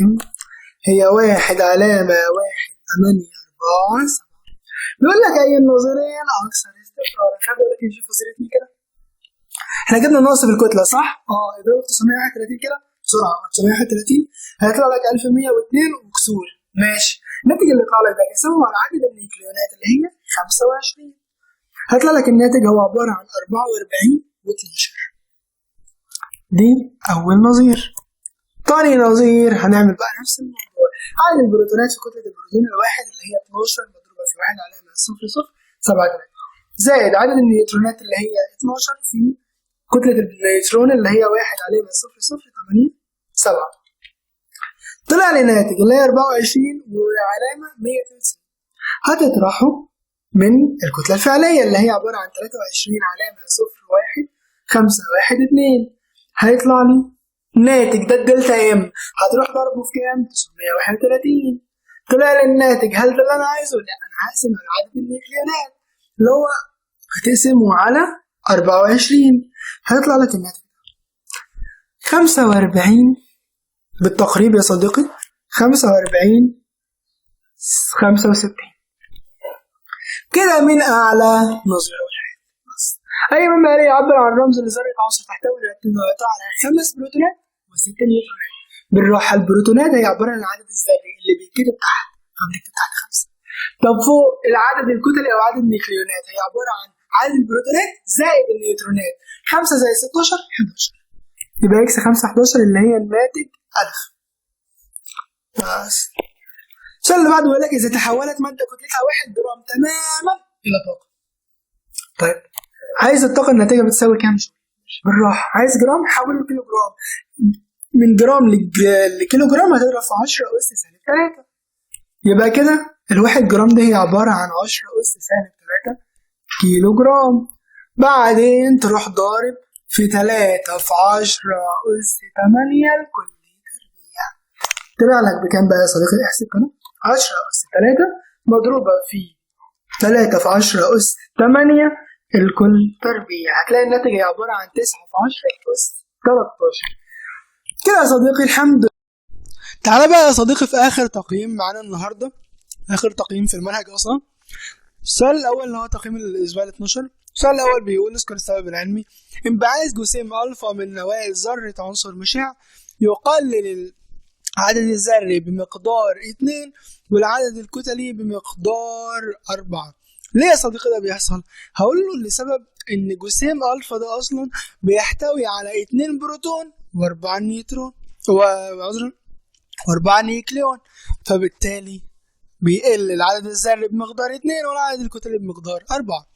ام. هي 1 علامة 1.847. بيقول لك أي النظرين أكثر استقرارا. خلي بالك نشوف نظريتني كده. احنا جبنا نقص في الكتلة صح؟ اضرب 931 كده بسرعة. 931 هيطلع لك 1102 وكسور. ماشي. الناتج اللي طالع ده قسمه على عدد النيوكليونات اللي هي 25. هيطلع لك الناتج هو عبارة عن 44 و12. دي أول نظير. تاني نظير هنعمل بقى نفس الموضوع. عدد البروتونات في كتلة البروتون الواحد اللي هي 12 مضروبة في 1 علامة 0.073 زائد عدد النيوترونات اللي هي 12 في كتلة النيوترون اللي هي 1 علامة 0.087. طلع لي ناتج اللي هي 24 وعلامة 192. هتطرحه من الكتلة الفعلية اللي هي عبارة عن 23 علامة 0.1512. هيطلع لي ناتج ده الدلتا ام. هتروح ضربه في كام؟ 931. طلع لي الناتج. هل ده اللي انا عايزه؟ لا، انا هقسم على عدد النيوكليونات اللي هو هتقسمه على 24. هيطلع لك الناتج 45 بالتقريب يا صديقي. 45 65 كده. من اعلى نظرة واحد بس. اي من بقى يعبر عن الرمز اللي ذرة عنصر تحتوي على 5 بروتونات و6 نيوترونات. بالراحة، البروتونات هي عبارة عن العدد الذري اللي بيتكتب تحت، فبنكتب تحت 5. طب فوق العدد الكتلي او عدد النيوكليونات هي عبارة عن عدد البروتونات زائد النيوترونات. 5 زائد 16 11. يبقى اكس 5 11 اللي هي الناتج 1000. بس. السؤال اللي بعده بيقول لك اذا تحولت مادة كتلتها 1 جرام تماما الى طاقة. طيب عايز الطاقة الناتجة بتساوي كام؟ بالراحة. عايز جرام حوله لكيلو جرام. من جرام لكيلو جرام هتضرب في 10 أس سالب 3. يبقى كده الواحد جرام دي هي عبارة عن 10 أس سالب 3 كيلو جرام. بعدين تروح ضارب في 3 في 10 أس 8 الكل تربيع. طلع لك بكام بقى يا صديقي؟ احسب كده. 10 أس 3 مضروبة في 3 في 10 أس 8 الكل تربيع. هتلاقي الناتج هي عبارة عن 9 في 10 أس 13. كده يا صديقي الحمد لله. تعالى بقى يا صديقي في آخر تقييم معانا النهاردة، آخر تقييم في المنهج أصلا. السؤال الأول اللي هو تقييم الأسبوع 12. السؤال الأول بيقول اذكر السبب العلمي. انبعاث جسيم ألفا من نواة ذرة عنصر مشع يقلل العدد الذري بمقدار 2 والعدد الكتلي بمقدار 4. ليه يا صديقي ده بيحصل؟ هقول له لسبب ان جسيم ألفا ده أصلا بيحتوي على 2 بروتون و4 نيوترون و4 نيوكليون، فبالتالي بيقل العدد الذري بمقدار 2 والعدد الكتلي بمقدار 4.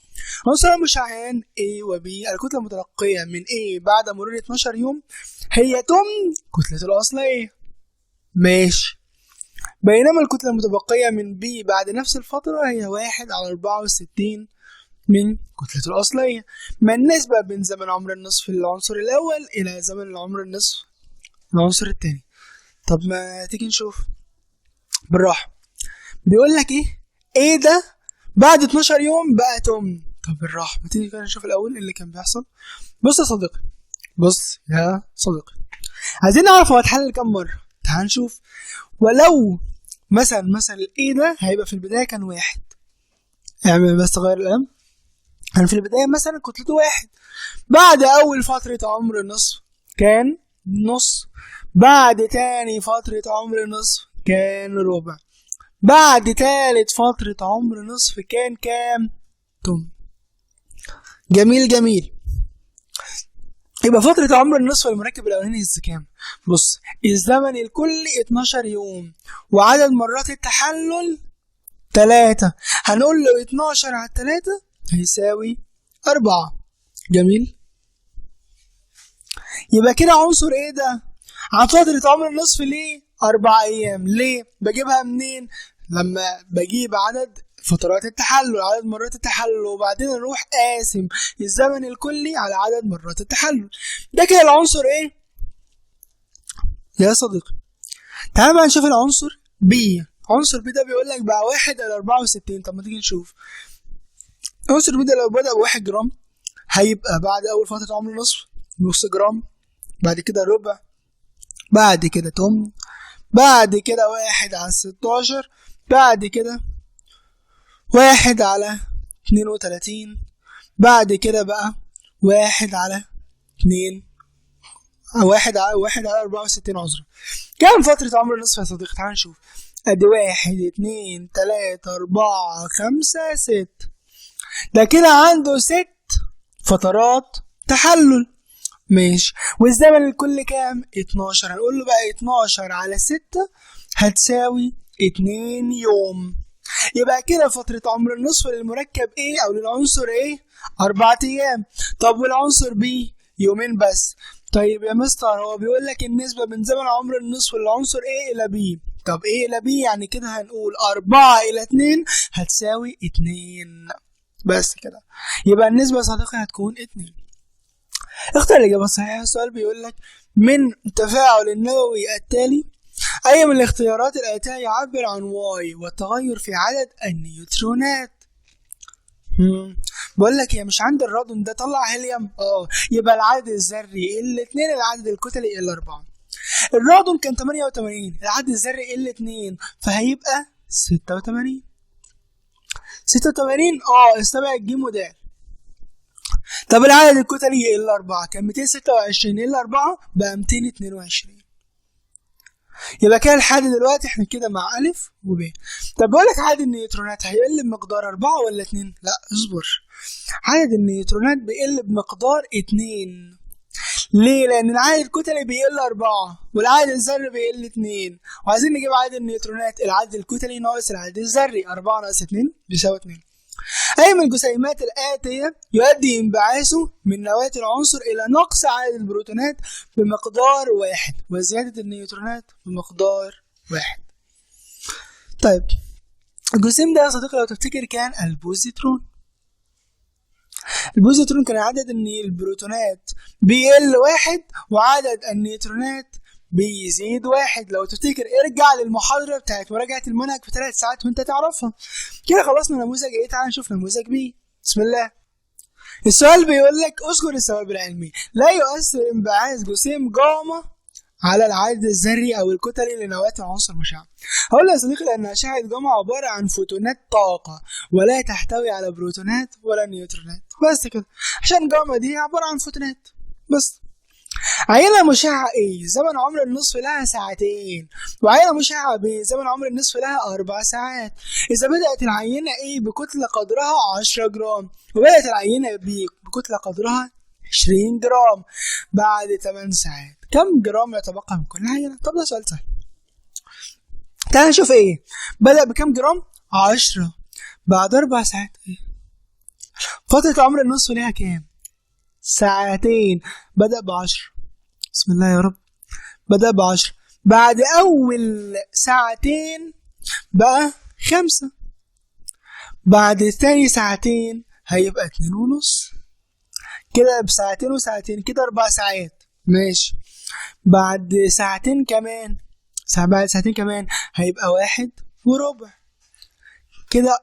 عنصر مشعان A و B. الكتلة المتلقية من A بعد مرور 12 يوم هي تمن كتلة الأصلية. ماشي. بينما الكتلة المتبقية من B بعد نفس الفترة هي 1/64 من كتلة الأصلية. ما النسبة بين زمن عمر النصف للعنصر الأول إلى زمن عمر النصف للعنصر الثاني؟ طب ما تيجي نشوف بالراحة. بيقول لك إيه ده بعد 12 يوم بقى تمن. طب بالراحة، ما تيجي كده نشوف الأول اللي كان بيحصل. بص يا صديقي، عايزين نعرف هو اتحل كام مرة. تعال نشوف. ولو مثلا الايه ده هيبقى في البداية كان 1، اعمل بس غير القلم. يعني في البداية مثلا كتلته 1، بعد أول فترة عمر نصف كان نص، بعد تاني فترة عمر نصف كان ربع، بعد تالت فترة عمر نصف كان كام؟ تم. جميل. يبقى فترة عمر النصف المركب الأولاني كام؟ بص، الزمن الكلي 12 يوم، وعدد مرات التحلل 3. هنقول له 12 على 3 هيساوي 4. جميل. يبقى كده عنصر ايه ده؟ عن فترة عمر النصف ليه 4 أيام. ليه؟ بجيبها منين؟ لما بجيب عدد فترات التحلل، عدد مرات التحلل، وبعدين اروح قاسم الزمن الكلي على عدد مرات التحلل. ده كده العنصر ايه يا صديقي؟ تعال بقى نشوف العنصر بي. عنصر بي ده بيقول لك بقى 1/64. طب ما تيجي نشوف. عنصر بي ده لو بدأ ب1 جرام هيبقى بعد اول فترة عمر نصف نص جرام، بعد كده ربع، بعد كده تمن، بعد كده 1/16، بعد كده 1/32، بعد كده بقى 1/2، 1/64 عذرا. كام فترة عمر النصف يا صديقي؟ تعال نشوف. ادي 1 2 3 4 5 6. ده كده عنده 6 فترات تحلل. ماشي. والزمن الكل كام؟ 12. هنقول له بقى 12 على 6 هتساوي 2 يوم. يبقى كده فترة عمر النصف للمركب ايه او للعنصر ايه؟ 4 ايام. طب والعنصر بي؟ يومين بس. طيب يا مستر هو بيقول لك النسبة من زمن عمر النصف للعنصر ايه الى بي. طب ايه الى بي؟ يعني كده هنقول 4 الى 2 هتساوي 2 بس كده. يبقى النسبة يا صديقي هتكون 2. اختار الإجابة الصحيحة. السؤال بيقول لك من التفاعل النووي التالي أي من الاختيارات الآتية يعبر عن واي والتغير في عدد النيوترونات؟ بقول لك هي مش عند الرادون ده طلع هيليوم. يبقى العدد الذري ال2، العدد الكتلي ال4. الرادون كان 88، العدد الذري ال2 فهيبقى 86. استبعد الجيم ودال. طب العدد الكتلي ال4 كان 226، ال4 بقى 222. يبقى كده لحد دلوقتي احنا كده مع ألف وب. طب بقول لك عدد النيوترونات هيقل بمقدار 4 ولا 2؟ لا اصبر. عدد النيوترونات بيقل بمقدار 2. ليه؟ لأن العدد الكتلي بيقل 4 والعدد الذري بيقل 2، وعايزين نجيب عدد النيوترونات. العدد الكتلي ناقص العدد الذري، 4 ناقص 2 بيساوي 2. أي من الجسيمات الآتية يؤدي انبعاثه من نواة العنصر إلى نقص عدد البروتونات بمقدار 1 وزيادة النيوترونات بمقدار 1؟ طيب الجسيم ده يا صديقي لو تفتكر كان البوزيترون. البوزيترون كان عدد البروتونات بيقل 1 وعدد النيوترونات بيزيد 1. لو تفتكر ارجع للمحاضرة بتاعت مراجعة المنهج في 3 ساعات وانت تعرفها. كده خلصنا نموذج ايه. تعال نشوف نموذج بي. بسم الله. السؤال بيقول لك اذكر السبب العلمي لا يؤثر انبعاث جسيم جاما على العدد الذري او الكتلي لنواة العنصر مشع. هقول يا صديقي لان اشعة جاما عبارة عن فوتونات طاقة ولا تحتوي على بروتونات ولا نيوترونات. بس كده، عشان جاما دي عبارة عن فوتونات بس. عينة مشعة A زمن عمر النصف لها 2 ساعات، وعينة مشعة B زمن عمر النصف لها 4 ساعات. إذا بدأت العينة A بكتلة قدرها 10 جرام وبدأت العينة B بكتلة قدرها 20 جرام بعد 8 ساعات، كم جرام يتبقى من كل عينة؟ طب ده سؤال سهل. تعال نشوف ايه. بدأ بكم جرام؟ 10. بعد 4 ساعات ايه؟ فترة عمر النصف لها كام؟ 2 ساعات. بدأ ب10. بسم الله يا رب. بدأ ب10. بعد أول 2 ساعات بقى 5. بعد تاني 2 ساعات هيبقى 2.5. كده بساعتين وساعتين كده 4 ساعات. ماشي. بعد 2 ساعات كمان، بعد 2 ساعات كمان هيبقى 1.25. كده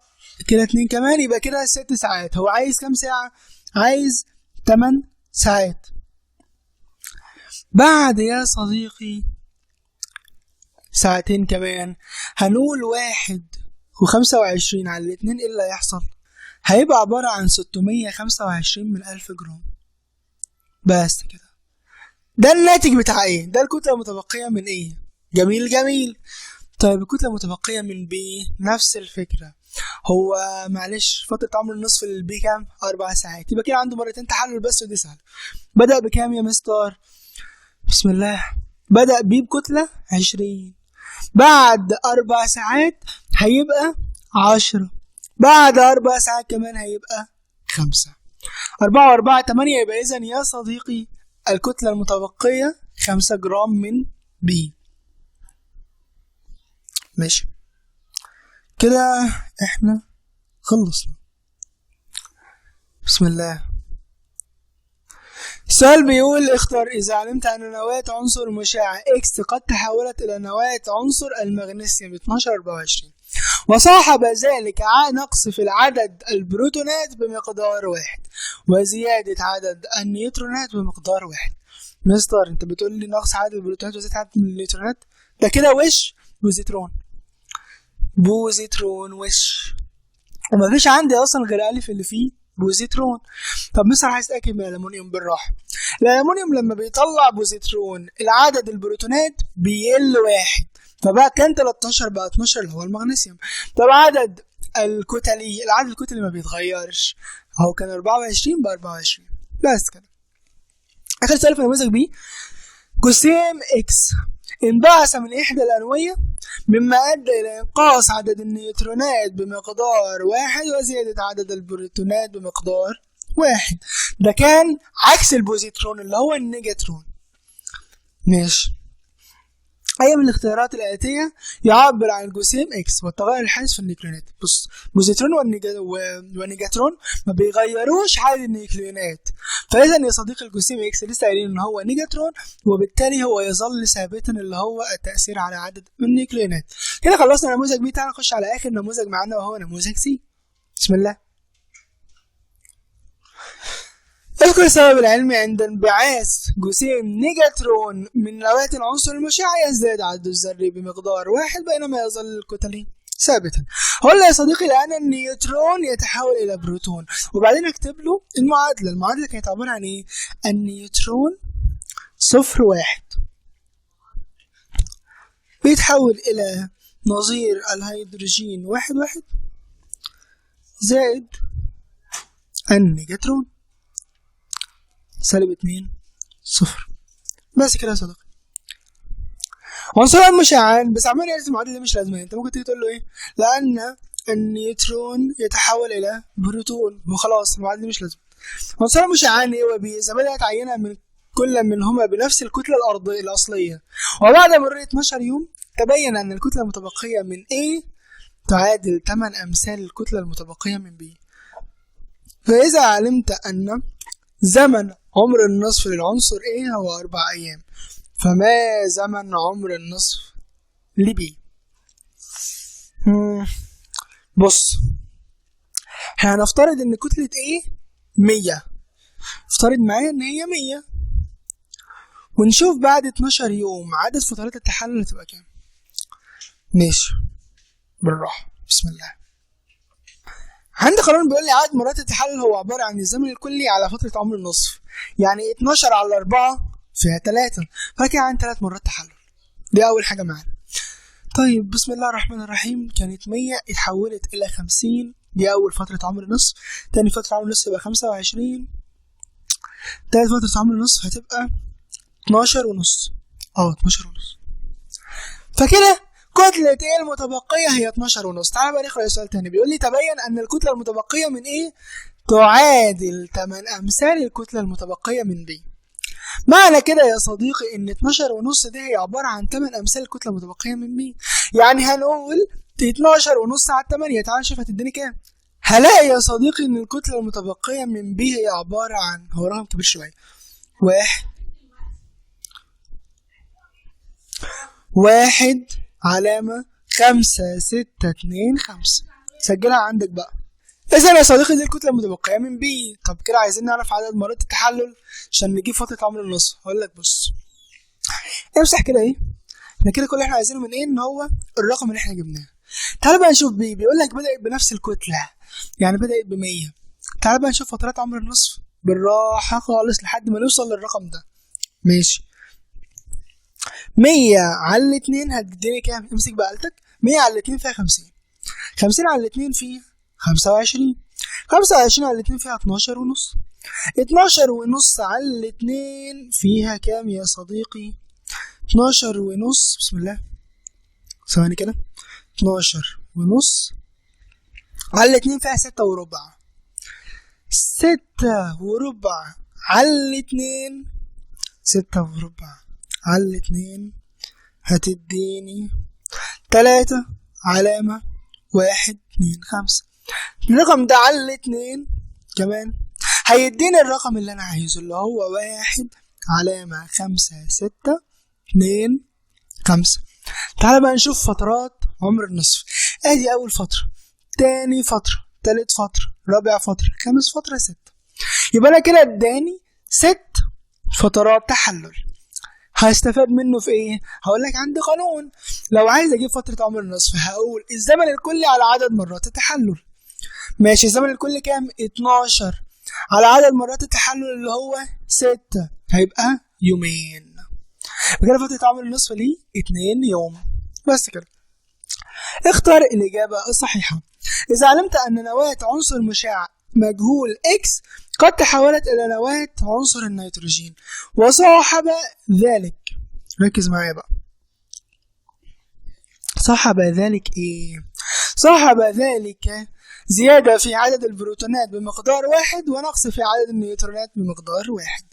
2 كمان يبقى كده 6 ساعات. هو عايز كام ساعة؟ عايز 8 ساعات. بعد يا صديقي ساعتين كمان هنقول 1.25 على 2، ايه اللي هيحصل؟ هيبقى عبارة عن 625 من 1000 جرام. بس كده. ده الناتج بتاع ايه؟ ده الكتلة المتبقية من ايه؟ جميل جميل. طيب الكتلة المتبقية من بي نفس الفكرة. هو معلش فترة عمر النصف للبي كام؟ 4 ساعات. يبقى كده عنده مرتين تحلل بس ودي سهلة. بدأ بكام يا مستر؟ بسم الله. بدأ بيه بكتلة 20. بعد 4 ساعات هيبقى 10. بعد 4 ساعات كمان هيبقى 5. 4 و4 8. يبقى إذا يا صديقي الكتلة المتبقية 5 جرام من بي. ماشي كده احنا خلصنا. بسم الله. السؤال بيقول اختر إذا علمت أن نواة عنصر مشع X قد تحولت إلى نواة عنصر المغنيسيوم 1224 وصاحب ذلك نقص في العدد البروتونات بمقدار 1 وزيادة عدد النيوترونات بمقدار 1. مستر انت بتقول لي نقص عدد البروتونات وزيادة عدد النيوترونات؟ ده كده وش بوزيترون. بوزيترون وش، ومفيش عندي اصلا غير الف اللي فيه بوزيترون. طب مستر عايز اتاكد من الالومنيوم بالراحه. الالومنيوم لما بيطلع بوزيترون العدد البروتونات بيقل 1، فبقى كان 13 بقى 12 اللي هو المغنيسيوم. طب عدد الكتلي، العدد الكتلي ما بيتغيرش، هو كان 24 بقى 24. بس كده. اخر سؤال في النموذج بي. جسيم اكس انبعث من احدى الانويه مما ادى الى انقاص عدد النيوترونات بمقدار 1 وزيادة عدد البروتونات بمقدار 1. ده كان عكس البوزيترون اللي هو النيجاترون. ماشي. أي من الاختيارات الآتية يعبر عن الجسيم إكس والتغير الحادث في النيوكليونات؟ بص، بوزيترون والنيجاترون ما بيغيروش عدد النيوكليونات، فإذا يا صديقي الجسيم إكس لسه قايلين إن هو نيجاترون، وبالتالي هو يظل ثابتا اللي هو التأثير على عدد النيوكليونات. كده خلصنا نموذج بي. تعالى نخش على آخر نموذج معانا وهو نموذج سي. بسم الله. اذكر السبب العلمي عند انبعاث جسيم نيجاترون من نواة العنصر المشع يزداد عدد الذري بمقدار 1 بينما يظل الكتلي ثابتا. هقول له يا صديقي لأن النيوترون يتحول إلى بروتون، وبعدين اكتب له المعادلة. المعادلة كانت عبارة عن إيه؟ النيوترون 0.1 بيتحول إلى نظير الهيدروجين 1.1 زائد النيجاترون -2.0. بس كده يا صديقي. عنصر المشعان بس عمال يعرف المعادلة دي مش لازمة. انت ممكن تيجي تقول له ايه؟ لأن النيوترون يتحول إلى بروتون وخلاص المعادلة دي مش لازمة. عنصر المشعان ايه وبي؟ إذا بدأت عينة من كل منهما بنفس الكتلة الأرضية الأصلية وبعد مرور 12 يوم تبين أن الكتلة المتبقية من A تعادل 8 أمثال الكتلة المتبقية من B. فإذا علمت أن زمن عمر النصف للعنصر A هو 4 أيام، فما زمن عمر النصف لبي؟ بص، هنفترض ان كتلة A 100. افترض معايا ان هي 100 ونشوف بعد 12 يوم عدد فترات التحلل هتبقى كام. ماشي بالراحة. بسم الله. عندي قانون بيقول لي عدد مرات التحلل هو عبارة عن الزمن الكلي على فترة عمر النصف، يعني 12 على 4 فيها 3، فكده عن 3 مرات تحلل. دي أول حاجة معانا. طيب بسم الله الرحمن الرحيم. كانت 100 اتحولت إلى 50، دي أول فترة عمر النصف. تاني فترة عمر النصف يبقى 25. تالت فترة عمر النصف هتبقى 12.5. 12.5. فكده كتلة ايه المتبقية هي 12.5. تعالى بقى نقرأ السؤال تاني. بيقول لي تبين أن الكتلة المتبقية من ايه تعادل 8 أمثال الكتلة المتبقية من بي. معنى كده يا صديقي ان 12.5 دي هي عبارة عن 8 أمثال الكتلة المتبقية من بي. يعني هنقول 12.5 على 8. تعال نشوف هتديني كام. هلاقي يا صديقي ان الكتلة المتبقية من بي هي عبارة عن، هو رقم كبير شوية، 1 علامة 5 6 2 5. سجلها عندك بقى. إذا يا صديقي دي الكتلة المتبقية من بي. طب كده عايزين نعرف عدد مرات التحلل عشان نجيب فترة عمر النصف. هقول لك بص، امسح كده ايه، احنا كده كل اللي احنا عايزينه من ايه؟ ان هو الرقم اللي احنا جبناه. تعال بقى نشوف بيقول لك بدأت بنفس الكتلة، يعني بدأت ب100. تعال بقى نشوف فترات عمر النصف بالراحة خالص لحد ما نوصل للرقم ده. ماشي، 100 على 2 هتديني كام؟ امسك بقى آلتك. 100 على 2 فيها 50، 50 على 2 فيها 25، 25 على 2 فيها 12 ونص، 12 ونص على 2 فيها كام يا صديقي؟ 12 ونص، بسم الله، ثواني كده، 12 ونص على 2 فيها 6 وربع، 6 وربع على 2، 6 وربع على 2 هتديني 3 علامة 1 2 5. الرقم ده على 2 كمان هيديني الرقم اللي أنا عايزه اللي هو 1 علامة 5 6 2 5. تعال بقى نشوف فترات عمر النصف. ادي اول فترة، تاني فترة، تالت فترة، رابع فترة، خامس فترة، 6. يبقى انا كده اداني 6 فترات تحلل. هستفاد منه في ايه؟ هقول لك عندي قانون، لو عايز اجيب فترة عمر النصف هقول الزمن الكلي على عدد مرات التحلل. ماشي، الزمن الكلي كام؟ 12 على عدد مرات التحلل اللي هو 6، هيبقى يومين. كده فترة عمر النصف ليه 2 يوم. بس كده. اختار الإجابة الصحيحة. إذا علمت أن نواة عنصر مشع مجهول X قد تحولت إلى نواة عنصر النيتروجين وصاحب ذلك، ركز معايا بقى، صاحب ذلك إيه؟ صاحب ذلك زيادة في عدد البروتونات بمقدار 1 ونقص في عدد النيوترونات بمقدار 1.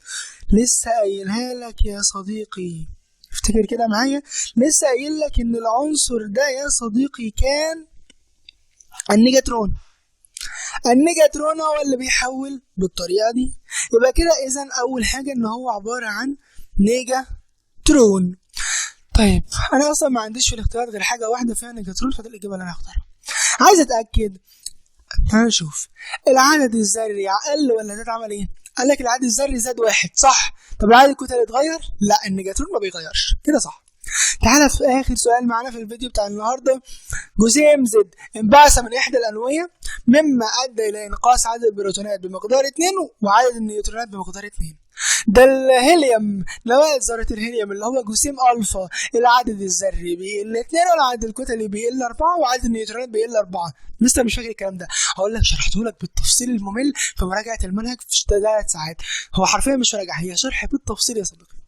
لسه قايلها لك يا صديقي، افتكر كده معايا، لسه قايل لك ان العنصر ده يا صديقي كان النيجاترون. النيجاترون هو اللي بيحول بالطريقه دي. يبقى كده اذا اول حاجه ان هو عباره عن نيجاترون. طيب انا اصلا ما عنديش في الاختيارات غير حاجه واحده فيها نيجاترون، فدي الاجابه اللي انا هختارها. عايز اتاكد، هنشوف العدد الذري اقل ولا زاد. عمل ايه؟ قال لك العدد الذري زاد 1، صح؟ طب العدد الكتلي اتغير؟ لا، النيجاترون ما بيغيرش، كده صح. تعالى في اخر سؤال معانا في الفيديو بتاع النهارده. جسيم زد انبعث من احدى الانويه مما ادى الى انقاص عدد البروتونات بمقدار 2 وعدد النيوترونات بمقدار 2. ده الهيليوم، نواة ذرة الهيليوم اللي هو جسيم ألفا، العدد الذري بيقل 2 والعدد الكتلي بيقل 4 وعدد النيوترونات بيقل 4. لسه مش فاكر الكلام ده، هقول لك شرحته لك بالتفصيل الممل في مراجعة المنهج في 3 ساعات. هو حرفيا مش مراجعة، هي شرح بالتفصيل يا صديقي.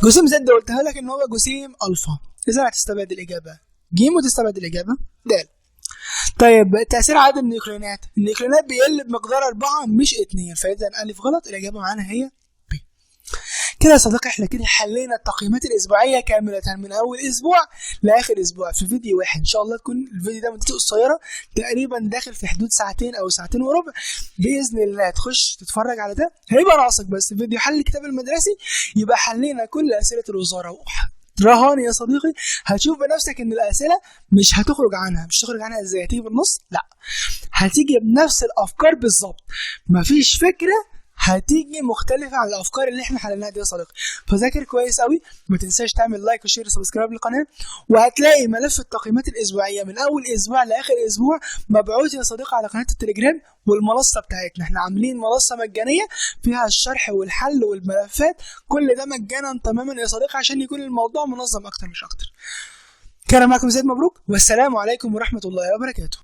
جسيم زد قلتها لك ان هو جسيم ألفا، إذا هتستبعد الإجابة ج وتستبعد الإجابة د. طيب تأثير عدد النيوكليونات، النيوكليونات بيقل بمقدار 4 مش 2، فإذا ألف غلط، الإجابة معانا هي ب. كده يا صديقي احنا كده حلينا التقييمات الأسبوعية كاملة من أول أسبوع لآخر أسبوع في فيديو واحد. إن شاء الله تكون الفيديو ده مدته قصيرة، تقريبا داخل في حدود 2 ساعات أو 2 ساعات وربع. بإذن الله تخش تتفرج على ده، هيبقى ناقصك بس فيديو حل الكتاب المدرسي، يبقى حلينا كل أسئلة الوزارة. رهاني يا صديقي هتشوف بنفسك ان الاسئله مش هتخرج عنها. مش هتخرج عنها ازاي؟ هتيجي بالنص؟ لا، هتيجي بنفس الافكار بالظبط، مفيش فكره هتيجي مختلفه عن الافكار اللي احنا حللناها دي يا صديقي. فذاكر كويس قوي، ما تنساش تعمل لايك وشير وسبسكرايب للقناه، وهتلاقي ملف التقييمات الاسبوعيه من اول اسبوع لاخر اسبوع مبعوث يا صديقي على قناه التليجرام والمنصه بتاعتنا. احنا عاملين منصه مجانيه فيها الشرح والحل والملفات، كل ده مجانا تماما يا صديقي عشان يكون الموضوع منظم اكتر مش اكتر. كان معكم زياد مبروك، والسلام عليكم ورحمه الله وبركاته.